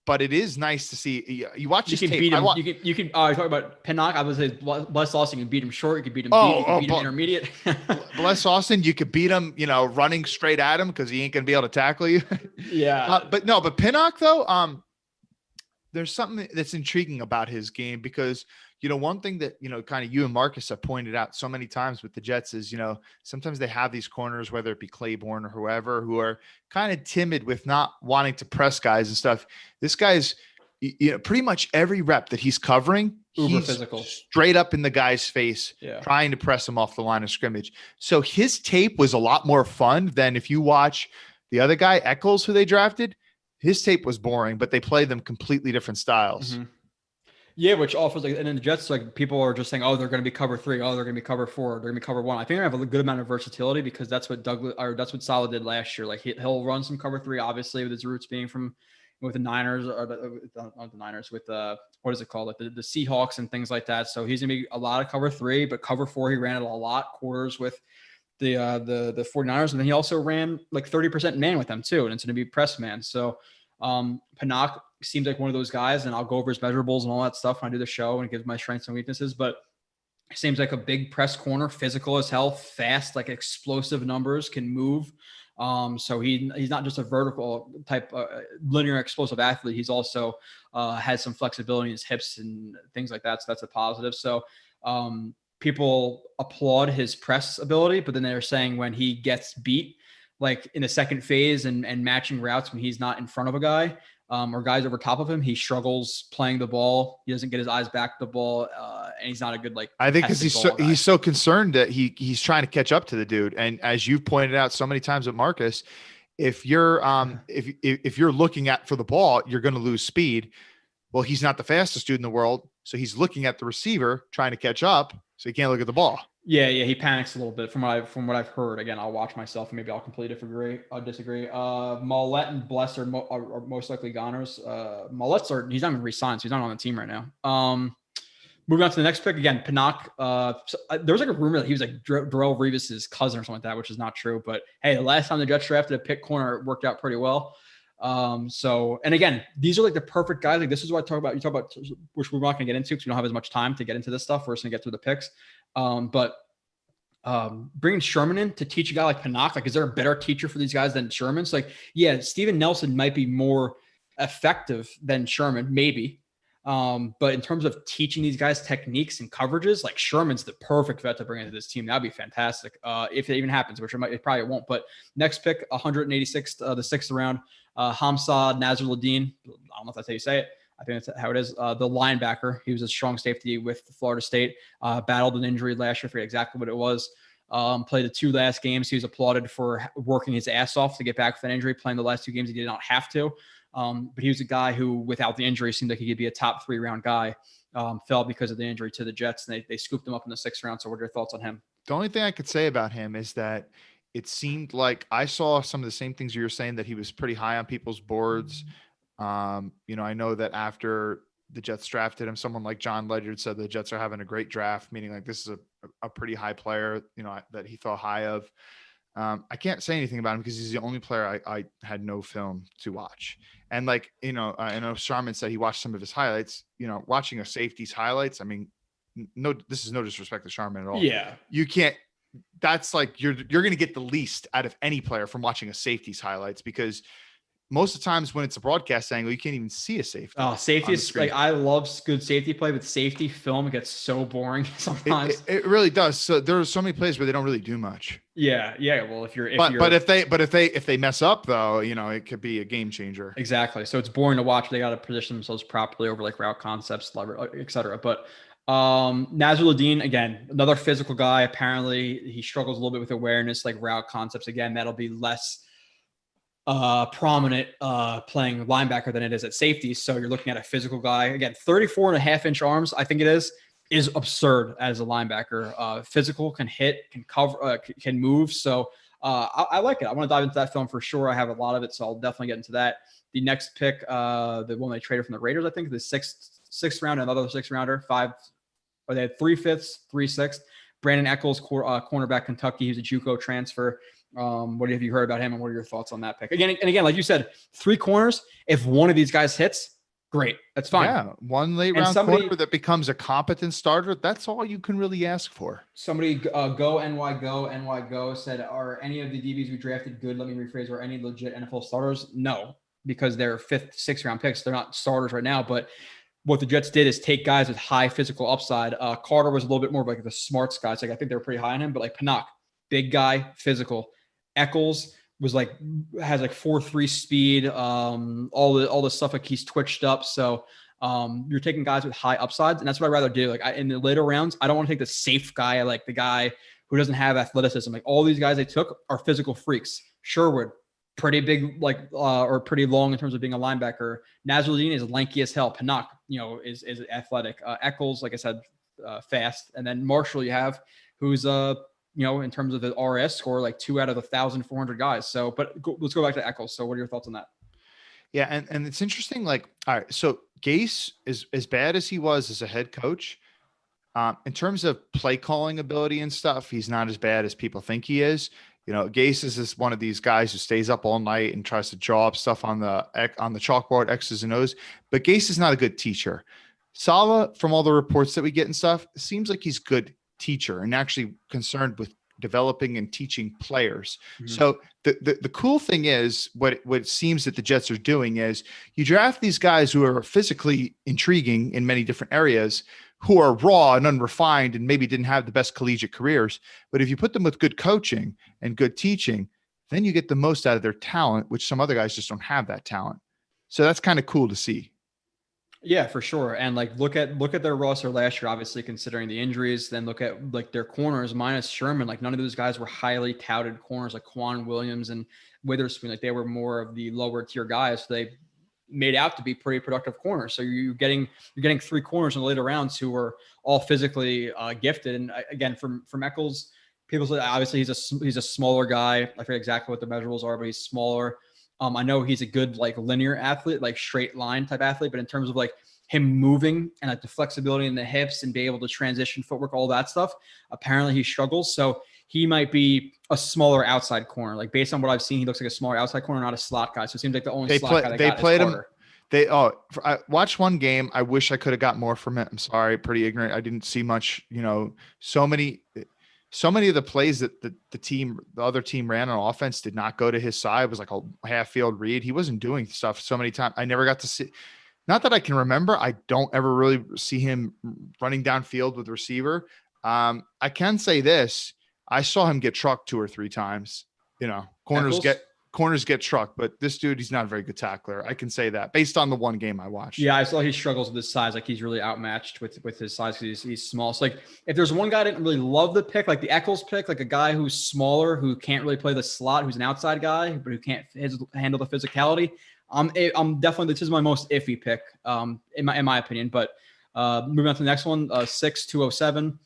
but it is nice to see. You watch You his can tape. beat him. You can talk about Pinnock. I would say Bless Austin. You can beat him short. You can beat him deep. You can beat him intermediate. Bless Austin, you could beat him, running straight at him because he ain't gonna be able to tackle you. Yeah. But Pinnock though, there's something that's intriguing about his game because one thing that kind of you and Marcus have pointed out so many times with the Jets is sometimes they have these corners, whether it be Claiborne or whoever, who are kind of timid with not wanting to press guys and stuff. This guy's pretty much every rep that he's covering, he's physical, straight up in the guy's face, trying to press him off the line of scrimmage. So his tape was a lot more fun than if you watch the other guy, Eccles, who they drafted. His tape was boring, but they play them completely different styles. Mm-hmm. Yeah, which offers and then the Jets, people are just saying, oh, they're going to be cover 3. Oh, they're going to be cover 4. They're going to be cover 1. I think they have a good amount of versatility because that's what that's what Salah did last year. He'll run some cover 3, obviously, with his roots being with the Niners or not the Niners, with what is it called? The Seahawks and things like that. So he's going to be a lot of cover 3, but cover 4, he ran it a lot, quarters with the 49ers. And then he also ran 30% man with them too. And it's going to be press man. So Pinnock seems like one of those guys, and I'll go over his measurables and all that stuff when I do the show and give my strengths and weaknesses, but he seems like a big press corner, physical as hell, fast, explosive numbers, can move. So he's not just a vertical type, linear explosive athlete. He's also has some flexibility in his hips and things like that. So that's a positive. So people applaud his press ability, but then they're saying when he gets beat, in the second phase and matching routes when he's not in front of a guy or guys over top of him, he struggles playing the ball. He doesn't get his eyes back to the ball, and he's not a good I think because he's so concerned that he's trying to catch up to the dude. And as you've pointed out so many times with Marcus, if you're if you're looking for the ball, you're going to lose speed. Well, he's not the fastest dude in the world, so he's looking at the receiver trying to catch up, so he can't look at the ball. Yeah, he panics a little bit from what I've heard. Again, I'll watch myself and maybe I'll completely disagree. Mollett and Bless are most likely goners. He's not even re-signed, so he's not on the team right now. Moving on to the next pick again, Pinnock. There was a rumor that he was Darrelle Revis's cousin or something like that, which is not true. But hey, the last time the Jets drafted a pick corner, it worked out pretty well. And again, these are the perfect guys. This is what I talk about. You talk about, which we're not going to get into because we don't have as much time to get into this stuff. We're just going to get through the picks. But bringing Sherman in to teach a guy like Pinnock, is there a better teacher for these guys than Sherman? So Steven Nelson might be more effective than Sherman, maybe. But in terms of teaching these guys techniques and coverages, Sherman's the perfect vet to bring into this team. That'd be fantastic. If it even happens, which it probably won't. But next pick, 186th, the 6th round, Hamza Nasruddin. I don't know if that's how you say it. I think that's how it is. The linebacker. He was a strong safety with Florida State. Battled an injury last year. I forget exactly what it was. Played the 2 last games. He was applauded for working his ass off to get back from that injury. Playing the last 2 games, he did not have to. But he was a guy who, without the injury, seemed like he could be a top 3 round guy. Fell because of the injury to the Jets, and they scooped him up in the 6th round. So what are your thoughts on him? The only thing I could say about him is that it seemed like I saw some of the same things you were saying, that he was pretty high on people's boards. I know that after the Jets drafted him, someone like John Ledyard said the Jets are having a great draft, meaning this is a pretty high player, that he thought high of. I can't say anything about him because he's the only player I had no film to watch. And I know Sharman said he watched some of his highlights. Watching a safety's highlights, this is no disrespect to Sharman at all. Yeah. You can't. That's you're going to get the least out of any player from watching a safety's highlights, because most of the times when it's a broadcast angle, you can't even see a safety. Oh, safety is I love good safety play, but safety film gets so boring sometimes. It really does. So there are so many plays where they don't really do much. Yeah. Well, if they mess up though, it could be a game changer. Exactly. So it's boring to watch. They got to position themselves properly over route concepts, etc. But Nasruddin, again, another physical guy. Apparently, he struggles a little bit with awareness, route concepts. Again, that'll be less prominent playing linebacker than it is at safety. So you're looking at a physical guy. Again, 34.5-inch arms, I think it is absurd as a linebacker. Physical, can hit, can cover, can move. So I like it. I want to dive into that film for sure. I have a lot of it, so I'll definitely get into that. The next pick, the one they traded from the Raiders, I think, the sixth round, another 6th rounder, they had 3 5ths, 3 6ths. Brandon Eccles, cornerback, Kentucky. He's a JUCO transfer. What have you heard about him, and what are your thoughts on that pick? Again, like you said, 3 corners. If one of these guys hits, great. That's fine. Yeah, one late round corner that becomes a competent starter. That's all you can really ask for. Somebody go NY said, are any of the DBs we drafted good? Let me rephrase. Are any legit NFL starters? No, because they're 5th, 6th round picks. They're not starters right now. But what the Jets did is take guys with high physical upside. Carter was a little bit more of like the smarts guys. Like I think they were pretty high on him, but like Panak, big guy, physical. Eccles has like 4.3 speed. All the stuff, like he's twitched up. So you're taking guys with high upsides, and that's what I'd rather do. Like in the later rounds, I don't want to take the safe guy, like the guy who doesn't have athleticism. Like all these guys they took are physical freaks. Sherwood, pretty big, or pretty long in terms of being a linebacker. Nazruddin is lanky as hell. Panak, is athletic. Eccles, like I said, fast. And then Marshall, you have who's in terms of the RS score, like 2 out of 1,400 guys. So, let's go back to Eccles. So, what are your thoughts on that? Yeah, and it's interesting. Like, all right, so Gase is as bad as he was as a head coach. In terms of play calling ability and stuff, he's not as bad as people think he is. Gase is one of these guys who stays up all night and tries to draw up stuff on the chalkboard, X's and O's. But Gase is not a good teacher. Salah, from all the reports that we get and stuff, seems like he's a good teacher and actually concerned with developing and teaching players. Mm-hmm. So the cool thing is what it seems that the Jets are doing is you draft these guys who are physically intriguing in many different areas, who are raw and unrefined and maybe didn't have the best collegiate careers. But if you put them with good coaching and good teaching, then you get the most out of their talent, which some other guys just don't have that talent. So that's kind of cool to see. Yeah, for sure. And like look at their roster last year, obviously considering the injuries, then look at like their corners minus Sherman. Like none of those guys were highly touted corners like Quan Williams and Witherspoon. Like they were more of the lower tier guys. So they made out to be pretty productive corners. So you're getting 3 corners in the later rounds who were all physically gifted. And again, from Eccles, people say obviously he's a smaller guy. I forget exactly what the measurables are, but he's smaller. I know he's a good like linear athlete, like straight line type athlete, but in terms of like him moving and like the flexibility in the hips and be able to transition footwork, all that stuff, apparently he struggles. So he might be a smaller outside corner. Like based on what I've seen, he looks like a smaller outside corner, not a slot guy. So it seems like the only slot guy that played him. I watched one game. I wish I could have got more from it. I'm sorry, pretty ignorant. I didn't see much. So many of the plays that the other team ran on offense did not go to his side. It was like a half field read. He wasn't doing stuff so many times. I never got to see. Not that I can remember. I don't ever really see him running downfield with receiver. I can say this. I saw him get trucked 2 or 3 times. Corners get trucked, but this dude, he's not a very good tackler. I can say that based on the one game I watched. Yeah, I saw he struggles with his size. Like he's really outmatched with his size because he's small. So like if there's one guy I didn't really love the pick, like the Eccles pick, like a guy who's smaller, who can't really play the slot, who's an outside guy, but who can't handle the physicality. I'm definitely, this is my most iffy pick in my opinion. But moving on to the next one, 6'207".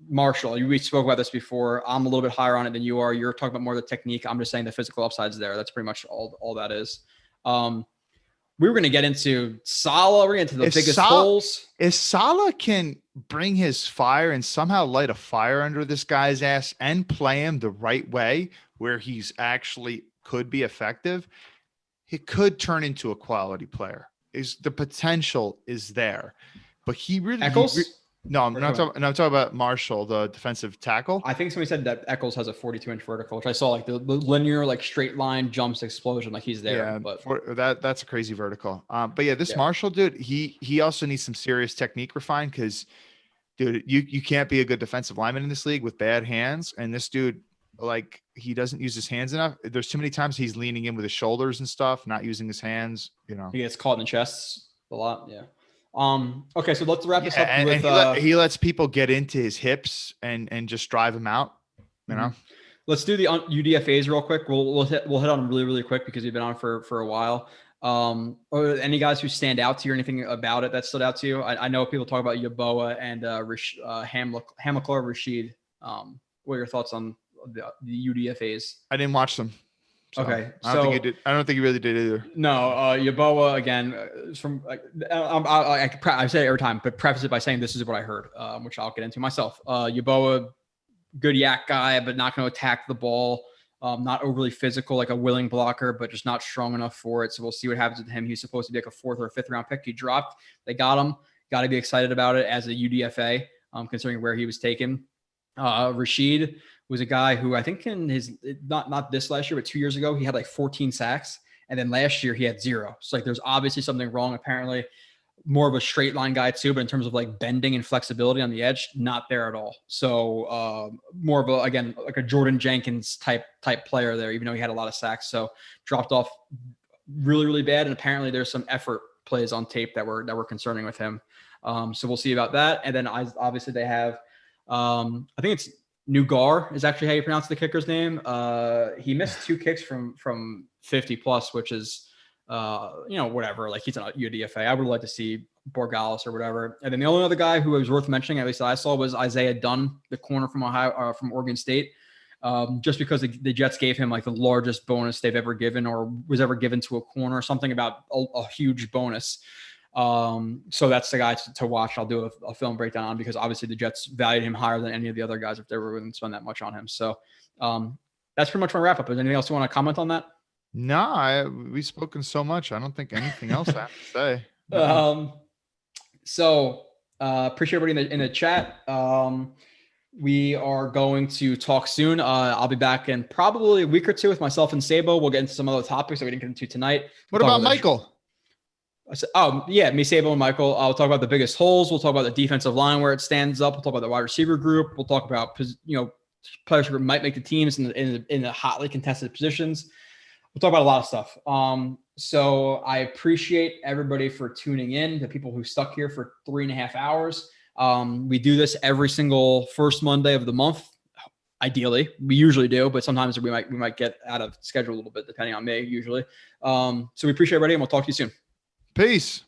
Marshall, we spoke about this before. I'm a little bit higher on it than you are. You're talking about more of the technique. I'm just saying the physical upside's there. That's pretty much all that is. We were going to get into Salah. We're going to get into the biggest holes. If Salah can bring his fire and somehow light a fire under this guy's ass and play him the right way, where he's actually could be effective, he could turn into a quality player. The potential is there, but he really. Eccles? No, I'm talking about Marshall, the defensive tackle. I think somebody said that Eccles has a 42-inch vertical, which I saw like the linear, like straight line jumps explosion, like he's there. Yeah, but that's a crazy vertical. But yeah, this Marshall dude, he also needs some serious technique refined because, dude, you can't be a good defensive lineman in this league with bad hands. And this dude, like, he doesn't use his hands enough. There's too many times he's leaning in with his shoulders and stuff, not using his hands. He gets caught in the chests a lot. Yeah. Okay, so let's wrap this up with he lets people get into his hips and just drive him out. Let's do the UDFAs real quick. We'll hit on them really, really quick because we've been on for a while. Or any guys who stand out to you or anything about it that stood out to you? I know people talk about Yaboa and Hamilcar Rashid. What are your thoughts on the UDFAs? I didn't watch them. So okay, I don't think he did. I don't think he really did either. No, Yaboa again. I say it every time, but preface it by saying this is what I heard, which I'll get into myself. Yaboa, good yak guy, but not going to attack the ball. not overly physical, like a willing blocker, but just not strong enough for it. So we'll see what happens with him. He's supposed to be like a 4th or 5th round pick. He dropped. They got him. Got to be excited about it as a UDFA, considering where he was taken. Rashid was a guy who I think in his not this last year, but 2 years ago, he had like 14 sacks. And then last year he had 0. So like there's obviously something wrong. Apparently more of a straight line guy too, but in terms of like bending and flexibility on the edge, not there at all. So more of a, again, like a Jordan Jenkins type player there, even though he had a lot of sacks. So dropped off really, really bad. And apparently there's some effort plays on tape that were concerning with him. So we'll see about that. And then obviously they have, I think it's Nugar is actually how you pronounce the kicker's name. He missed 2 kicks from 50 plus, which is, whatever, like he's a UDFA. I would like to see Borgalis or whatever. And then the only other guy who was worth mentioning, at least that I saw, was Isaiah Dunn, the corner from Ohio, from Oregon State. Just because the Jets gave him like the largest bonus they've ever given or was ever given to a corner, something about a huge bonus. So that's the guy to watch. I'll do a film breakdown on, because obviously the Jets valued him higher than any of the other guys if they were willing to spend that much on him. So that's pretty much my wrap up. Is anything else you want to comment on that? No, we've spoken so much. I don't think anything else I have to say. No. So appreciate everybody in the chat. We are going to talk soon. I'll be back in probably a week or 2 with myself and Sabo. We'll get into some other topics that we didn't get into tonight. What about Michael? Me, Sabo, and Michael. I'll talk about the biggest holes. We'll talk about the defensive line where it stands up. We'll talk about the wide receiver group. We'll talk about players who might make the teams in the hotly contested positions. We'll talk about a lot of stuff. So I appreciate everybody for tuning in, the people who stuck here for 3.5 hours. We do this every single first Monday of the month. Ideally, we usually do, but sometimes we might get out of schedule a little bit, depending on me, usually. So we appreciate everybody, and we'll talk to you soon. Peace.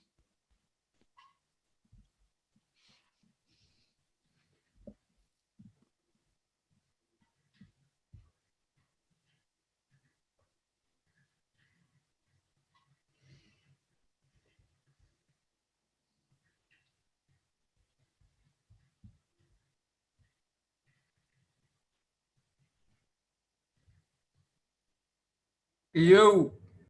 Yo.